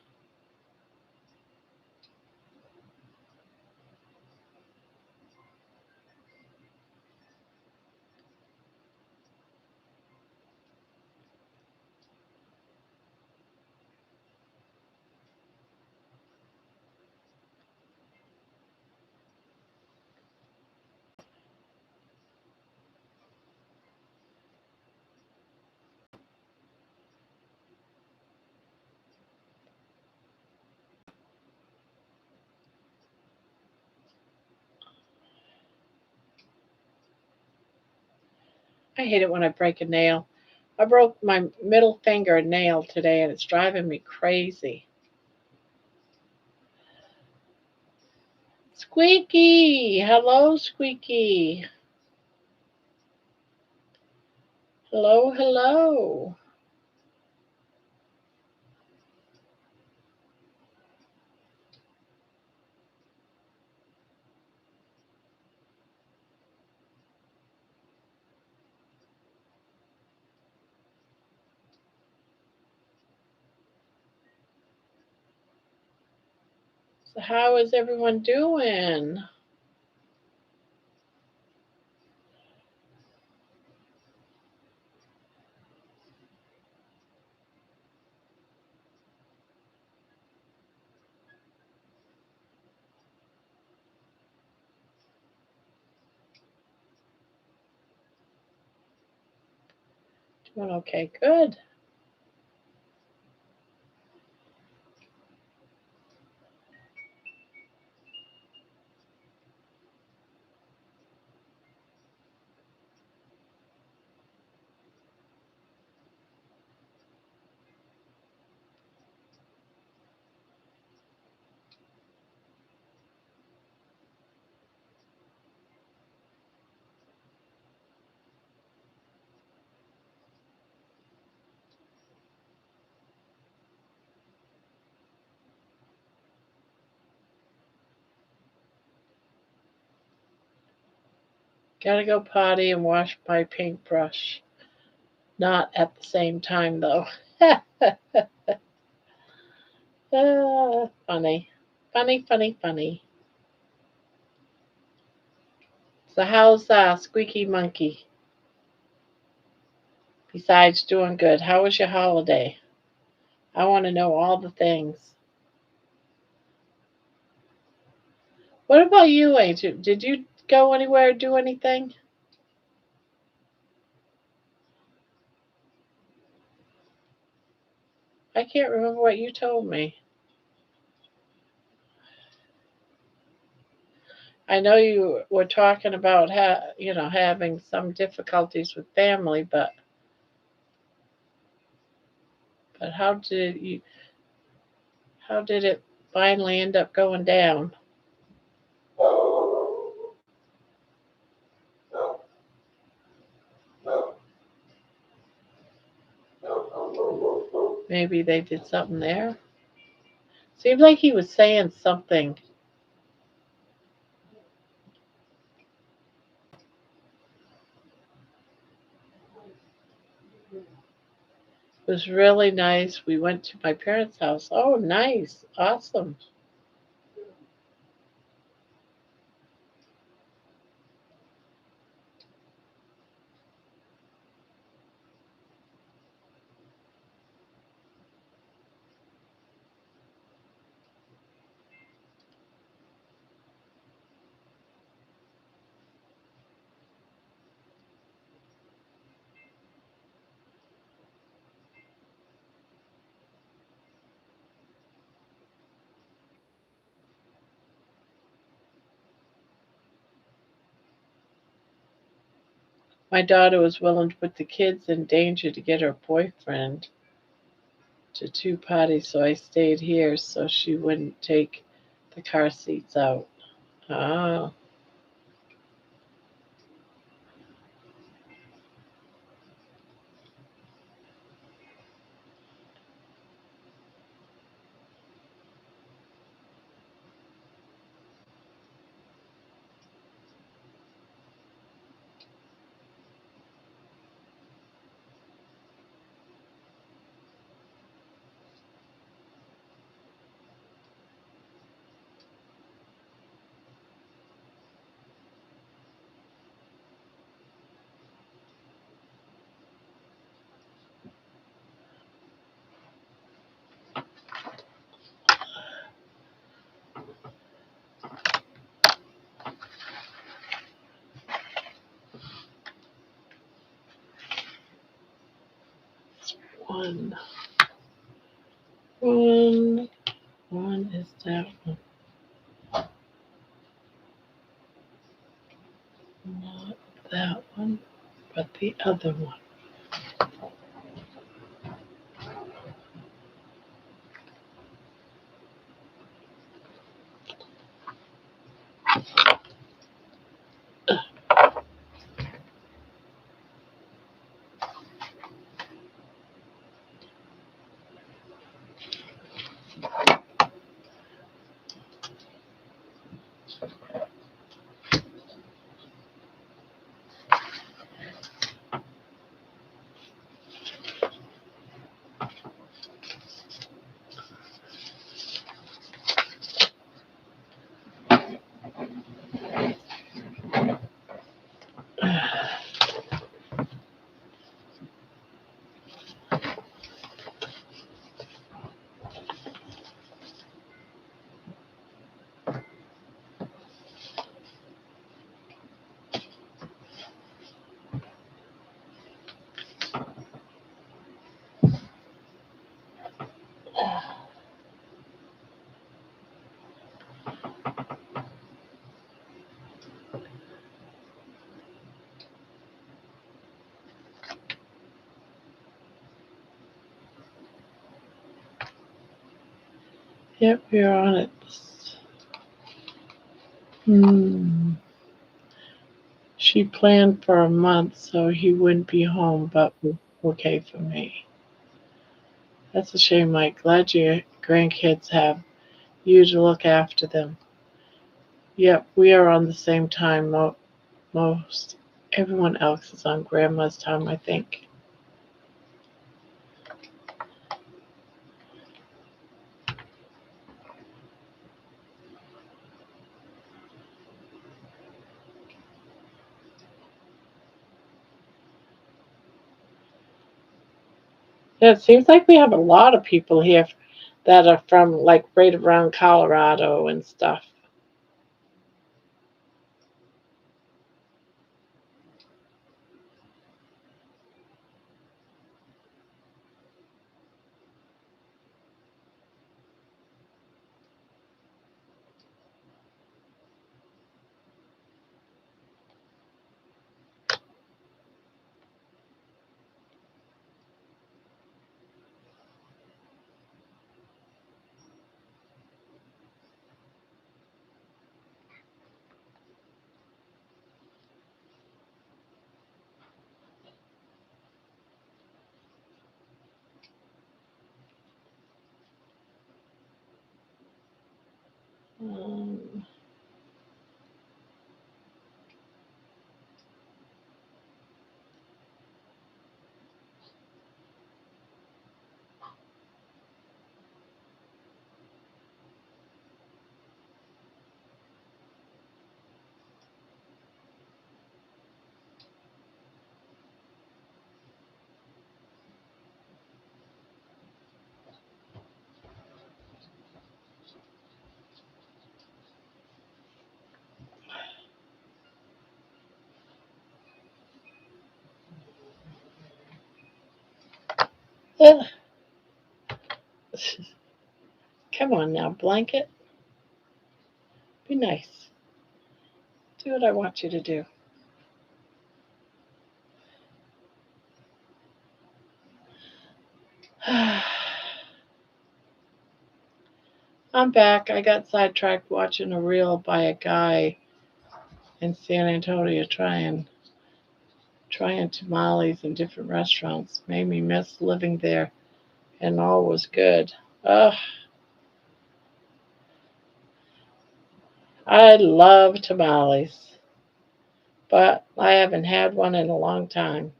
I hate it when I break a nail. I broke my middle finger nail today and it's driving me crazy. Squeaky! Hello, Squeaky. Hello, hello. So, how is everyone doing? Doing okay, good. Gotta go potty and wash my paintbrush. Not at the same time, though. Funny. Funny, funny, funny. So, how's Squeaky Monkey? Besides doing good, how was your holiday? I want to know all the things. What about you, Agent? Did you go anywhere or do anything? I can't remember what you told me. I know you were talking about having some difficulties with family, but how did it finally end up going down? Maybe they did something there. Seems like he was saying something. It was really nice. We went to my parents' house. Oh, nice. Awesome. My daughter was willing to put the kids in danger to get her boyfriend to two parties, so I stayed here so she wouldn't take the car seats out. Oh, one, one, one is that one, not that one, but the other one. Yep, we're on it. Hmm. She planned for a month so he wouldn't be home, but okay for me. That's a shame, Mike. Glad your grandkids have you to look after them. Yep, we are on the same time. Most everyone else is on grandma's time, I think. Yeah, it seems like we have a lot of people here that are from like right around Colorado and stuff. Um, eh, come on now, blanket. Be nice. Do what I want you to do. I'm back. I got sidetracked watching a reel by a guy in San Antonio trying tamales in different restaurants. Made me miss living there, and all was good. Ugh, I love tamales, but I haven't had one in a long time.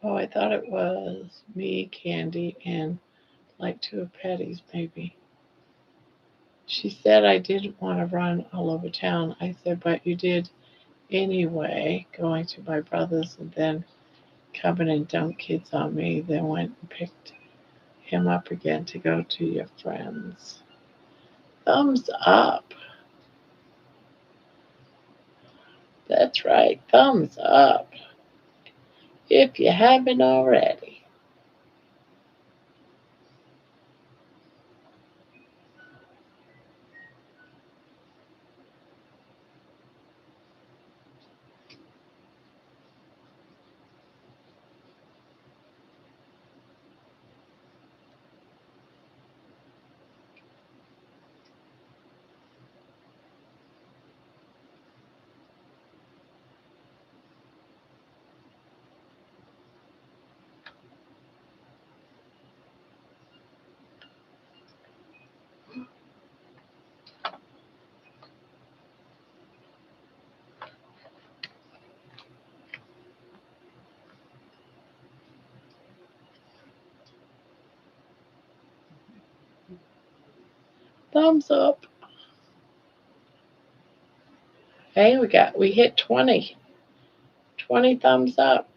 Oh, I thought it was me, Candy, and like two of Patty's, maybe. She said I didn't want to run all over town. I said, but you did anyway, going to my brother's and then coming and dumped kids on me, then went and picked him up again to go to your friends. Thumbs up. That's right, thumbs up. If you haven't already. Thumbs up. Hey, we hit 20. 20 thumbs up.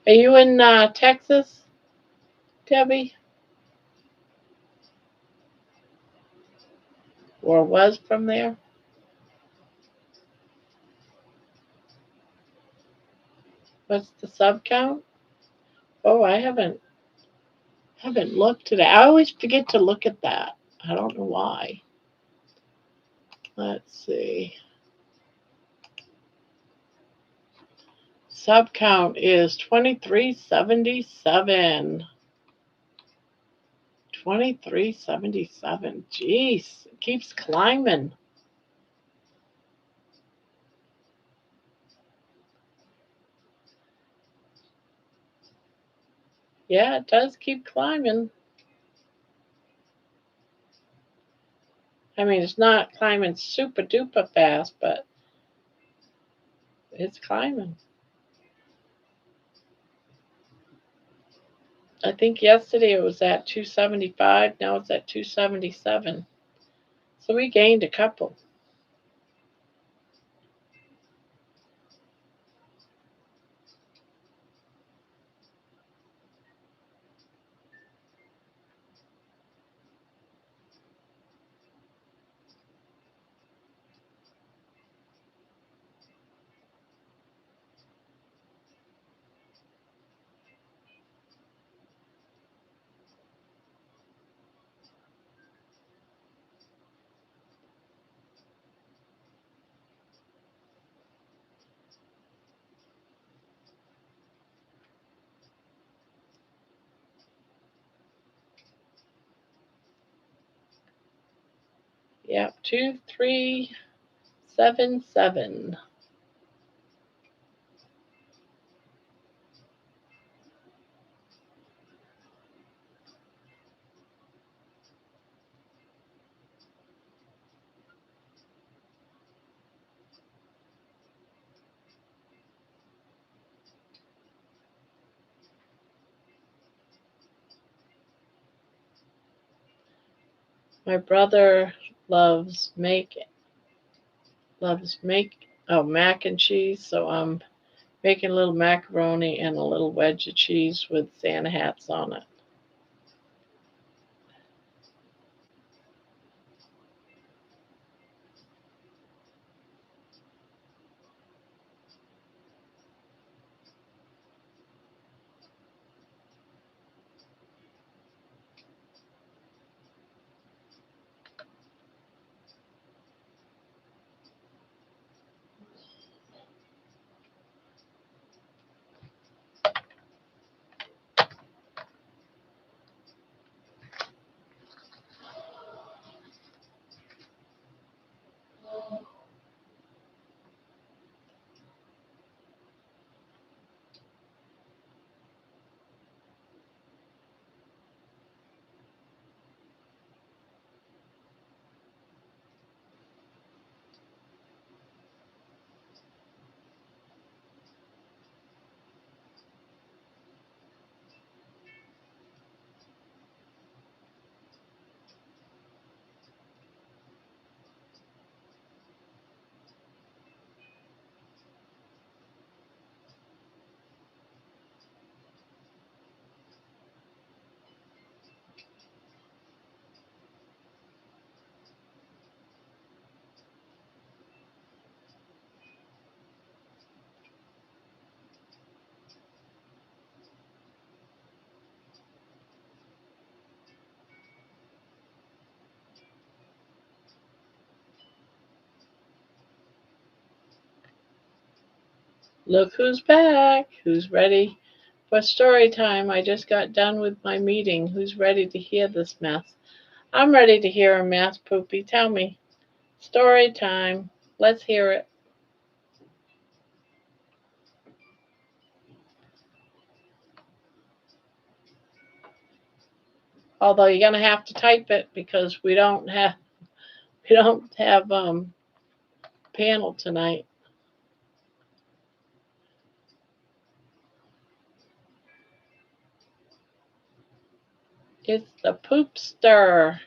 Are you in Texas, Debbie? Or was from there? What's the sub count? Oh, I haven't looked at it. I always forget to look at that. I don't know why. Let's see. Sub count is 2377. 2377. Jeez, it keeps climbing. Yeah, it does keep climbing. I mean, it's not climbing super duper fast, but it's climbing. I think yesterday it was at 275. Now it's at 277. So we gained a couple. Yep, 2377. My brother loves make loves make mac and cheese, so I'm making a little macaroni and a little wedge of cheese with Santa hats on it. Look who's back. Who's ready for story time? I just got done with my meeting. Who's ready to hear this mess? I'm ready to hear a mess, Poopy. Tell me. Story time. Let's hear it. Although you're gonna have to type it because we don't have panel tonight. It's the poopster.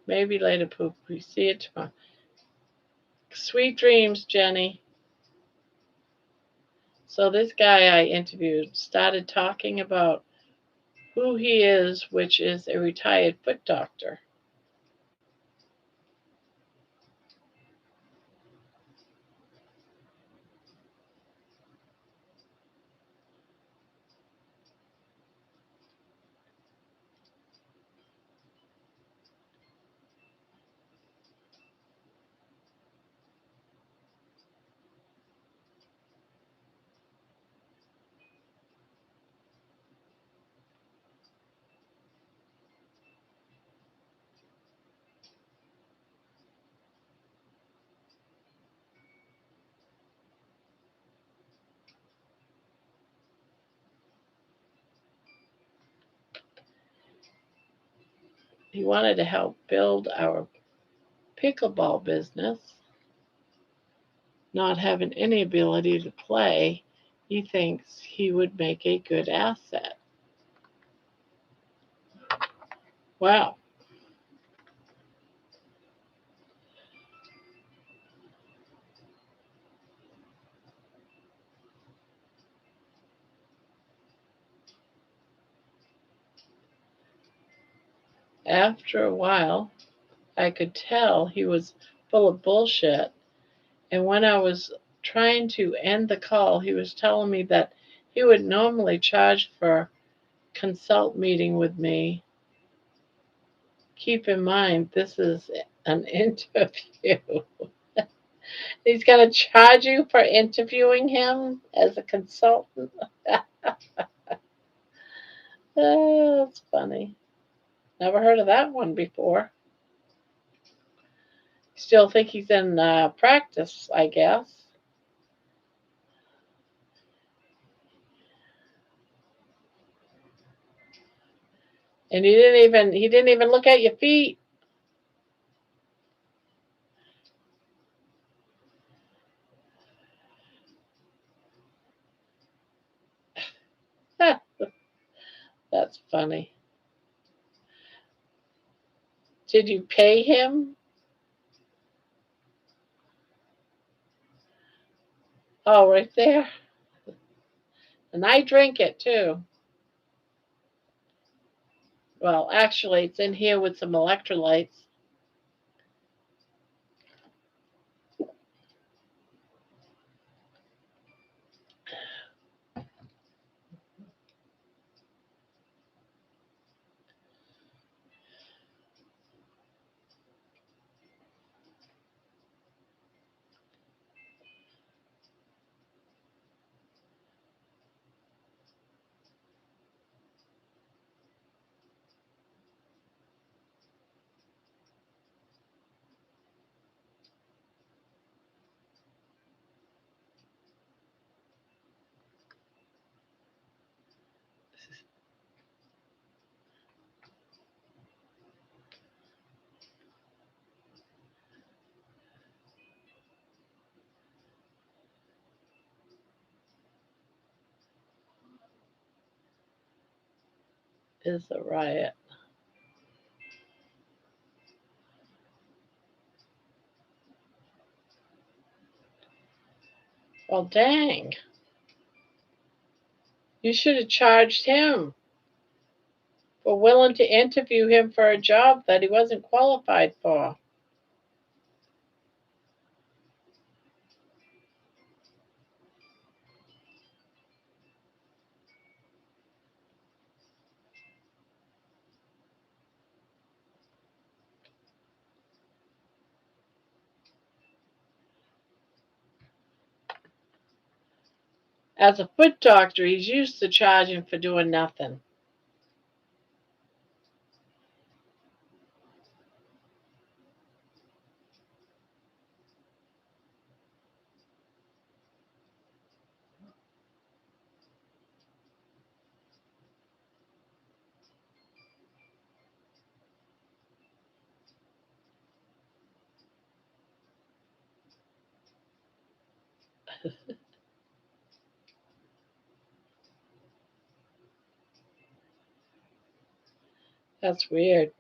Maybe later, Poop. We see it tomorrow. Sweet dreams, Jenny. So this guy I interviewed started talking about who he is, which is a retired foot doctor. He wanted to help build our pickleball business. Not having any ability to play, he thinks he would make a good asset. Wow. After a while, I could tell he was full of bullshit. And when I was trying to end the call, he was telling me that he would normally charge for consult meeting with me. Keep in mind, this is an interview. He's going to charge you for interviewing him as a consultant. Oh, that's funny. Never heard of that one before. Still think he's in practice, I guess. And he didn't even look at your feet. That's funny. Did you pay him? Oh, right there. And I drink it too. Well, actually, it's in here with some electrolytes. Is a riot. Well, dang. You should have charged him for willing to interview him for a job that he wasn't qualified for. As a foot doctor, he's used to charging for doing nothing. That's weird.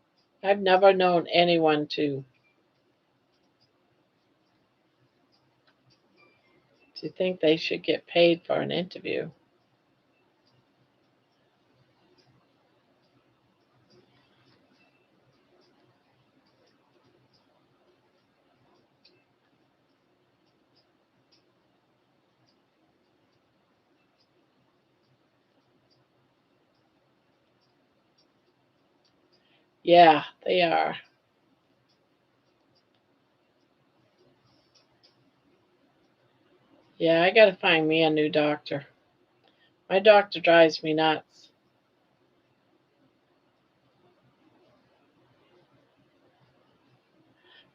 I've never known anyone to think they should get paid for an interview. Yeah, they are. Yeah, I gotta find me a new doctor. My doctor drives me nuts.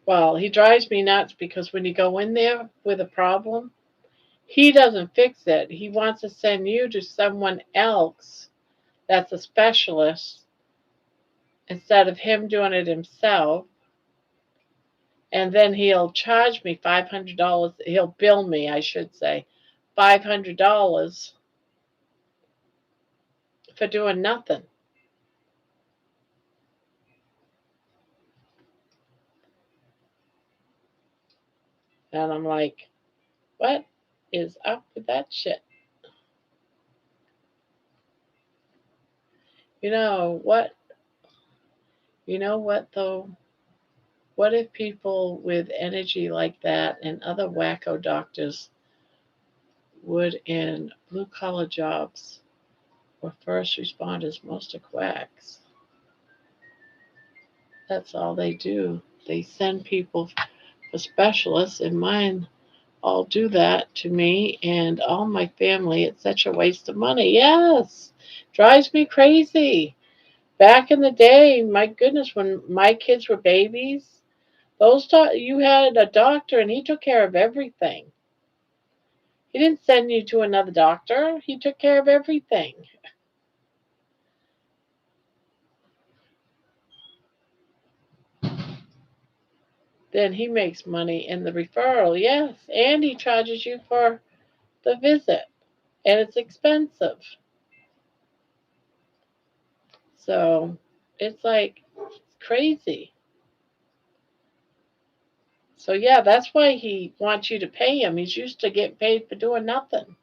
Well, he drives me nuts because when you go in there with a problem, he doesn't fix it. He wants to send you to someone else that's a specialist instead of him doing it himself. And then he'll charge me $500. He'll bill me, I should say, $500 for doing nothing. And I'm like, what is up with that shit? You know what? You know what, though? What if people with energy like that and other wacko doctors would in blue collar jobs or first responders, most are quacks? That's all they do. They send people for specialists, and mine all do that to me and all my family. It's such a waste of money. Yes, drives me crazy. Back in the day, my goodness, when my kids were babies, you had a doctor and he took care of everything. He didn't send you to another doctor. He took care of everything. Then he makes money in the referral, yes, and he charges you for the visit, and it's expensive. So it's like it's crazy. So yeah, that's why he wants you to pay him. He's used to getting paid for doing nothing.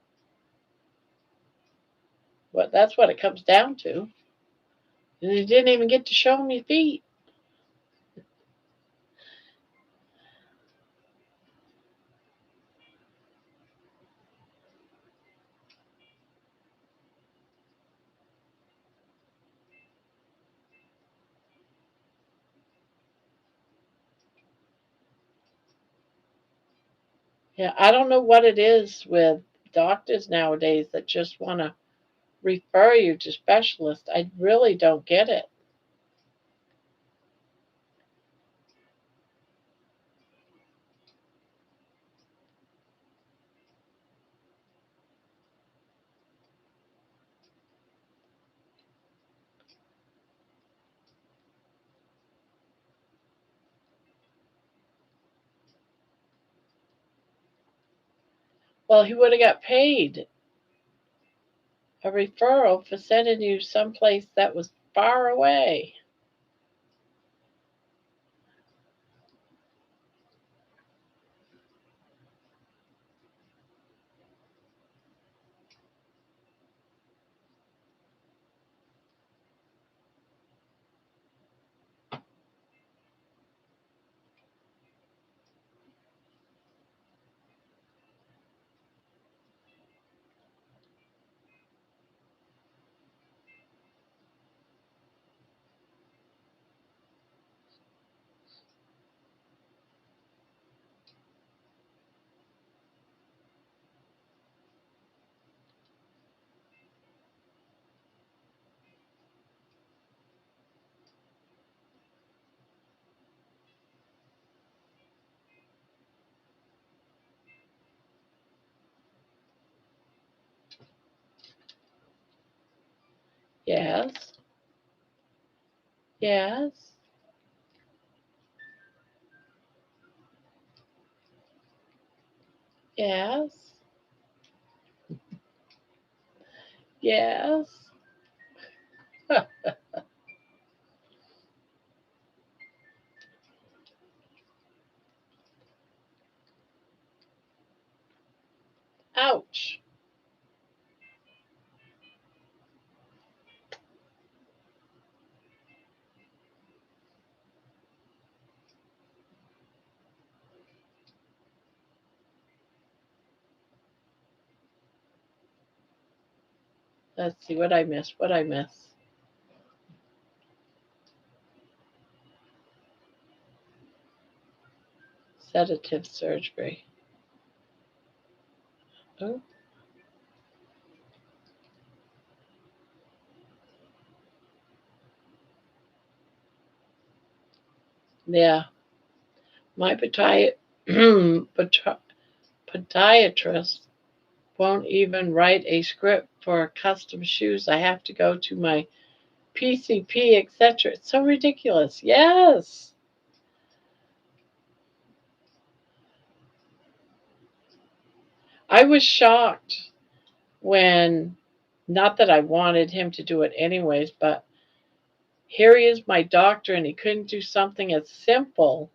But that's what it comes down to. And he didn't even get to show me feet. Yeah, I don't know what it is with doctors nowadays that just want to refer you to specialists. I really don't get it. Well, he would have got paid a referral for sending you someplace that was far away. Yes, yes, yes, yes. Ouch. Let's see what I miss. What I miss. Sedative surgery. Oh, yeah. My podiatrist won't even write a script for custom shoes. I have to go to my PCP, etc. It's so ridiculous. Yes. I was shocked when, not that I wanted him to do it anyways, but here he is, my doctor, and he couldn't do something as simple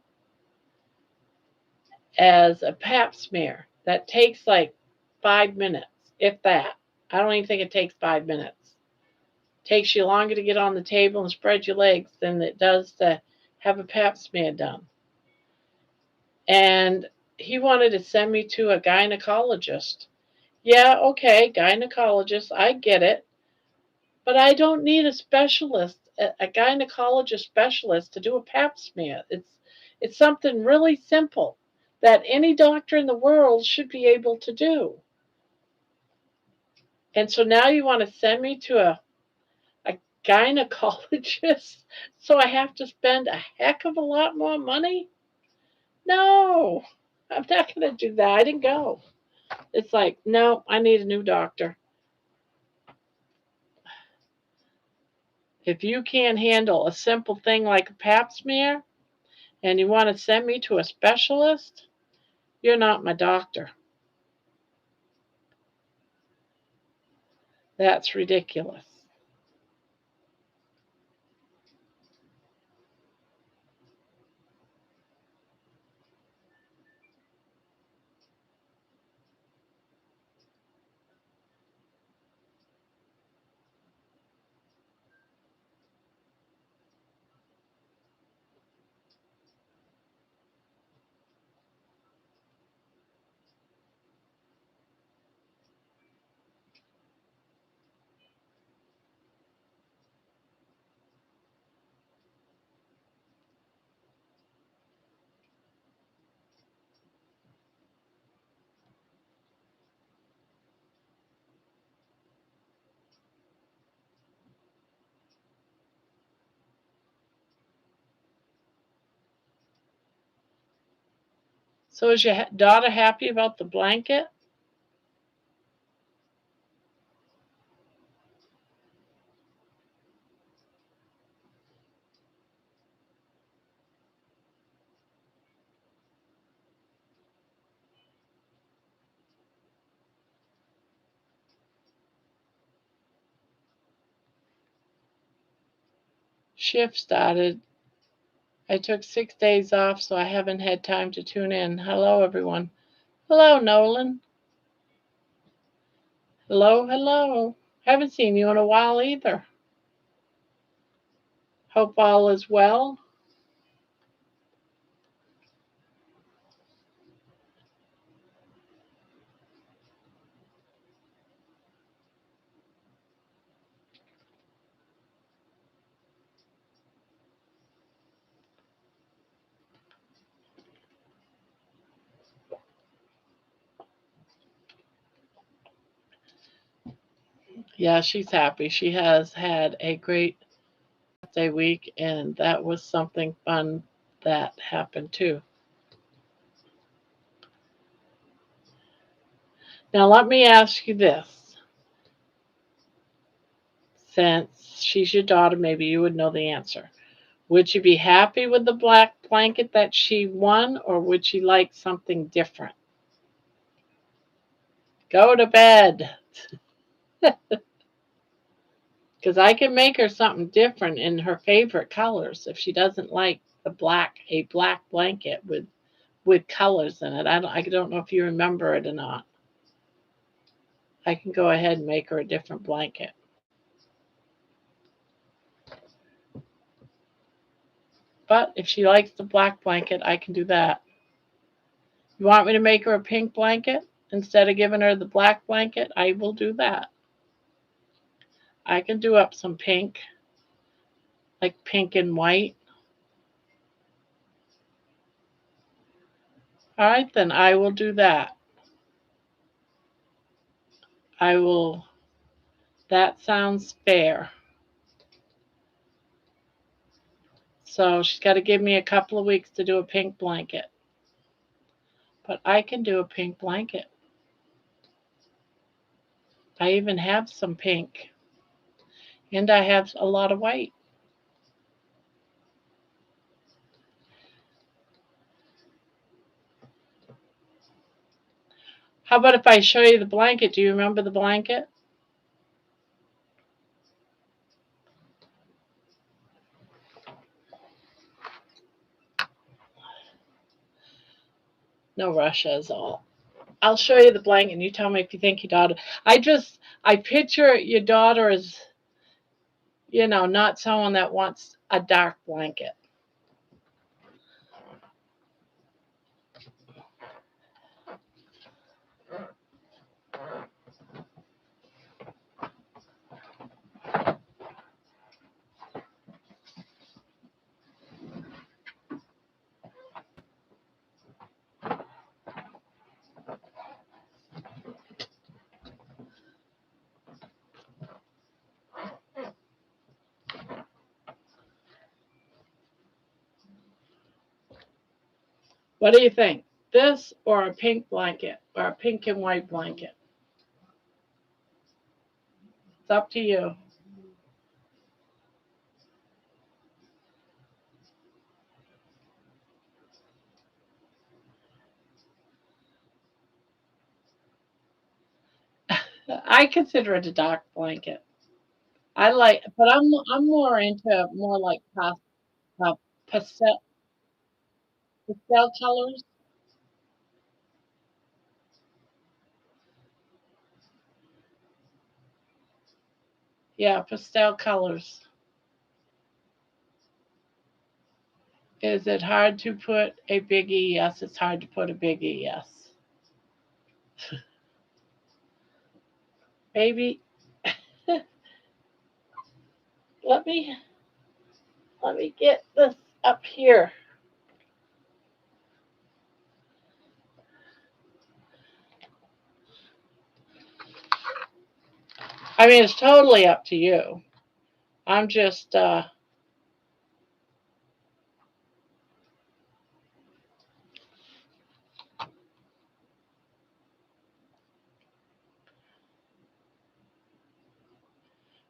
as a pap smear. That takes like 5 minutes, if that. I don't even think it takes 5 minutes. It takes you longer to get on the table and spread your legs than it does to have a pap smear done. And he wanted to send me to a gynecologist. Yeah, okay, gynecologist, I get it. But I don't need a specialist, a gynecologist specialist to do a pap smear. It's something really simple. that any doctor in the world should be able to do. And so now you want to send me to a gynecologist so I have to spend a heck of a lot more money? No, I'm not going to do that. I didn't go. It's like, no, I need a new doctor. If you can't handle a simple thing like a pap smear and you want to send me to a specialist, you're not my doctor. That's ridiculous. So is your daughter happy about the blanket? Shift started. I took 6 days off, so I haven't had time to tune in. Hello, everyone. Hello, Nolan. Hello, hello. Haven't seen you in a while either. Hope all is well. Yeah, she's happy. She has had a great birthday week, and that was something fun that happened too. Now, let me ask you this. Since she's your daughter, maybe you would know the answer. Would she be happy with the black blanket that she won, or would she like something different? Go to bed. Because I can make her something different in her favorite colors if she doesn't like a black blanket with colors in it. I don't know if you remember it or not. I can go ahead and make her a different blanket. But if she likes the black blanket, I can do that. You want me to make her a pink blanket instead of giving her the black blanket? I will do that. I can do up some pink, like pink and white. All right, then I will do that. I will. That sounds fair. So she's got to give me a couple of weeks to do a pink blanket. But I can do a pink blanket. I even have some pink. And I have a lot of white. How about if I show you the blanket? Do you remember the blanket? No rush as all. I'll show you the blanket and you tell me if you think your daughter. I picture your daughter as, not someone that wants a dark blanket. What do you think? This or a pink blanket or a pink and white blanket? It's up to you. I consider it a dark blanket. I like, but I'm more into more like uh, pastel pastel colors. Yeah, pastel colors. Is it hard to put a big E? Yes, it's hard to put a big E. Yes, baby. let me let me get this up here. I mean, it's totally up to you. I'm just I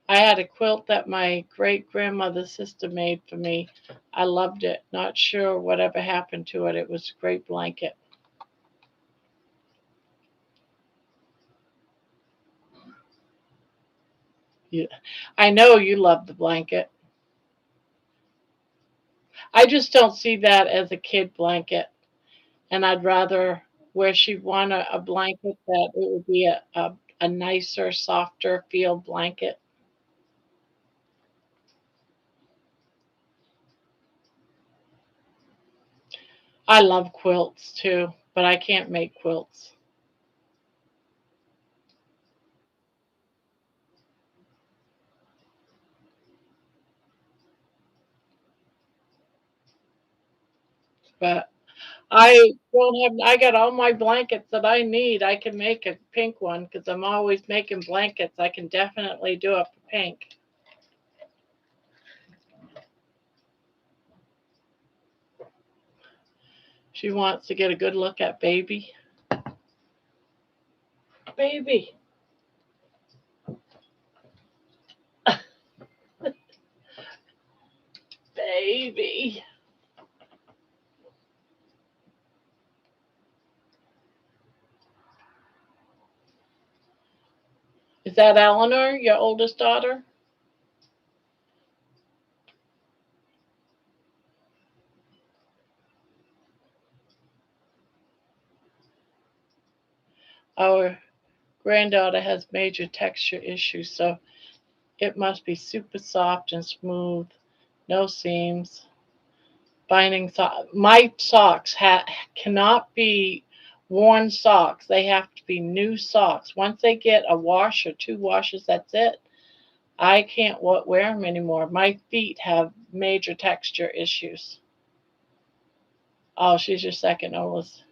had a quilt that my great grandmother's sister made for me. I loved it. Not sure whatever happened to it. It was a great blanket. Yeah. I know you love the blanket. I just don't see that as a kid blanket. And I'd rather where she'd want a blanket that it would be a nicer, softer feel blanket. I love quilts too, but I can't make quilts. But I got all my blankets that I need. I can make a pink one because I'm always making blankets. I can definitely do a pink. She wants to get a good look at baby. Baby. Baby. Is that Eleanor, your oldest daughter? Our granddaughter has major texture issues, so it must be super soft and smooth, no seams. Binding my socks cannot be worn socks. They have to be new socks. Once they get a wash or two washes, that's it. I can't wear them anymore. My feet have major texture issues. Oh, she's your second oldest.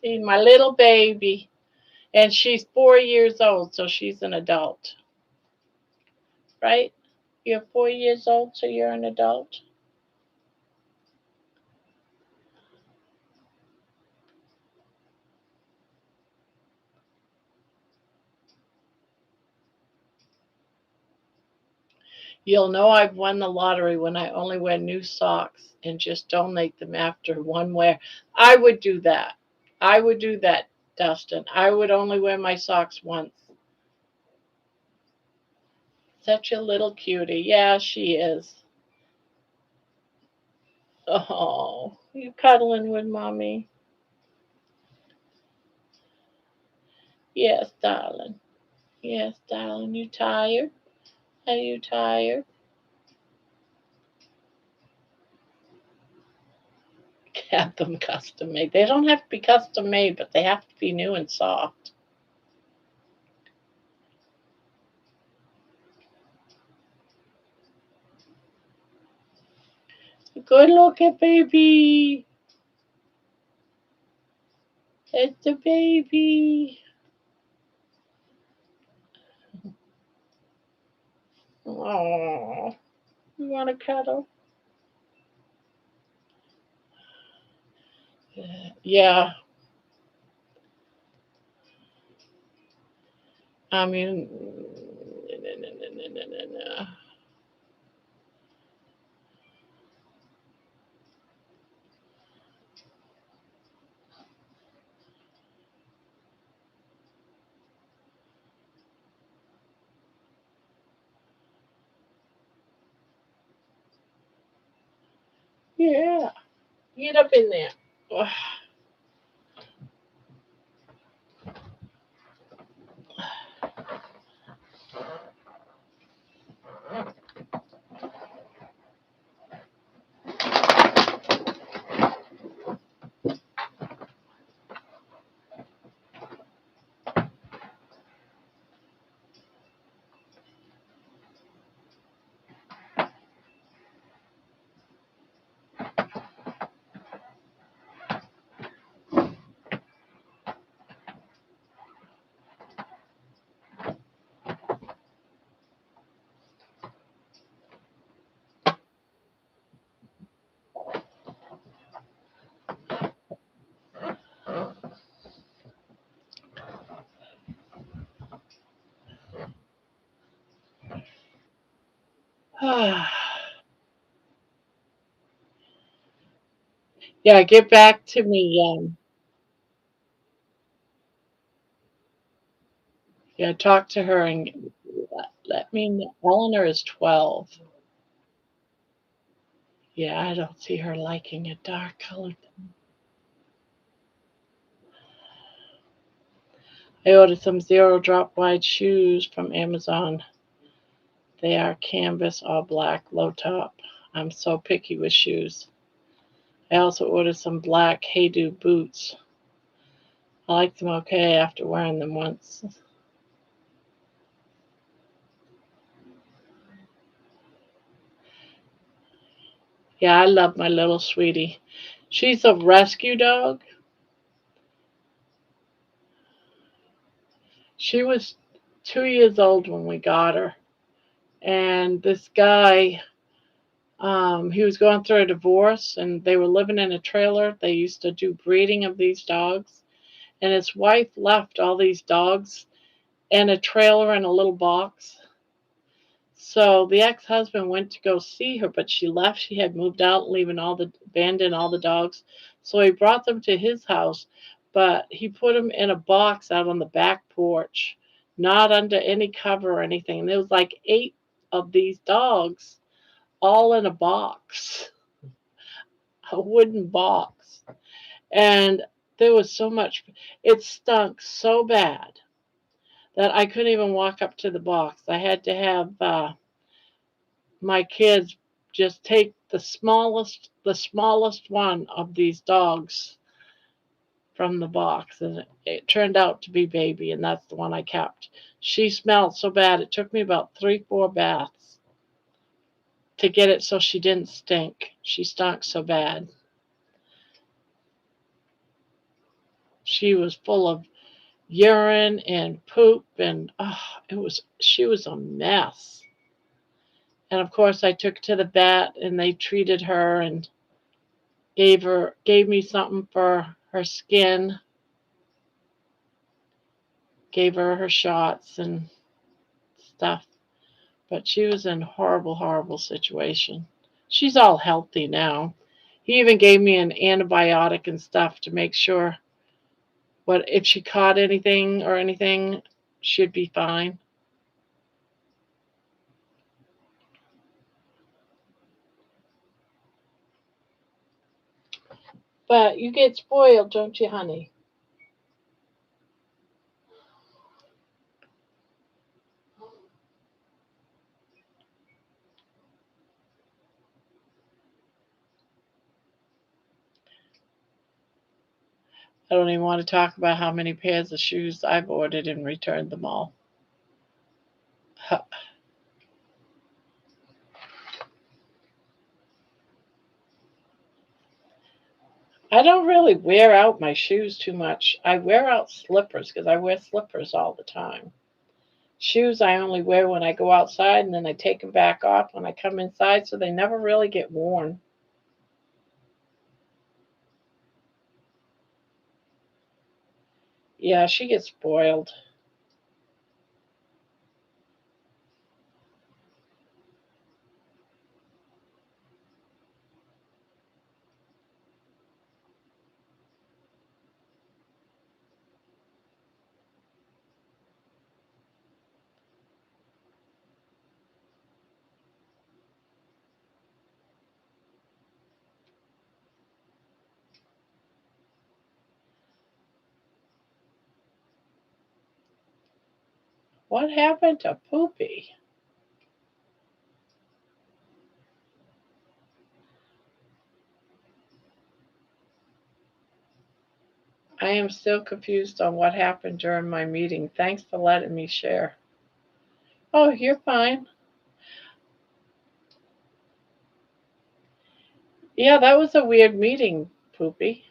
See, my little baby. And she's 4 years old, so she's an adult, right? You're 4 years old, so you're an adult. You'll know I've won the lottery when I only wear new socks and just donate them after one wear. I would do that. I would do that, Dustin. I would only wear my socks once. Such a little cutie. Yeah, she is. Oh, you cuddling with mommy? Yes, darling. Yes, darling. You tired? Are you tired? Have them custom made. They don't have to be custom made, but they have to be new and soft. Good looking baby. It's a baby. Oh, you want to cuddle? Yeah, I mean, yeah, get up in there. Ugh. Yeah, get back to me. Yeah, talk to her and let me know. Eleanor is 12. Yeah, I don't see her liking a dark colored. I ordered some zero drop wide shoes from Amazon. They are canvas, all black, low top. I'm so picky with shoes. I also ordered some black Hey Do boots. I like them okay after wearing them once. Yeah, I love my little sweetie. She's a rescue dog. She was 2 years old when we got her. And this guy, he was going through a divorce and they were living in a trailer. They used to do breeding of these dogs. And his wife left all these dogs in a trailer in a little box. So the ex-husband went to go see her, but she left. She had moved out, leaving abandoned all the dogs. So he brought them to his house, but he put them in a box out on the back porch, not under any cover or anything. And there was like 8 of these dogs all in a box, a wooden box. And there was so much, it stunk so bad that I couldn't even walk up to the box. I had to have my kids just take the smallest one of these dogs from the box, and it turned out to be Baby, and that's the one I kept. She smelled so bad it took me about 3 4 baths to get it so she didn't stink. She stunk so bad. She was full of urine and poop, and she was a mess. And of course I took her to the vet and they treated her and gave me something for her skin, gave her shots and stuff. But she was in horrible, horrible situation. She's all healthy now. He even gave me an antibiotic and stuff to make sure what if she caught anything or anything, she'd be fine. But you get spoiled, don't you, honey? I don't even want to talk about how many pairs of shoes I've ordered and returned them all. I don't really wear out my shoes too much. I wear out slippers because I wear slippers all the time. Shoes I only wear when I go outside, and then I take them back off when I come inside, so they never really get worn. Yeah, she gets spoiled. What happened to Poopy? I am still confused on what happened during my meeting. Thanks for letting me share. Oh, you're fine. Yeah, that was a weird meeting, Poopy.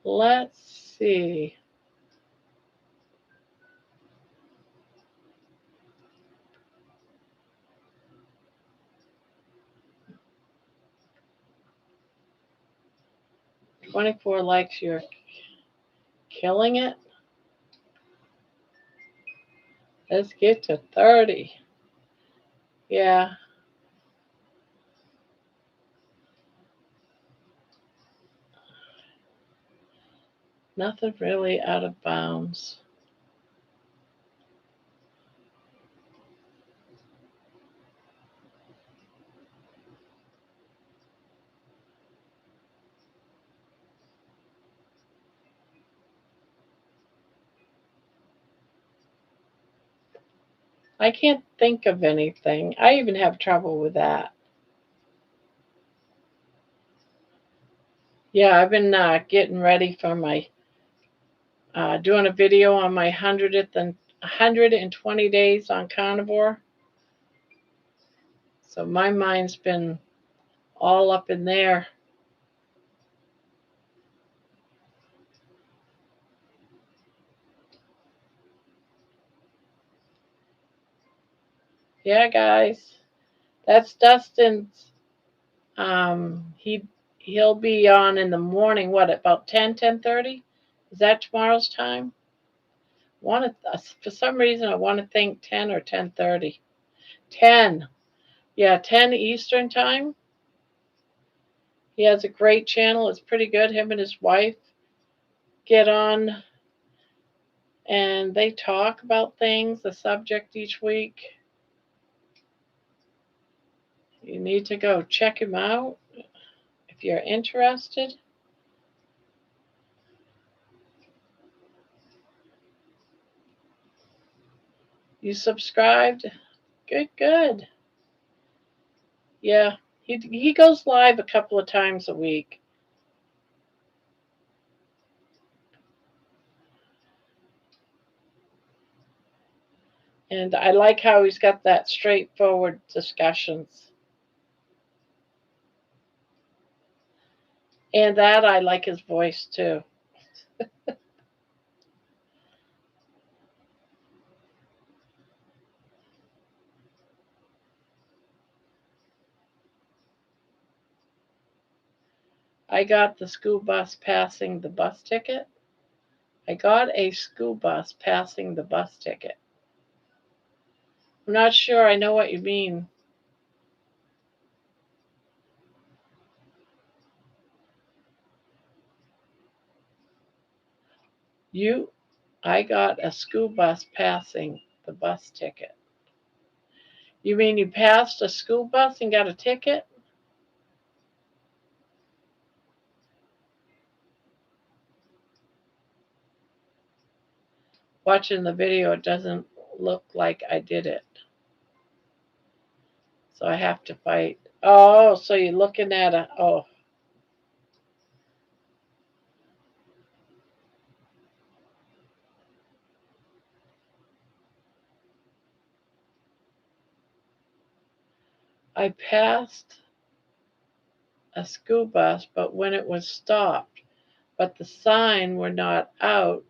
Let's see. "24 likes, you're killing it." Let's get to 30. Yeah, nothing really out of bounds. I can't think of anything. I even have trouble with that. Yeah, I've been getting ready for my doing a video on my 120 days on Carnivore. So my mind's been all up in there. Yeah, guys, that's Dustin's. He'll be on in the morning. What, about 10:30? Is that tomorrow's time? Want to For some reason I want to think 10 or 10:30. 10. Yeah, 10 Eastern time. He has a great channel. It's pretty good. Him and his wife get on and they talk about things, the subject each week. You need to go check him out if you're interested. You subscribed? Good, good. Yeah, he goes live a couple of times a week. And I like how he's got that straightforward discussions. And that I like his voice too. I got the school bus passing the bus ticket. I got a school bus passing the bus ticket. I'm not sure I know what you mean. You, I got a school bus passing the bus ticket. You mean you passed a school bus and got a ticket? watching the video, it doesn't look like I did it. So I have to fight. Oh, so you're looking at a, oh, I passed a school bus, but when it was stopped, but the sign were not out,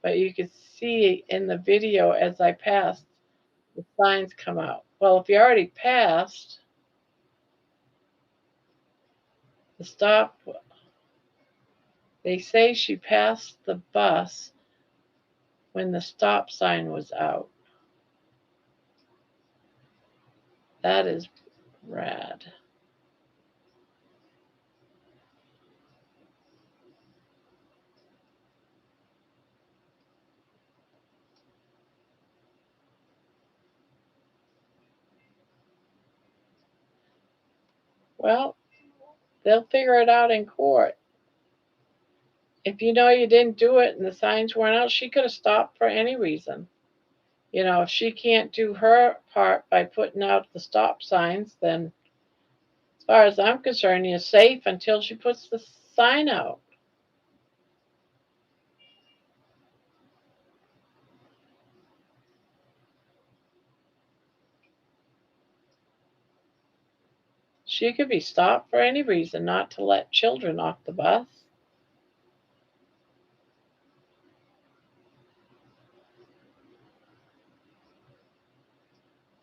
but you could see in the video as I passed, the signs come out. Well, if you already passed the stop, they say she passed the bus when the stop sign was out. That is rad. Well, they'll figure it out in court. If you know you didn't do it and the signs weren't out, she could have stopped for any reason. If she can't do her part by putting out the stop signs, then as far as I'm concerned, you're safe until she puts the sign out. She could be stopped for any reason, not to let children off the bus.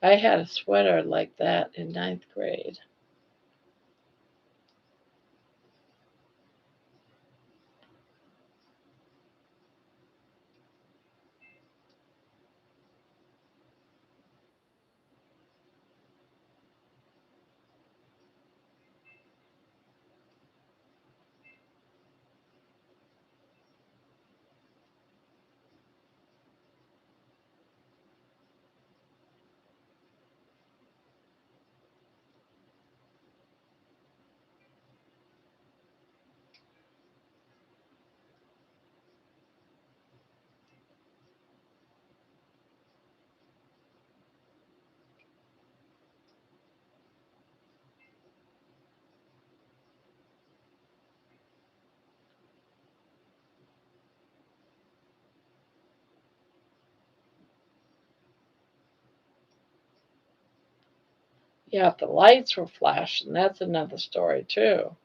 I had a sweater like that in ninth grade. Yeah, if the lights were flashing, that's another story too.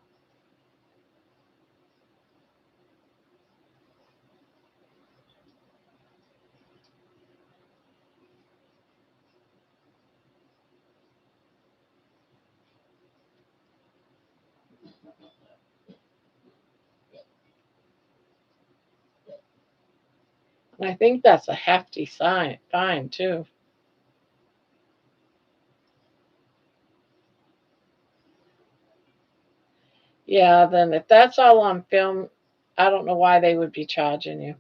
And I think that's a hefty fine too. Yeah, then if that's all on film, I don't know why they would be charging you.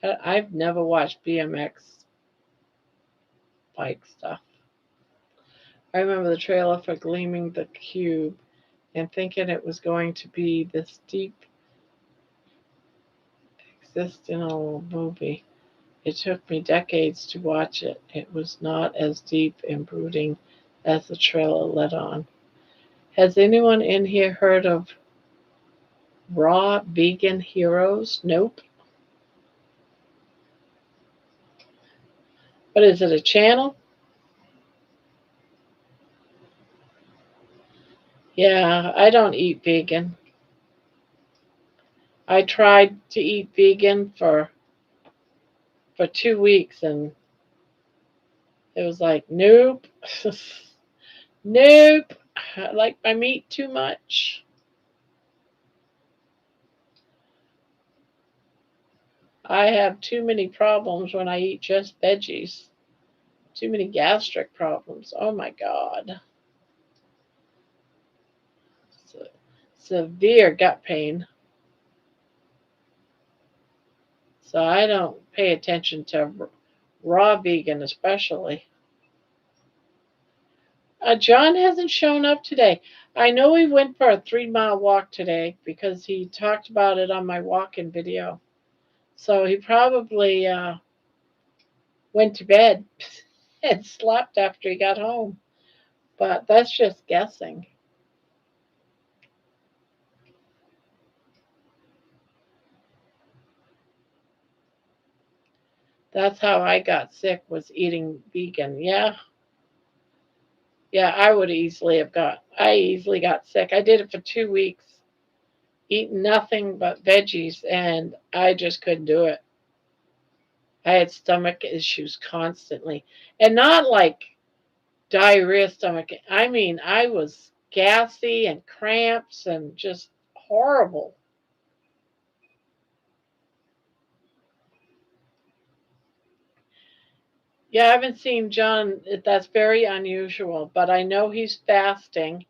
I've never watched BMX bike stuff. I remember the trailer for Gleaming the Cube and thinking it was going to be this deep existential movie. It took me decades to watch it. It was not as deep and brooding as the trailer let on. Has anyone in here heard of Raw Vegan Heroes? Nope. But is it a channel? Yeah, I don't eat vegan. I tried to eat vegan for 2 weeks and it was like, nope, nope. I like my meat too much. I have too many problems when I eat just veggies. Too many gastric problems. Oh my God. Severe gut pain. So I don't pay attention to raw vegan, especially. John hasn't shown up today. I know he went for a 3 mile walk today because he talked about it on my walking video. So he probably went to bed and slept after he got home. But that's just guessing. That's how I got sick was eating vegan. Yeah. Yeah, I easily got sick. I did it for 2 weeks, eating nothing but veggies, and I just couldn't do it. I had stomach issues constantly. And not like diarrhea stomach. I mean, I was gassy and cramps and just horrible. Yeah, I haven't seen John. That's very unusual, but I know he's fasting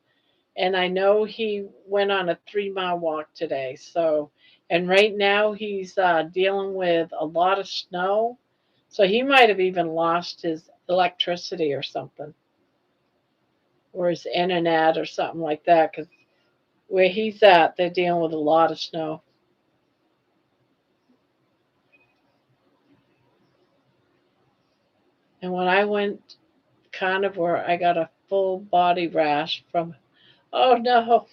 and I know he went on a 3 mile walk today. So, and right now he's dealing with a lot of snow. So he might have even lost his electricity or something, or his internet or something like that, because where he's at, they're dealing with a lot of snow. And when I went carnivore, I got a full body rash from, oh no,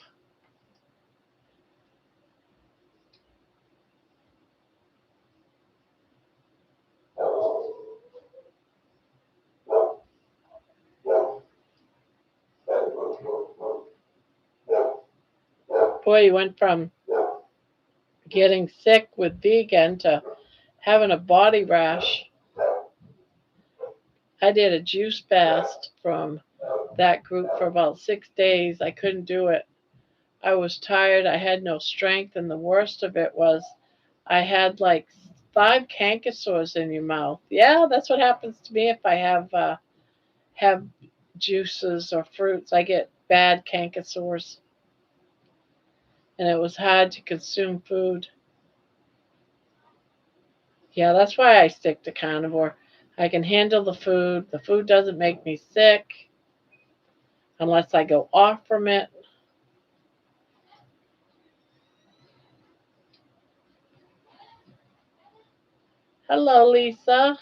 boy, you went from getting sick with vegan to having a body rash. I did a juice fast from that group for about 6 days. I couldn't do it. I was tired. I had no strength. And the worst of it was I had like 5 canker sores in your mouth. Yeah, that's what happens to me if I have juices or fruits. I get bad canker sores. And it was hard to consume food. Yeah, that's why I stick to carnivore. I can handle the food. The food doesn't make me sick unless I go off from it. Hello, Lisa.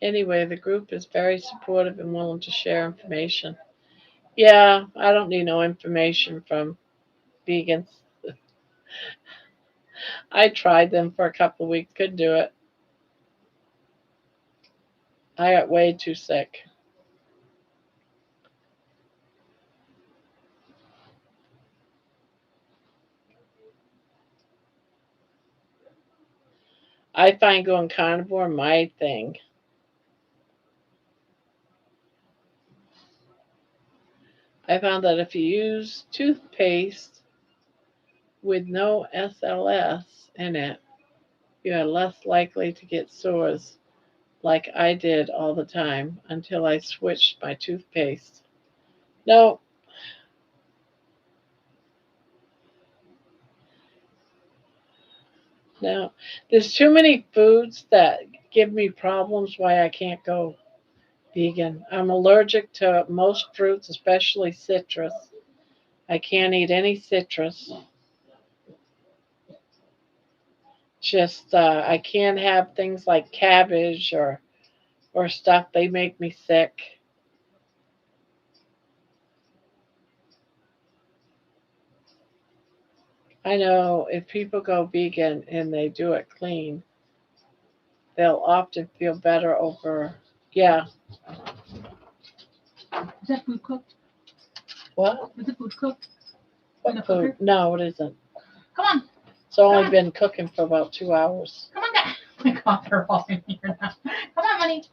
Anyway, the group is very supportive and willing to share information. Yeah, I don't need no information from vegans. I tried them for a couple of weeks, couldn't do it. I got way too sick. I find going carnivore my thing. I found that if you use toothpaste with no SLS in it, you are less likely to get sores like I did all the time until I switched my toothpaste. No, no. There's too many foods that give me problems why I can't go vegan. I'm allergic to most fruits, especially citrus. I can't eat any citrus. Just I can't have things like cabbage or stuff. They make me sick. I know if people go vegan and they do it clean, they'll often feel better over. Yeah. Is that food cooked? What? Is the food cooked? In the What food? cooker? No, it isn't. Come on. It's only been cooking for about 2 hours. Come on, Dad. Oh my God, they're all in here now. Come on, Money.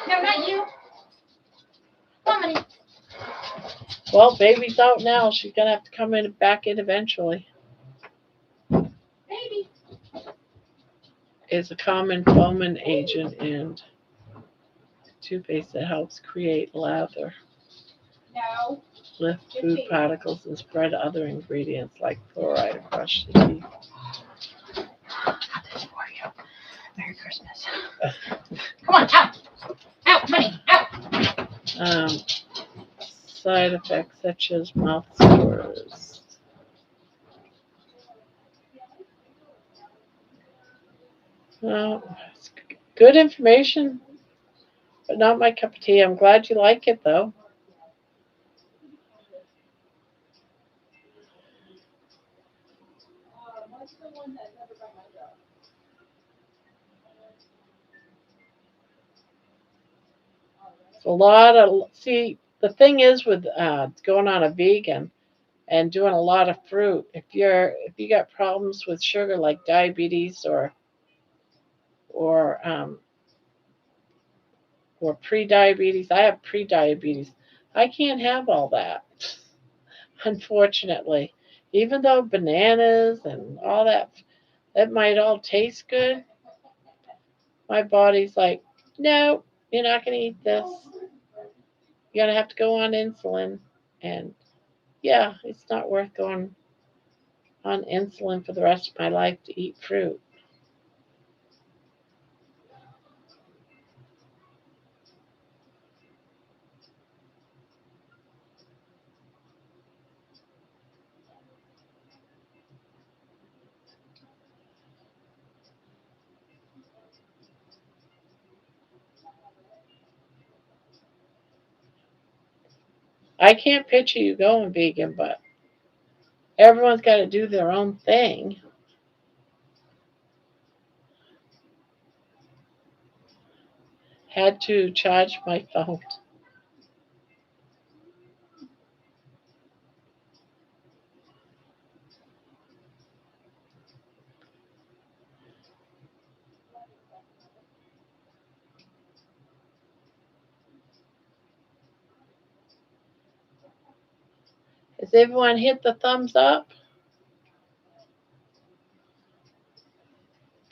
No, not you. Come on, Money. Well, baby's out now. She's gonna have to come in back in eventually. Baby. It's a common foaming agent and toothpaste that helps create lather, No. lift food particles, and spread other ingredients like fluoride across the teeth. Got this for you. Merry Christmas. Come on, out. Out, Money, out. Um, Side effects such as mouth sores. Well, it's good information, but not my cup of tea. I'm glad you like it though. It's a lot of see. The thing is with going on a vegan and doing a lot of fruit, if you got problems with sugar like diabetes or or pre-diabetes, I have pre-diabetes. I can't have all that, unfortunately. Even though bananas and all that might all taste good, my body's like, no, you're not going to eat this. You're going to have to go on insulin. And yeah, it's not worth going on insulin for the rest of my life to eat fruit. I can't picture you going vegan, but everyone's got to do their own thing. Had to charge my phone. Has everyone hit the thumbs up?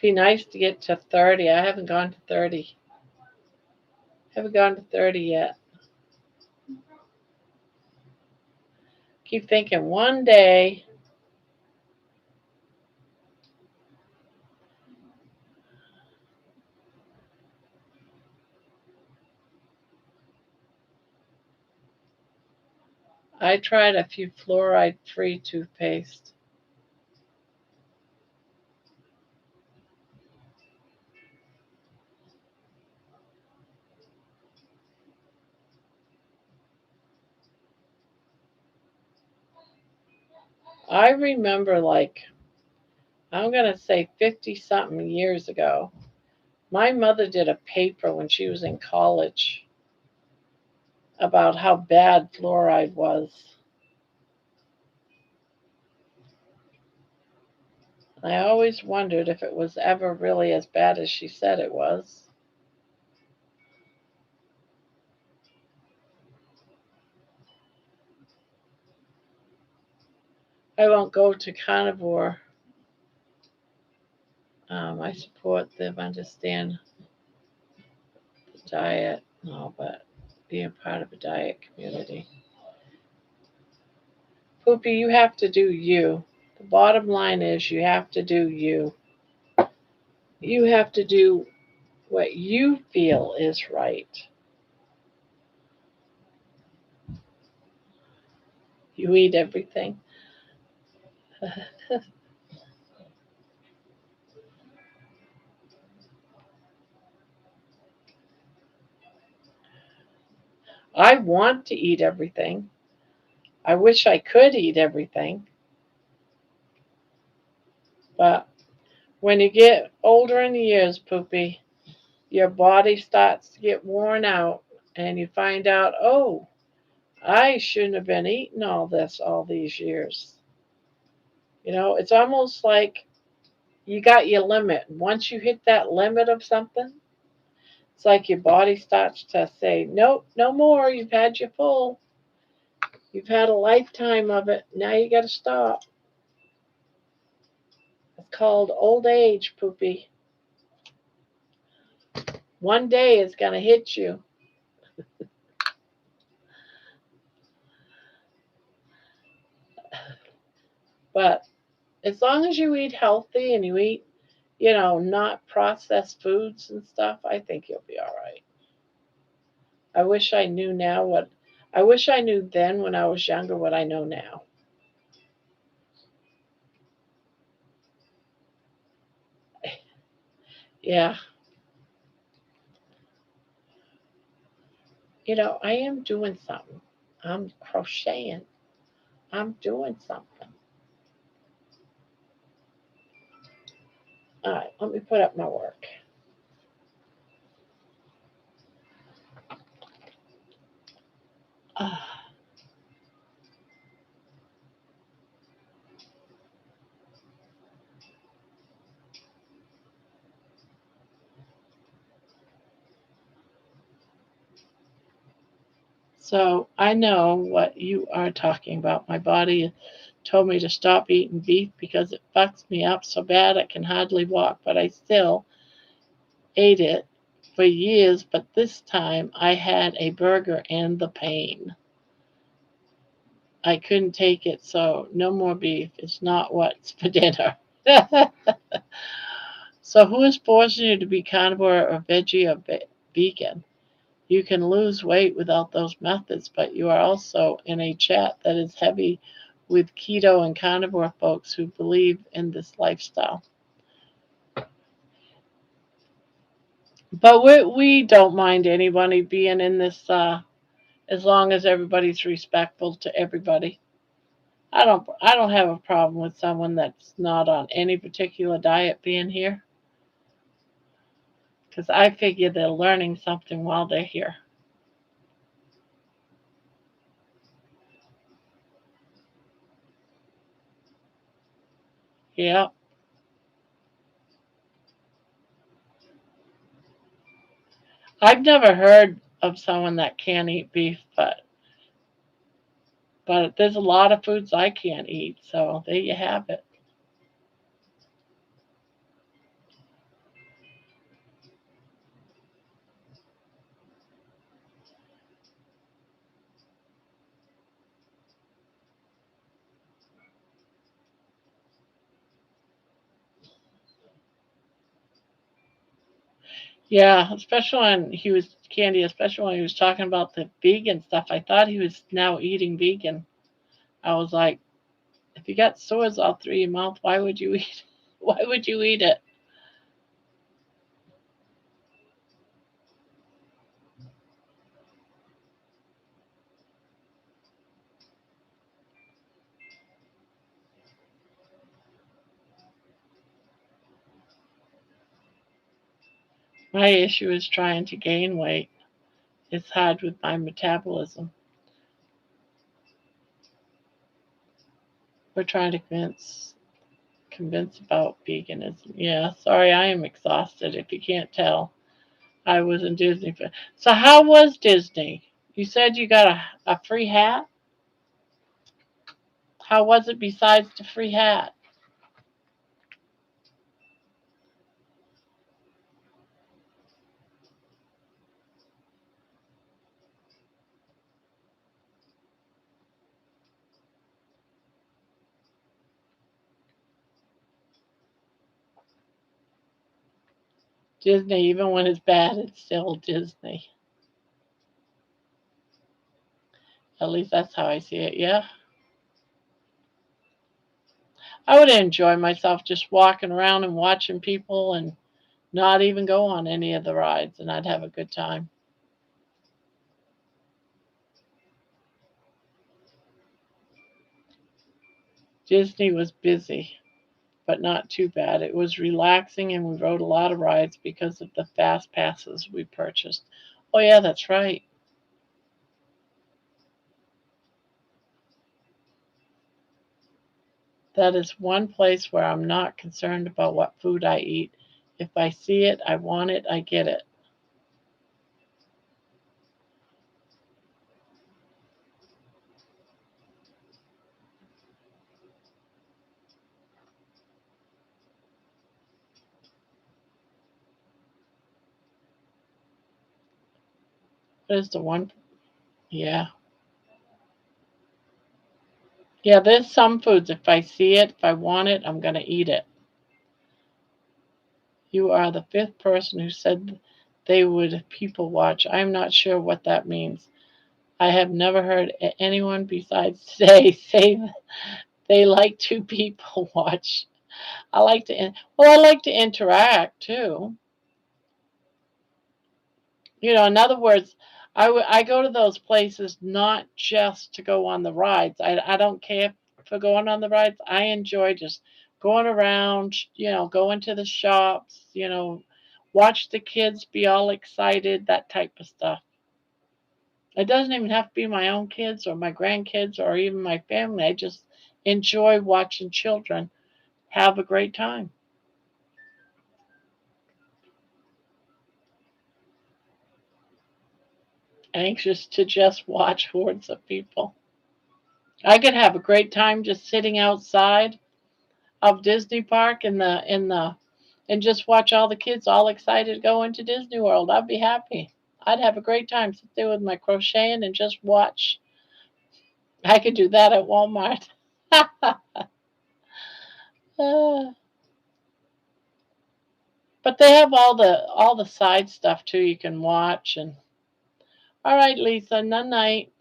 Be nice to get to 30. I haven't gone to 30. Haven't gone to 30 yet. Keep thinking one day. I tried a few fluoride free toothpaste. I remember, like, I'm going to say 50 something years ago, my mother did a paper when she was in college about how bad fluoride was. I always wondered if it was ever really as bad as she said it was. I won't go to Carnivore. I support them, understand the diet, no, but being part of a diet community. Poopy, you have to do you. The bottom line is you have to do you. You have to do what you feel is right. You eat everything. I want to eat everything. I wish I could eat everything. But when you get older in the years, Poopy, your body starts to get worn out and you find out, oh, I shouldn't have been eating all this all these years. It's almost like you got your limit. Once you hit that limit of something, it's like your body starts to say, nope, no more. You've had your full. You've had a lifetime of it. Now you got to stop. It's called old age, Poopy. One day it's going to hit you. But as long as you eat healthy and you eat, not processed foods and stuff, I think you'll be all right. I wish I knew now what I wish I knew then when I was younger what I know now. Yeah, I am doing something. I'm crocheting. I'm doing something. All right, let me put up my work. Uh, so I know what you are talking about. My body told me to stop eating beef because it fucks me up so bad I can hardly walk, but I still ate it for years. But this time I had a burger and the pain. I couldn't take it, so no more beef. It's not what's for dinner. So who is forcing you to be carnivore or veggie or vegan? You can lose weight without those methods, but you are also in a chat that is heavy with keto and carnivore folks who believe in this lifestyle. But we don't mind anybody being in this as long as everybody's respectful to everybody. I don't have a problem with someone that's not on any particular diet being here because I figure they're learning something while they're here. Yeah. I've never heard of someone that can't eat beef, but there's a lot of foods I can't eat, so there you have it. Yeah, especially when he was Candy, especially when he was talking about the vegan stuff. I thought he was now eating vegan. I was like, if you got sores all through your mouth, why would you eat? Why would you eat it? My issue is trying to gain weight. It's hard with my metabolism. We're trying to convince about veganism. Yeah, sorry, I am exhausted. If you can't tell, I was in Disney. So how was Disney? You said you got a free hat. How was it besides the free hat? Disney, even when it's bad, it's still Disney. At least that's how I see it. Yeah. I would enjoy myself just walking around and watching people and not even go on any of the rides, and I'd have a good time. Disney was busy, but not too bad. It was relaxing, and we rode a lot of rides because of the fast passes we purchased. Oh, yeah, that's right. That is one place where I'm not concerned about what food I eat. If I see it, I want it, I get it. What is the one? Yeah. Yeah, there's some foods. If I see it, if I want it, I'm going to eat it. You are the fifth person who said they would people watch. I'm not sure what that means. I have never heard anyone besides today say they like to people watch. I like to, well, I like to interact too. In other words, I go to those places not just to go on the rides. I don't care for going on the rides. I enjoy just going around, going to the shops, watch the kids be all excited, that type of stuff. It doesn't even have to be my own kids or my grandkids or even my family. I just enjoy watching children have a great time. Anxious to just watch hordes of people. I could have a great time just sitting outside of Disney Park and just watch all the kids all excited to go into Disney World. I'd be happy. I'd have a great time. Sit there with my crocheting and just watch. I could do that at Walmart. Uh, but they have all the side stuff too you can watch. And all right, Lisa, night night.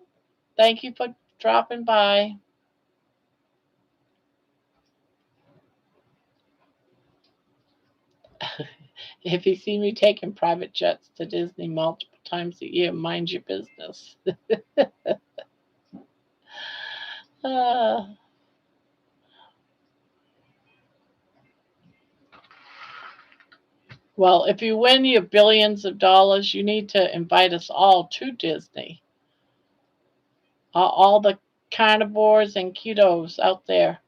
Thank you for dropping by. If you see me taking private jets to Disney multiple times a year, mind your business. uh, well, if you win your billions of dollars, you need to invite us all to Disney. All the carnivores and ketos out there.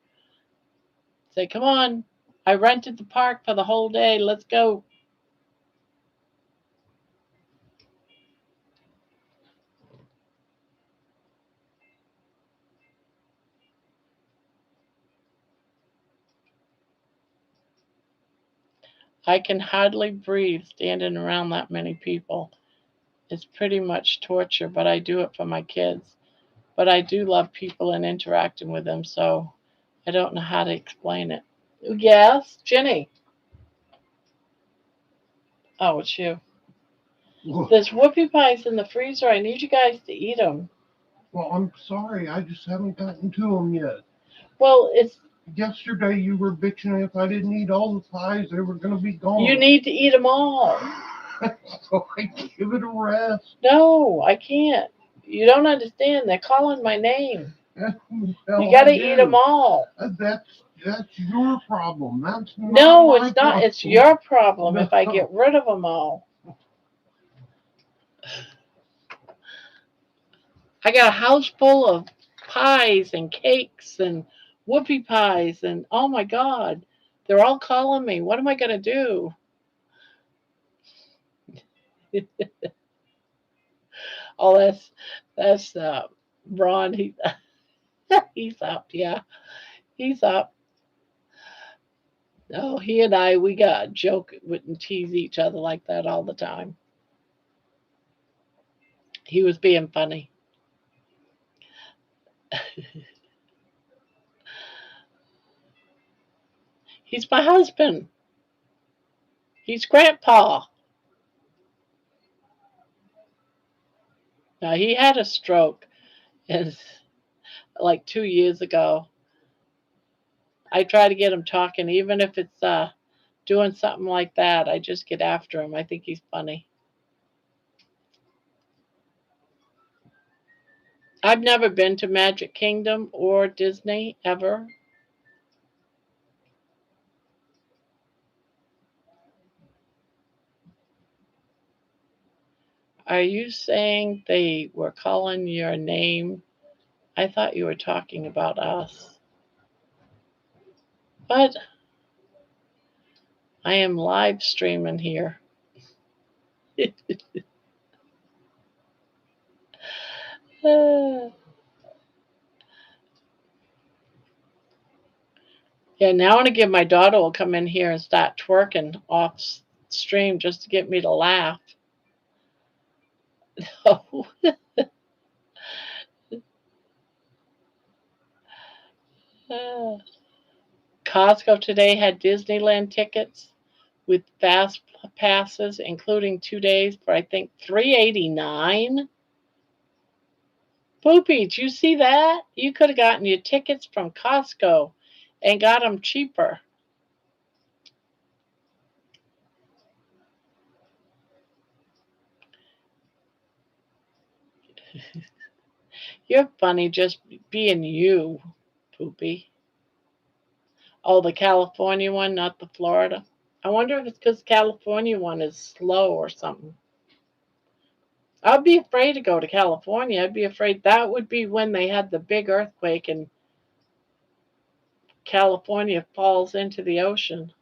Say, come on, I rented the park for the whole day. Let's go. I can hardly breathe standing around that many people. It's pretty much torture, but I do it for my kids. But I do love people and interacting with them, so I don't know how to explain it. Yes, Jenny. Oh, it's you. There's whoopie pies in the freezer. I need you guys to eat them. Well, I'm sorry, I just haven't gotten to them yet. Well, it's Yesterday you were bitching if I didn't eat all the pies, they were going to be gone. You need to eat them all. So I give it a rest. No, I can't. You don't understand. They're calling my name. Well, You got to eat them all. That's your problem. That's not No, my it's not. problem. It's your problem No. if I get rid of them all. I got a house full of pies and cakes and whoopie pies, and oh my God, they're all calling me. What am I going to do? Oh, that's Ron. He's up. Yeah, he's up. Oh, he and I, we got joke and tease each other like that all the time. He was being funny. He's my husband. He's Grandpa. Now, he had a stroke and like 2 years ago. I try to get him talking, even if it's doing something like that. I just get after him. I think he's funny. I've never been to Magic Kingdom or Disney ever. Are you saying they were calling your name? I thought you were talking about us. But I am live streaming here. Yeah, now I want to give my daughter will come in here and start twerking off stream just to get me to laugh. Costco today had Disneyland tickets with fast passes, including 2 days for I think $3.89. Poopy, did you see that? You could have gotten your tickets from Costco and got them cheaper. You're funny just being you, Poopy. Oh, the California one, not the Florida. I wonder if it's because California one is slow or something. I'd be afraid to go to California. I'd be afraid that would be when they had the big earthquake and California falls into the ocean.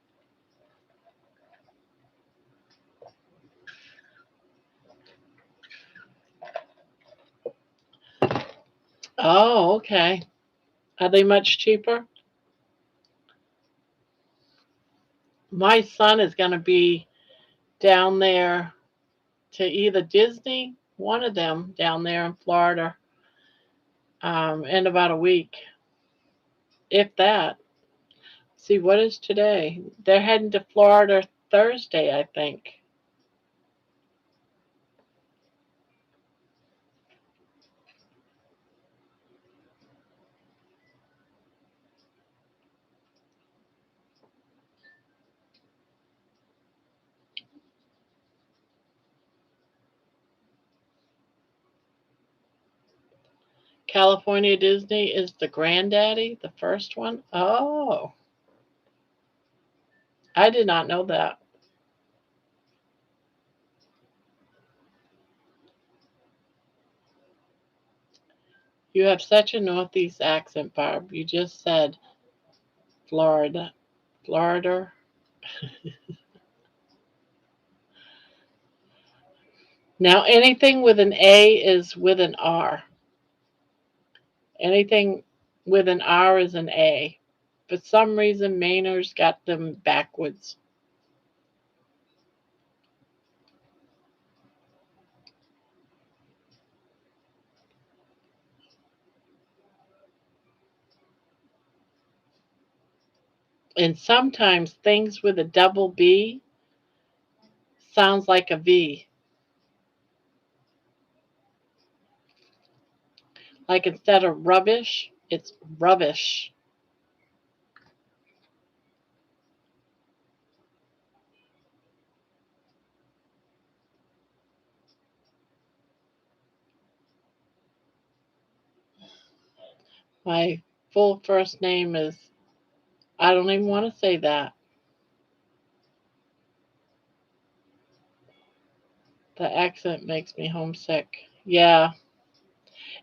Oh, okay. Are they much cheaper? My son is going to be down there to either Disney, one of them down there in Florida, in about a week, if that. See, what is today? They're heading to Florida Thursday, I think. California Disney is the granddaddy, the first one. Oh, I did not know that. You have such a Northeast accent, Barb. You just said Florida. Florida. Now, anything with an A is with an R. Anything with an R is an A. For some reason, Mainers got them backwards. And sometimes things with a double B sounds like a V. Like instead of rubbish, it's rubbish. My full first name is, I don't even want to say that. The accent makes me homesick. Yeah.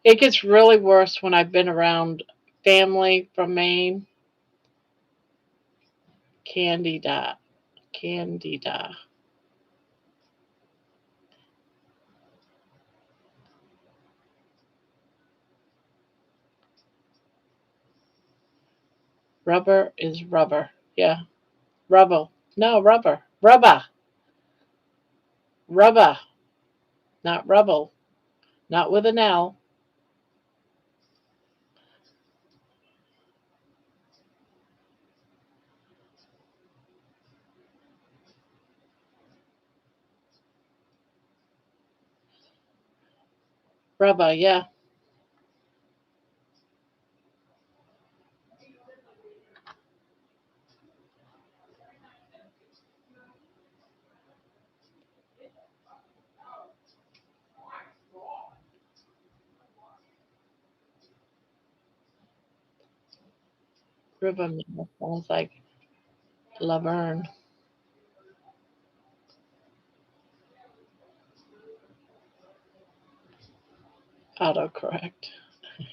It gets really worse when I've been around family from Maine. Candida. Candida. Rubber is rubber. Yeah. Rubber. No, rubber. Rubber. Rubber. Not rubble. Not with an L. Rubber, yeah. Rubber meal sounds like Laverne. Autocorrect.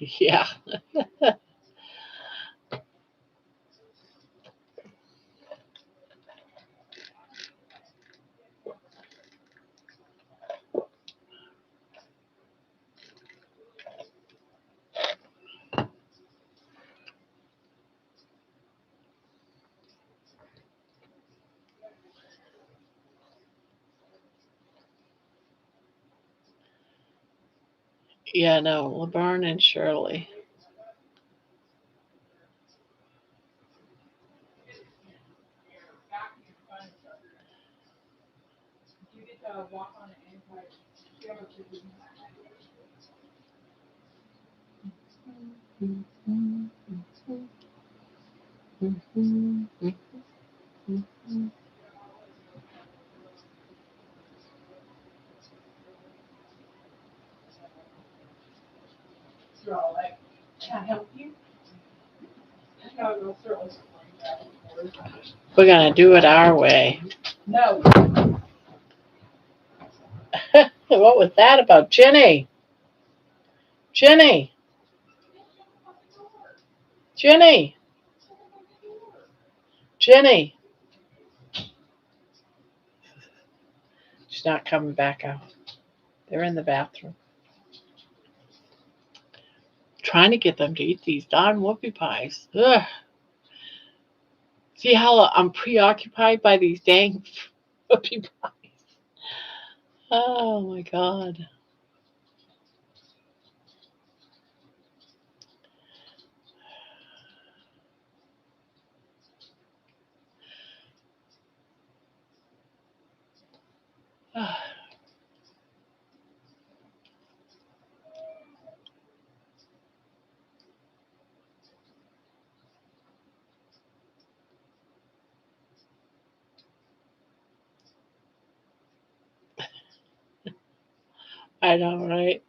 Yeah. Yeah, no, Laverne and Shirley. We're gonna do it our way. No. What was that about, Jenny? Jenny, Jenny, Jenny. She's not coming back out. They're in the bathroom. Trying to get them to eat these darn whoopie pies. Ugh. See how I'm preoccupied by these dang whoopie pies? Oh my God. I know, right?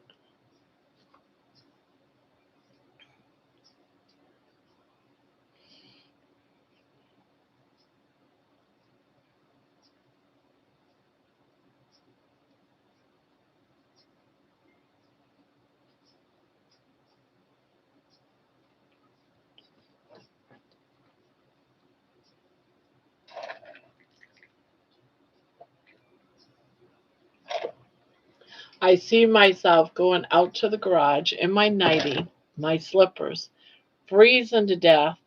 I see myself going out to the garage in my nightie, my slippers, freezing to death,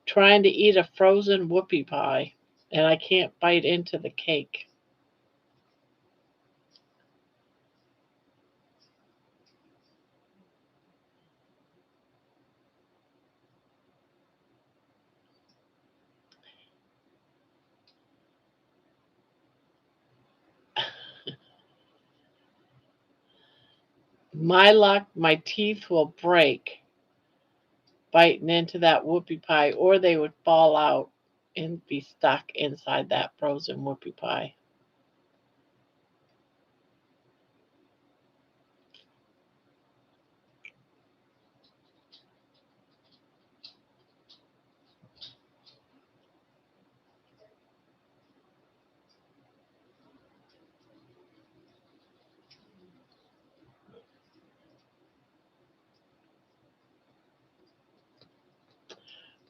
trying to eat a frozen whoopie pie, and I can't bite into the cake. My luck, my teeth will break biting into that whoopie pie, or they would fall out and be stuck inside that frozen whoopie pie.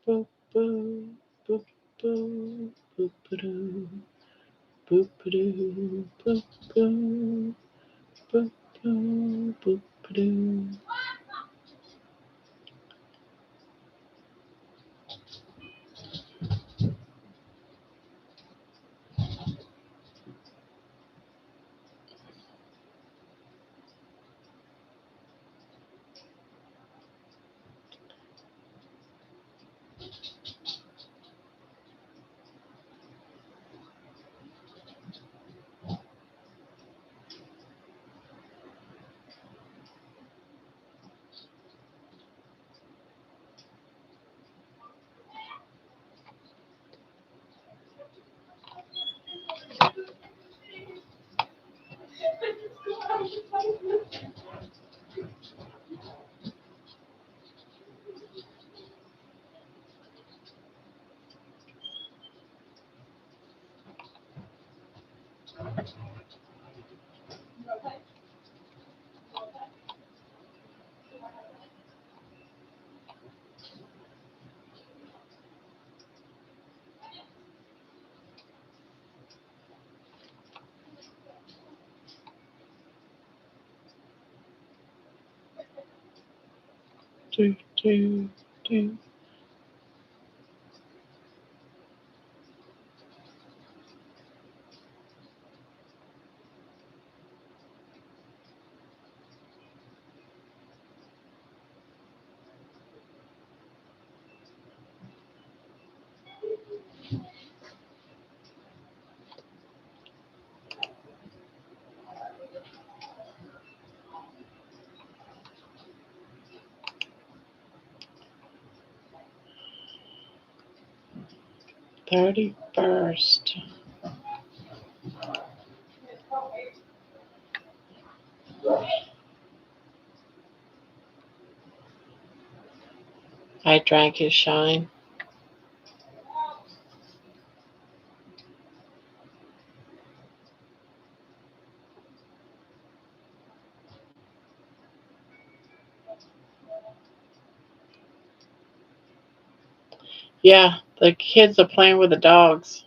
Boop, boop, boop, boop, boop, boop, boop, boop, boop, boop, boop, boop, boop, boop. do, do, do. "31st. I drank his shine. Yeah, the kids are playing with the dogs.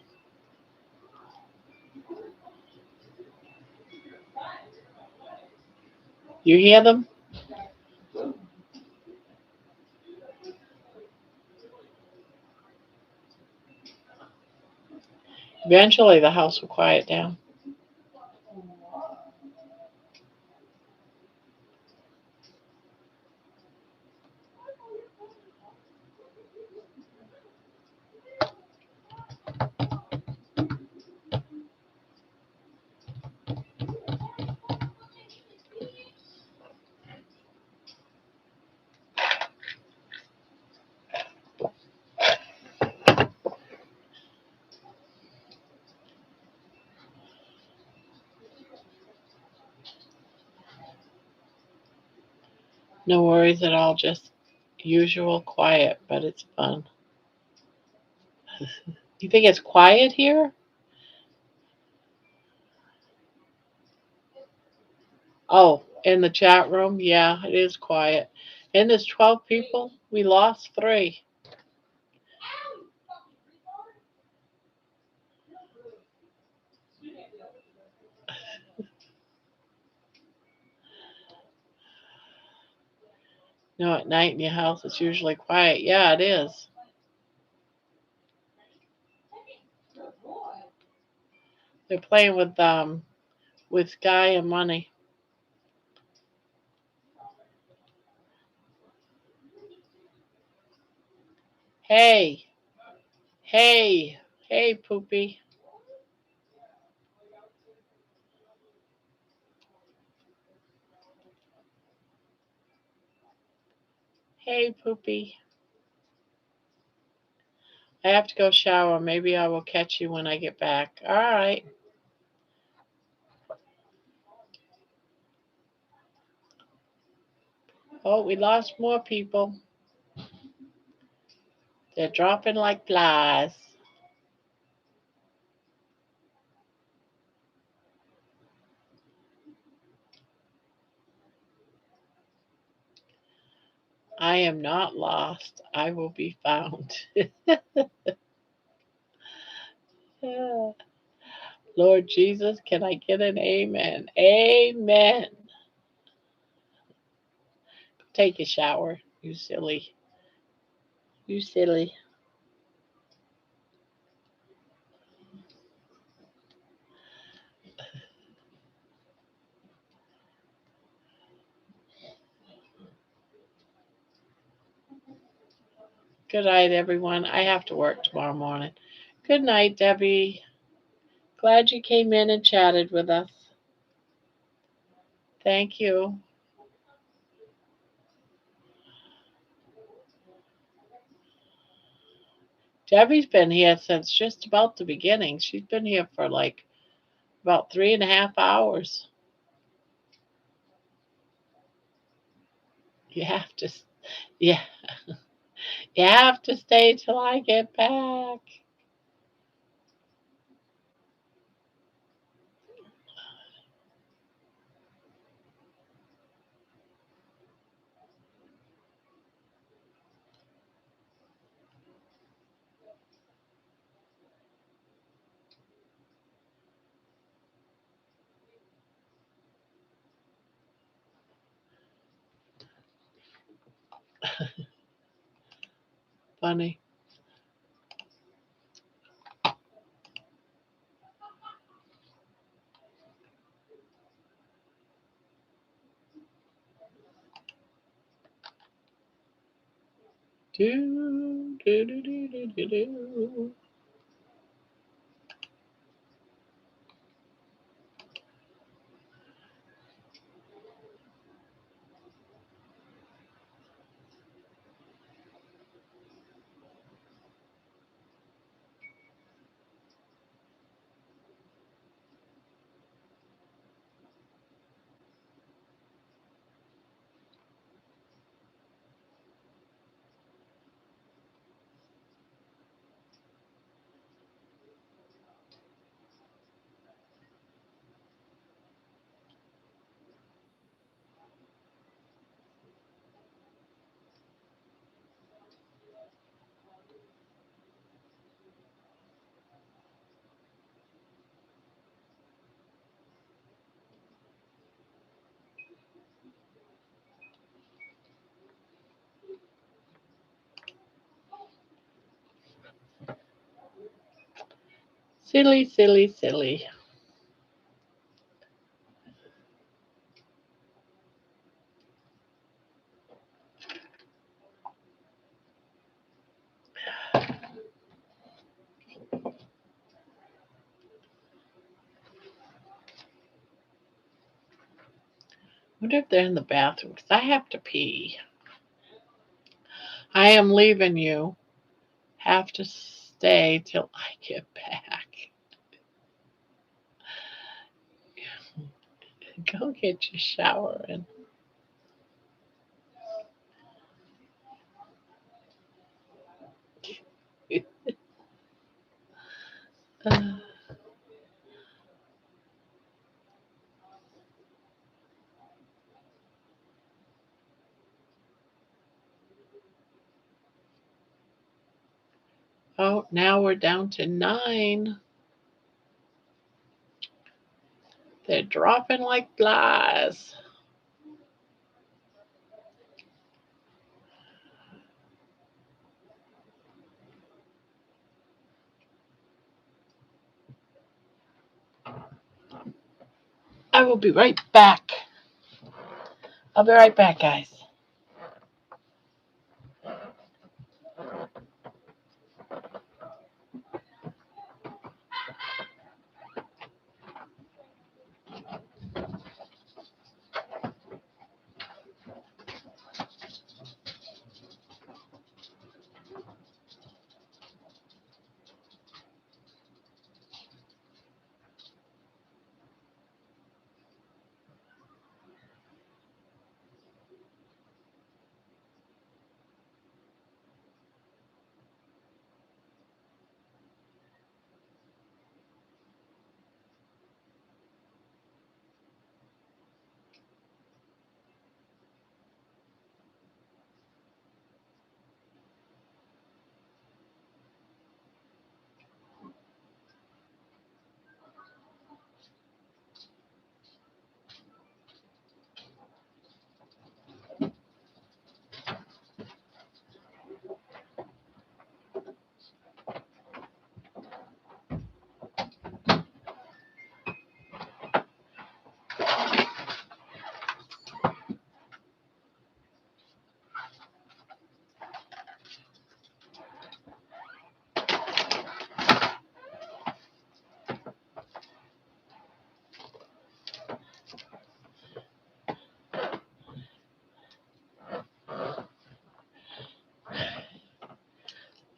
You hear them? Eventually, the house will quiet down. No worries at all, just usual quiet, but it's fun. You think it's quiet here? Oh, in the chat room? Yeah, it is quiet. And there's 12 people. We lost 3. No, at night in your house it's usually quiet. Yeah, it is. They're playing with Guy and Money. Hey, hey, hey, Poopy. Hey, Poopy. I have to go shower. Maybe I will catch you when I get back. All right. Oh, we lost more people. They're dropping like flies. I am not lost. I will be found. Lord Jesus, can I get an amen? Amen. Take a shower, you silly. You silly. Good night, everyone. I have to work tomorrow morning. Good night, Debbie. Glad you came in and chatted with us. Thank you. Debbie's been here since just about the beginning. She's been here for like about 3.5 hours. You have to, yeah, you have to stay till I get back. Funny. Do, do, do, do, do, do, do. Silly, silly, silly. Wonder if they're in the bathroom because I have to pee. I am leaving you. Have to stay till I get back. Go get your shower in. Oh, now we're down to 9. They're dropping like flies. I will be right back. I'll be right back, guys.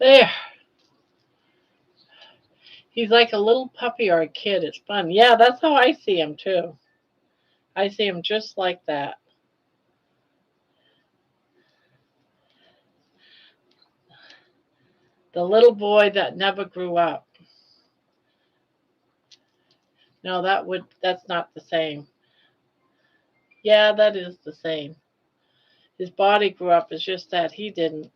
There. He's like a little puppy or a kid. It's fun. Yeah, that's how I see him too. I see him just like that. The little boy that never grew up. No, that's not the same. Yeah, that is the same. His body grew up. It's just that he didn't.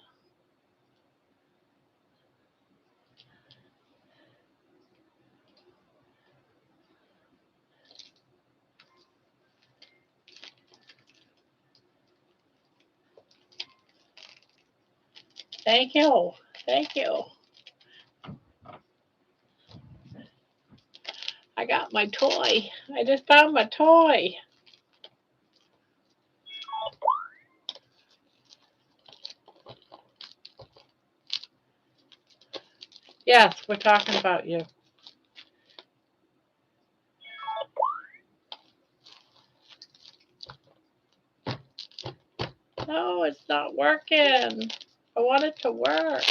Thank you. Thank you. I got my toy. I just found my toy. Yes, we're talking about you. No, it's not working. I want it to work.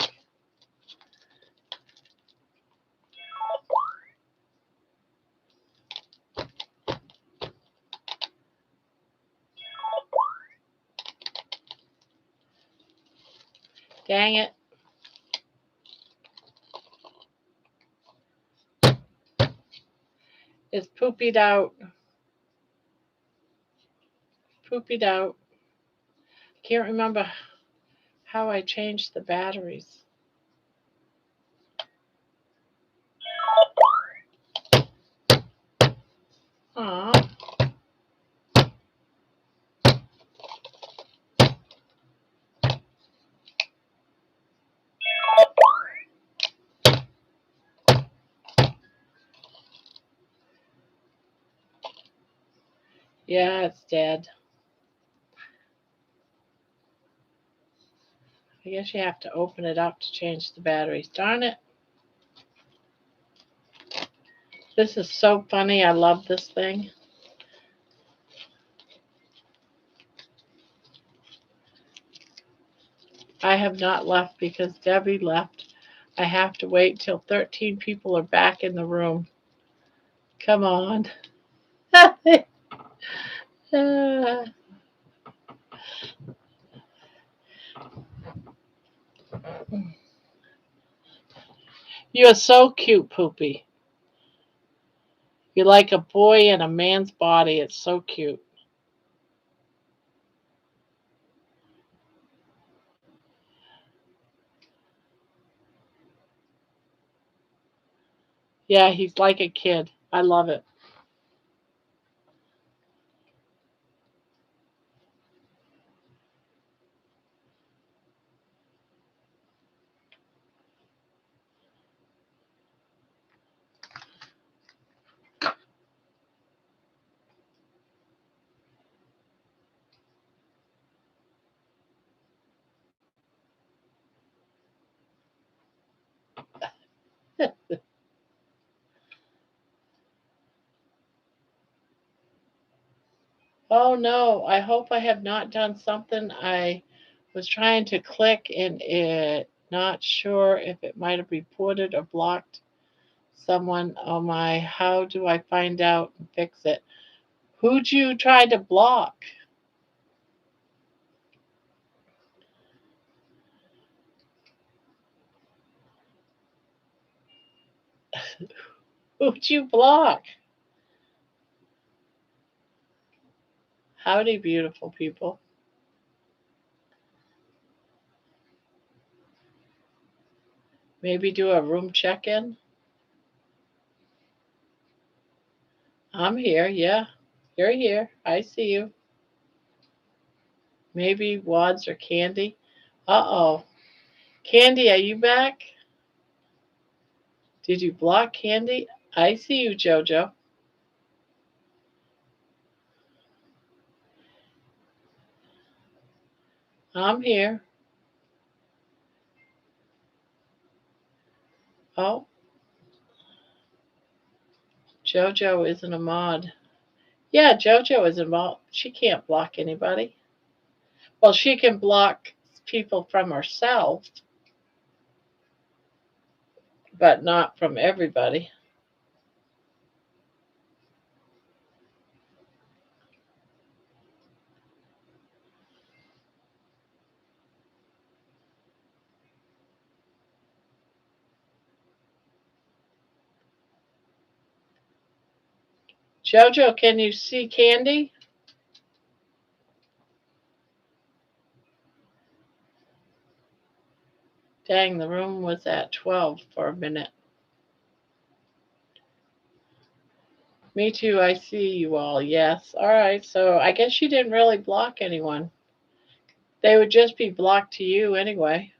Dang it. It's poopied out. Poopied out. Can't remember how I changed the batteries. Aw. Yeah, it's dead. I guess you have to open it up to change the batteries. Darn it. This is so funny. I love this thing. I have not left because Debbie left. I have to wait till 13 people are back in the room. Come on. You're so cute, Poopy. You're like a boy in a man's body. It's so cute. Yeah, he's like a kid. I love it. Oh no, I hope I have not done something. I was trying to click and it not sure if it might have reported or blocked someone. Oh my, how do I find out and fix it? Who'd you try to block? Who'd you block? Howdy, beautiful people. Maybe do a room check in. I'm here, yeah. You're here. I see you. Maybe Wads or Candy. Uh oh. Candy, are you back? Did you block Candy? I see you, JoJo. I'm here. Oh, JoJo isn't a mod. Yeah, JoJo is a mod. She can't block anybody. Well, she can block people from herself, but not from everybody. JoJo, can you see Candy? Dang, the room was at 12 for a minute. Me too, I see you all. Yes. All right, so I guess you didn't really block anyone. They would just be blocked to you anyway.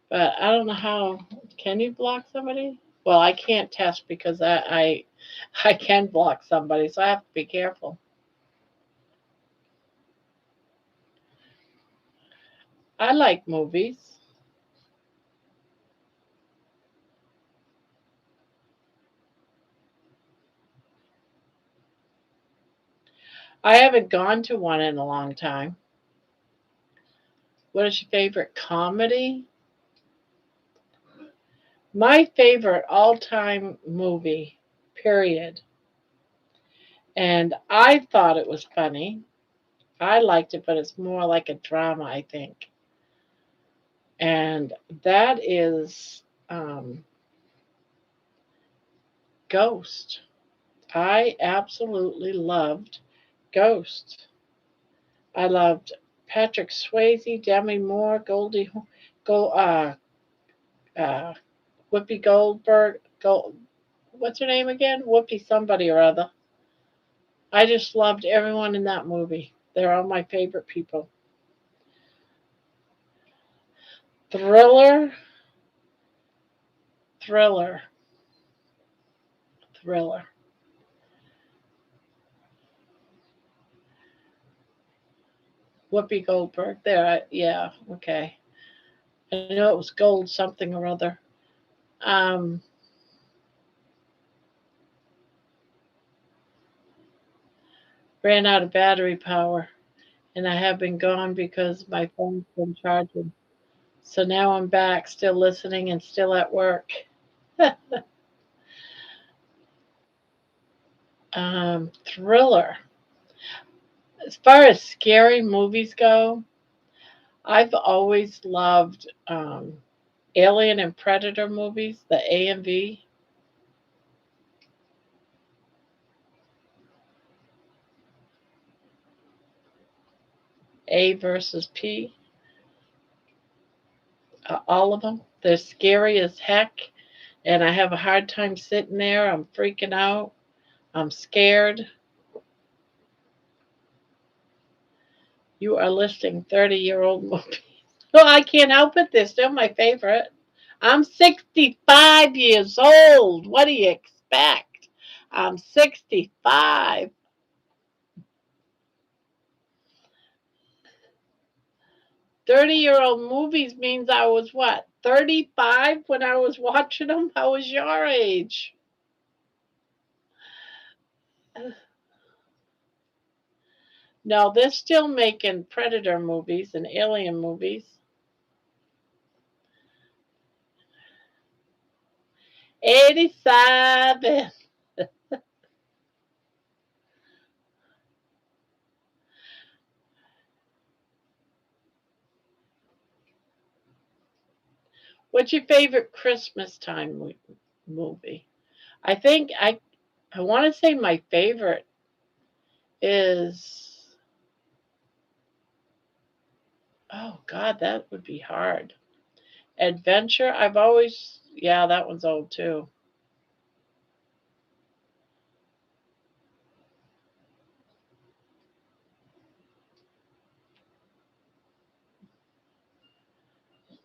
But I don't know how. Can you block somebody? Well, I can't test because I can block somebody, so I have to be careful. I like movies. I haven't gone to one in a long time. What is your favorite comedy? My favorite all-time movie, period. And I thought it was funny. I liked it, but it's more like a drama, I think. And that is Ghost. I absolutely loved Ghost. I loved Patrick Swayze, Demi Moore, Go, uh, Whoopi Goldberg. What's her name again? Whoopi somebody or other. I just loved everyone in that movie. They're all my favorite people. Thriller, thriller, thriller. Whoopi Goldberg. There, yeah, okay. I know it was Gold something or other. Um, ran out of battery power, and I have been gone because my phone's been charging. So now I'm back, still listening and still at work. Thriller. As far as scary movies go, I've always loved Alien and Predator movies, the A and V, A versus P, all of them. They're scary as heck, and I have a hard time sitting there. I'm freaking out. I'm scared. You are listing 30-year-old movies. Well, I can't help it. They're still my favorite. I'm 65 years old. What do you expect? I'm 65. 30-year-old movies means I was what? 35 when I was watching them? I was your age. No, they're still making Predator movies and Alien movies. 87. What's your favorite Christmas time movie? I think I want to say my favorite is, oh God, that would be hard. Adventure. I've always, yeah, that one's old too.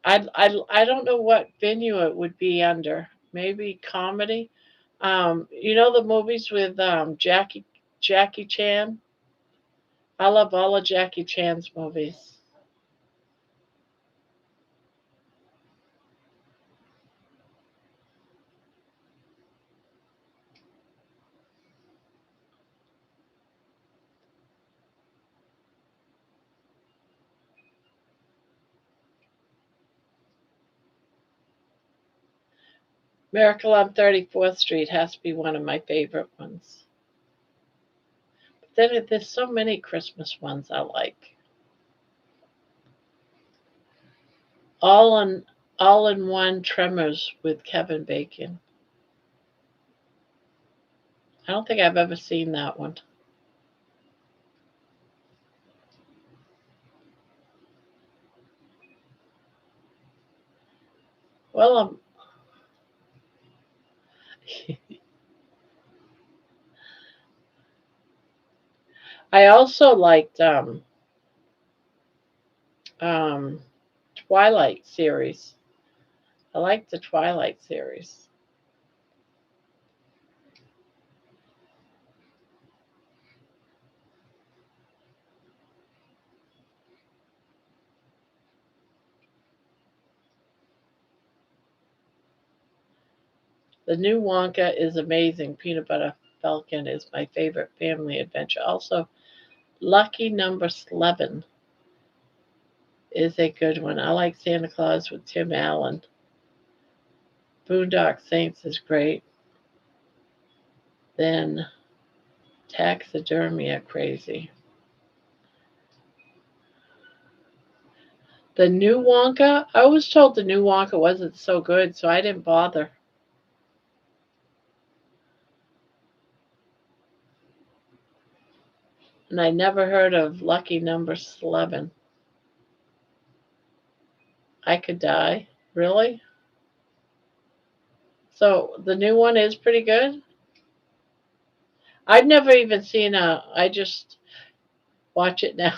I don't know what venue it would be under. Maybe comedy. You know the movies with Jackie Chan. I love all of Jackie Chan's movies. Miracle on 34th Street has to be one of my favorite ones. But then there's so many Christmas ones I like. All in All in One Tremors with Kevin Bacon. I don't think I've ever seen that one. Well, I also liked um, Twilight series. I like the Twilight series. The new Wonka is amazing. Peanut Butter Falcon is my favorite family adventure. Also, Lucky Number 11 is a good one. I like Santa Claus with Tim Allen. Boondock Saints is great. Then Taxidermy are crazy. The new Wonka, I was told the new Wonka wasn't so good, so I didn't bother. And I never heard of Lucky Number 11. I Could Die. Really? So the new one is pretty good? I've never even seen I just watch it now.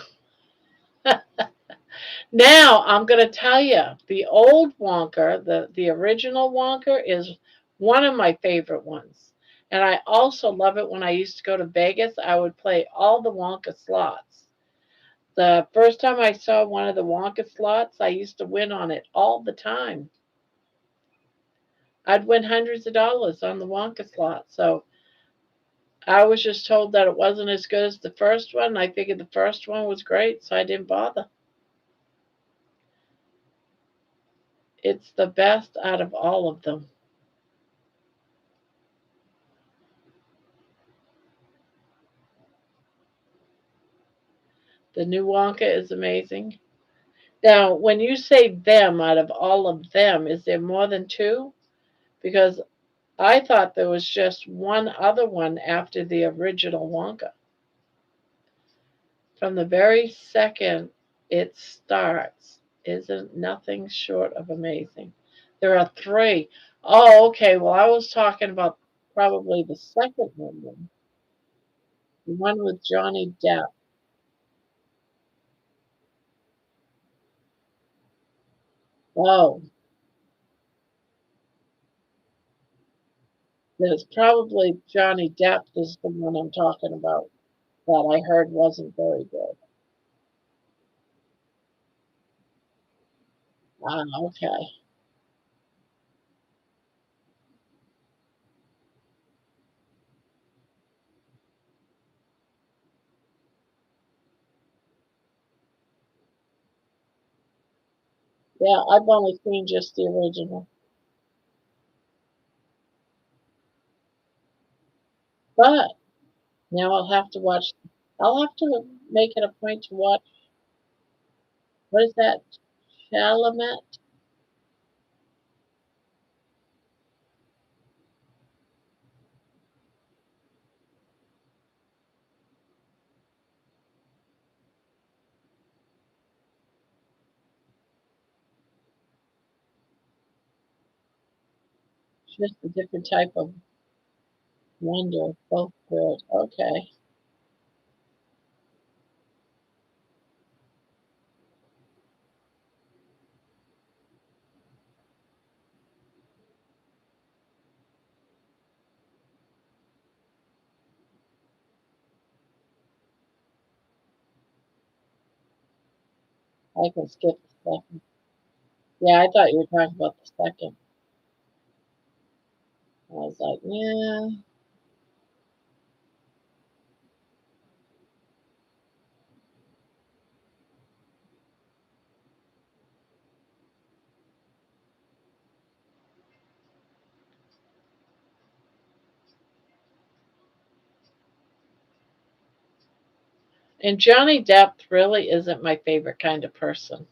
Now I'm going to tell you, the old Wonka, the original Wonka, is one of my favorite ones. And I also love it when I used to go to Vegas. I would play all the Wonka slots. The first time I saw one of the Wonka slots, I used to win on it all the time. I'd win hundreds of dollars on the Wonka slot. So I was just told that it wasn't as good as the first one. I figured the first one was great, so I didn't bother. It's the best out of all of them. The new Wonka is amazing. Now, when you say them out of all of them, is there more than two? Because I thought there was just one other one after the original Wonka. From the very second it starts, isn't nothing short of amazing. There are three. Oh, okay. Well, I was talking about probably the second one, then. The one with Johnny Depp. Oh, there's probably Johnny Depp is the one I'm talking about that I heard wasn't very good. Ah, okay. Yeah, I've only seen just the original. But now I'll have to watch. I'll have to make it a point to watch. What is that? Chalamet? Just a different type of wonder. Both good. Okay. I can skip the second. Yeah, I thought you were talking about the second. I was like, yeah, and Johnny Depp really isn't my favorite kind of person.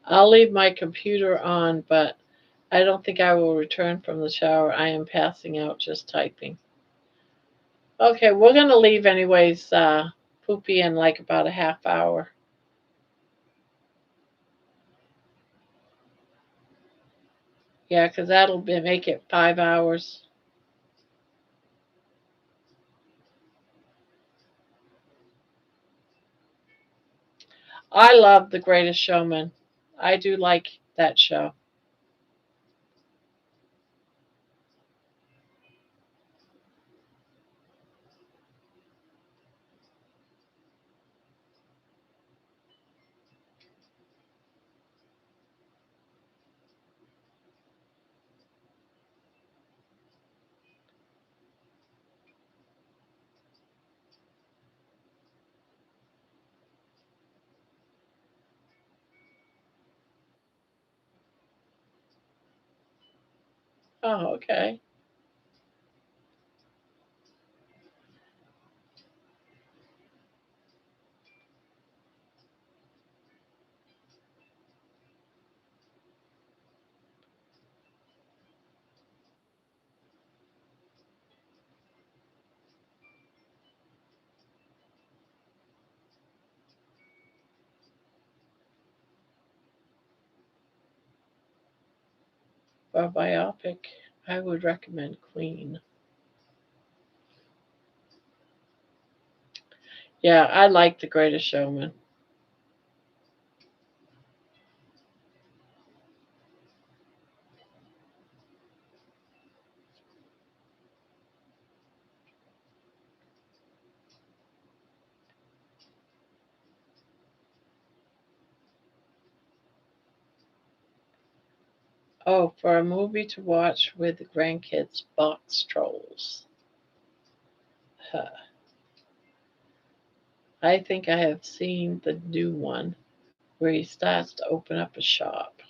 I'll leave my computer on, but I don't think I will return from the shower. I am passing out just typing. Okay, we're going to leave anyways, Poopy, in like about a half hour. Yeah, because make it 5 hours. I love The Greatest Showman. I do like that show. Oh, okay. For biopic, I would recommend Queen. Yeah, I like The Greatest Showman. Oh, for a movie to watch with the grandkids, Box Trolls. Huh. I think I have seen the new one where he starts to open up a shop.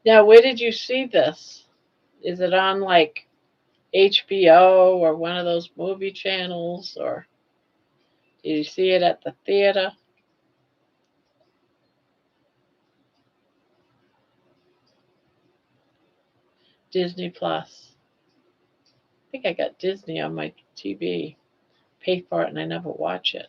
Now, where did you see this? Is it on like HBO or one of those movie channels, or did you see it at the theater? Disney Plus. I think I got Disney on my TV. Pay for it and I never watch it.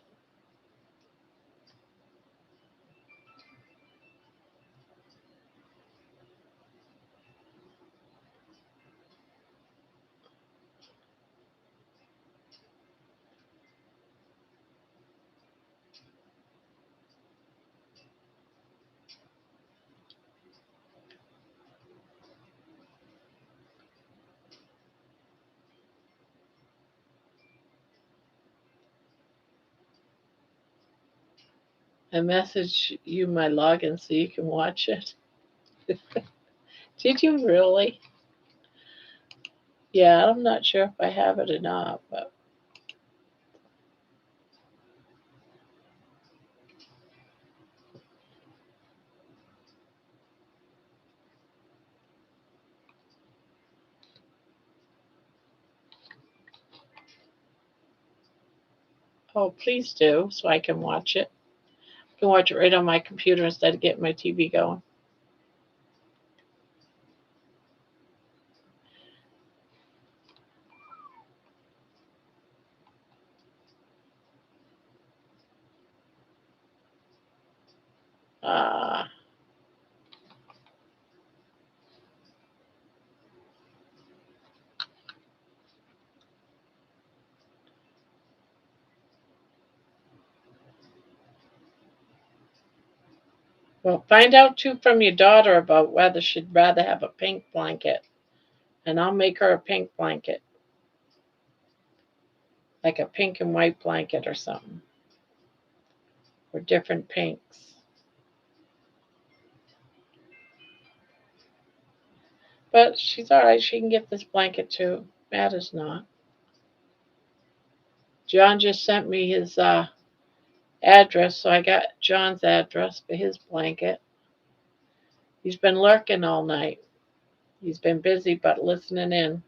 I message you my login so you can watch it. Did you really? Yeah, I'm not sure if I have it or not, but oh, please do so I can watch it. I can watch it right on my computer instead of getting my TV going. Uh, well, find out too from your daughter about whether she'd rather have a pink blanket, and I'll make her a pink blanket, like a pink and white blanket or something, or different pinks. But she's all right. She can get this blanket too. Matt is not. John just sent me his address, so I got John's address for his blanket. He's been lurking all night. He's been busy but listening in.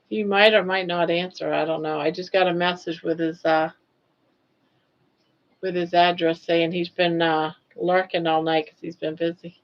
He might or might not answer. I don't know. I just got a message with his address saying he's been lurking all night because he's been busy.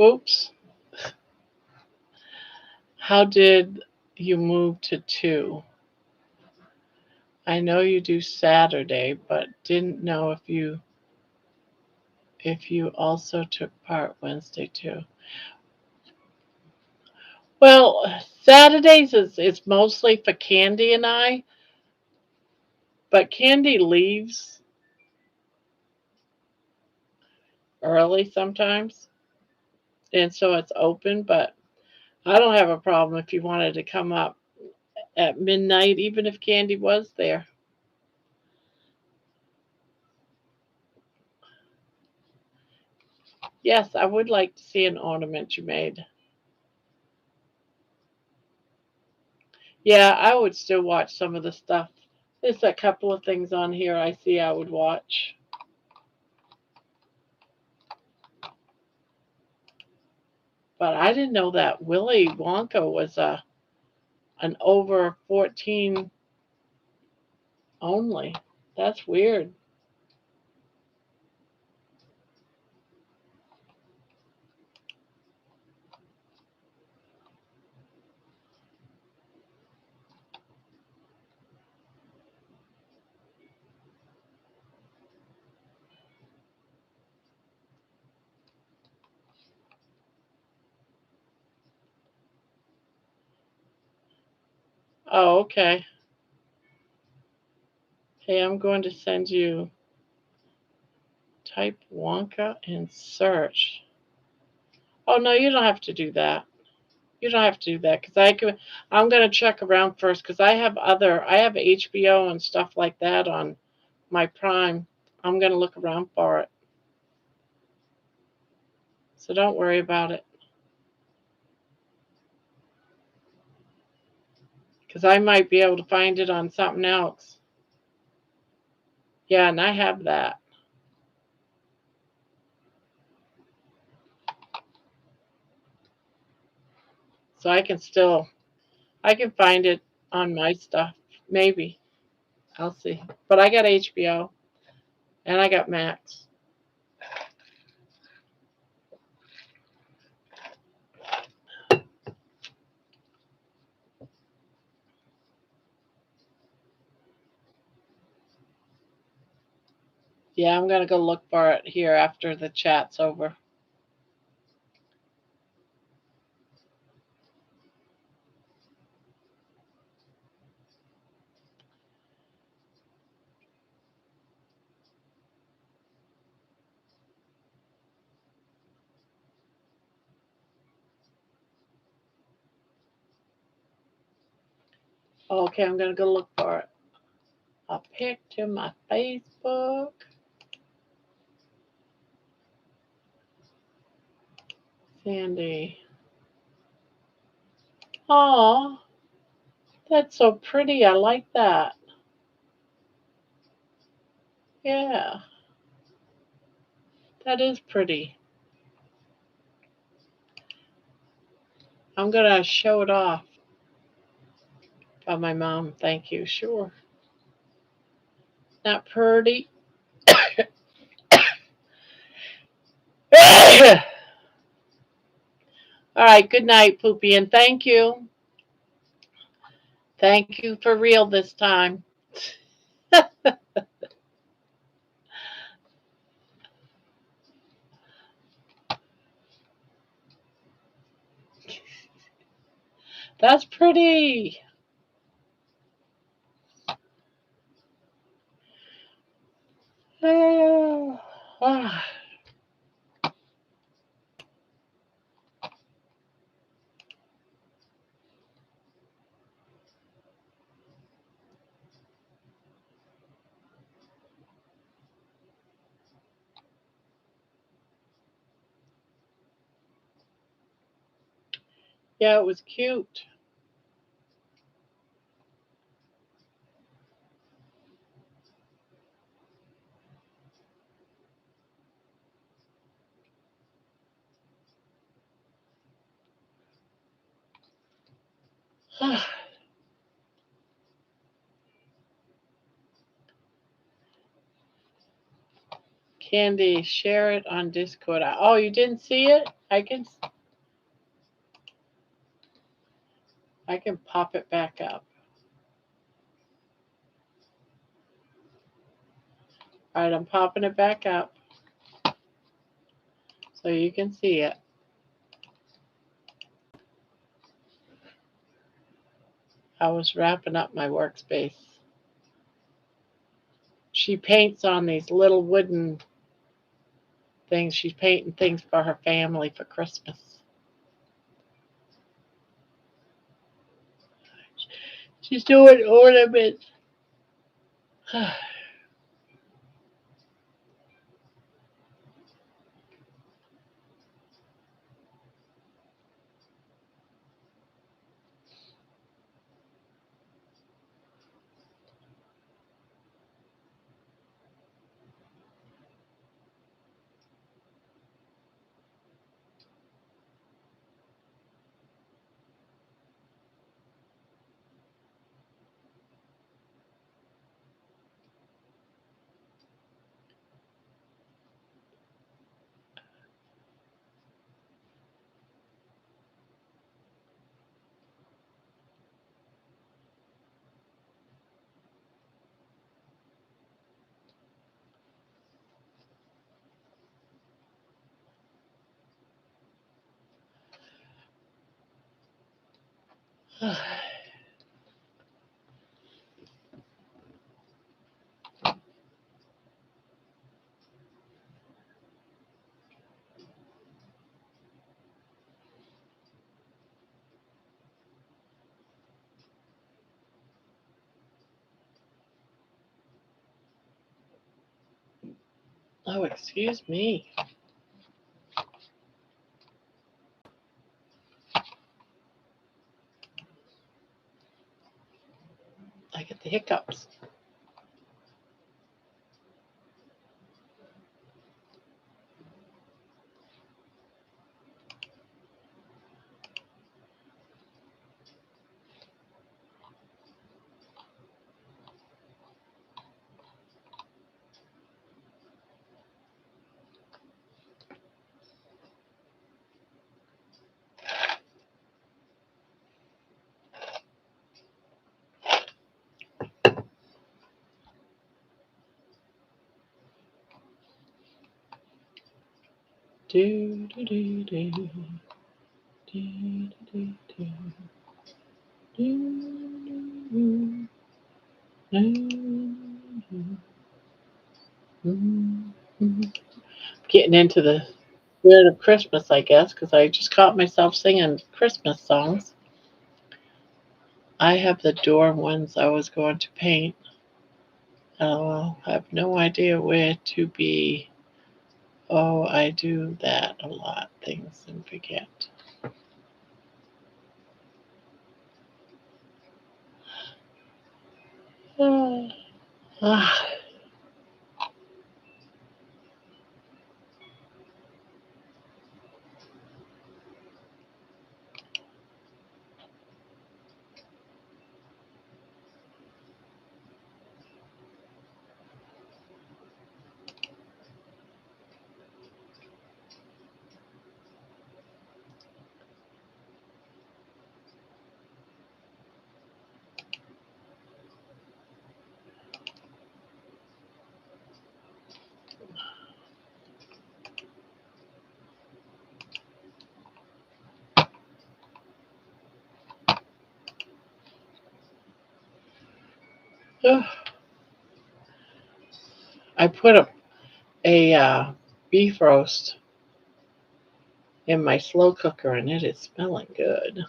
Oops. How did you move to 2? I know you do Saturday, but didn't know if you also took part Wednesday too. Well, Saturdays is mostly for Candy and I, but Candy leaves early sometimes, and so it's open. But I don't have a problem if you wanted to come up at midnight, even if Candy was there. Yes, I would like to see an ornament you made. Yeah, I would still watch some of the stuff. There's a couple of things on here I see I would watch. But I didn't know that Willy Wonka was an over 14 only. That's weird. Oh, okay. Hey, I'm going to send you type Wonka and search. Oh no, you don't have to do that. You don't have to do that because I can. I'm gonna check around first because I have HBO and stuff like that on my Prime. I'm gonna look around for it. So don't worry about it because I might be able to find it on something else. Yeah, and I have that, so I can find it on my stuff. Maybe I'll see. But I got HBO and I got Max. Yeah, I'm gonna go look for it here after the chat's over. Okay, I'm gonna go look for it. A pic to my Facebook. Sandy. Oh, that's so pretty. I like that. Yeah, that is pretty. I'm gonna show it off of my mom. Thank you. Sure. Not pretty. All right. Good night, Poopy, and thank you. Thank you for real this time. That's pretty. Oh, ah. Yeah, it was cute. Candy, share it on Discord. Oh, you didn't see it? I can pop it back up. All right, I'm popping it back up so you can see it. I was wrapping up my workspace. She paints on these little wooden things. She's painting things for her family for Christmas. She's doing ornaments. Oh, excuse me. I get the hiccups. Do do do do do do do do do do. Getting into the spirit of Christmas, I guess, because I just caught myself singing Christmas songs. I have the door ones I was going to paint. I have no idea where to be. Oh, I do that a lot, things and forget. Ah, I put a beef roast in my slow cooker and it is smelling good.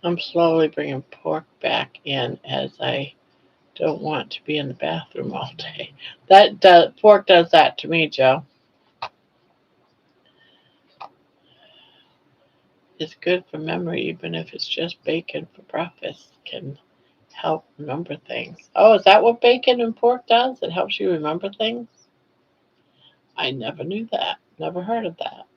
I'm slowly bringing pork back in as I don't want to be in the bathroom all day. Pork does that to me, Joe. It's good for memory, even if it's just bacon for breakfast. Can help remember things. Oh, is that what bacon and pork does? It helps you remember things? I never knew that. Never heard of that.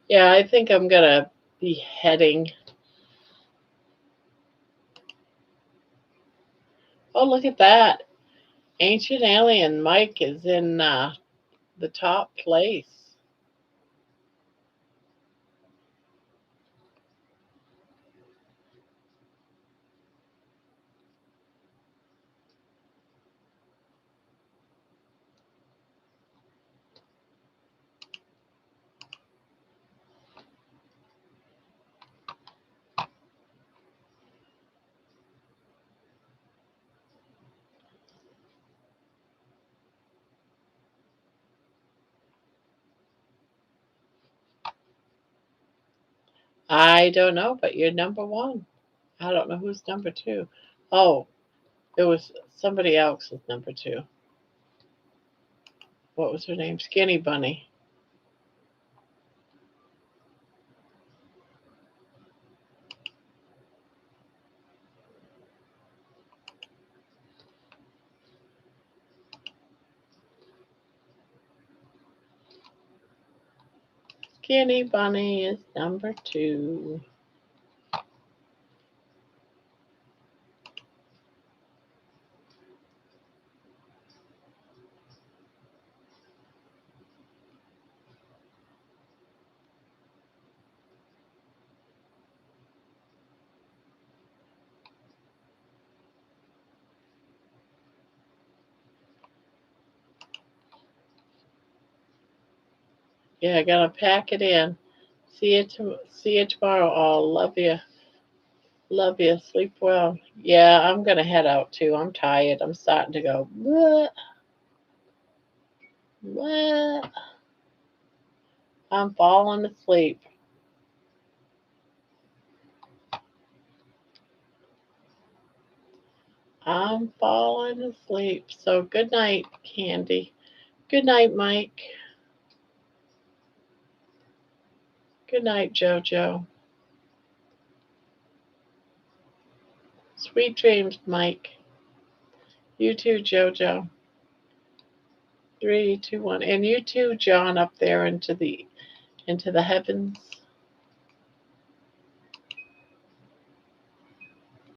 Yeah, I think I'm gonna be heading. Oh, look at that. Ancient Alien Mike is in the top place. I don't know, but you're number one. I don't know who's number two. Oh, it was somebody else was number two. What was her name? Skinny Bunny. Skinny Bunny is number two. Yeah, gotta pack it in. See you tomorrow. All love you. Love you. Sleep well. Yeah, I'm gonna head out too. I'm tired. I'm starting to go. What? What? I'm falling asleep. I'm falling asleep. So good night, Candy. Good night, Mike. Good night, Jojo. Sweet dreams, Mike. You too, Jojo. 3, 2, 1, and you too, John, up there into the heavens.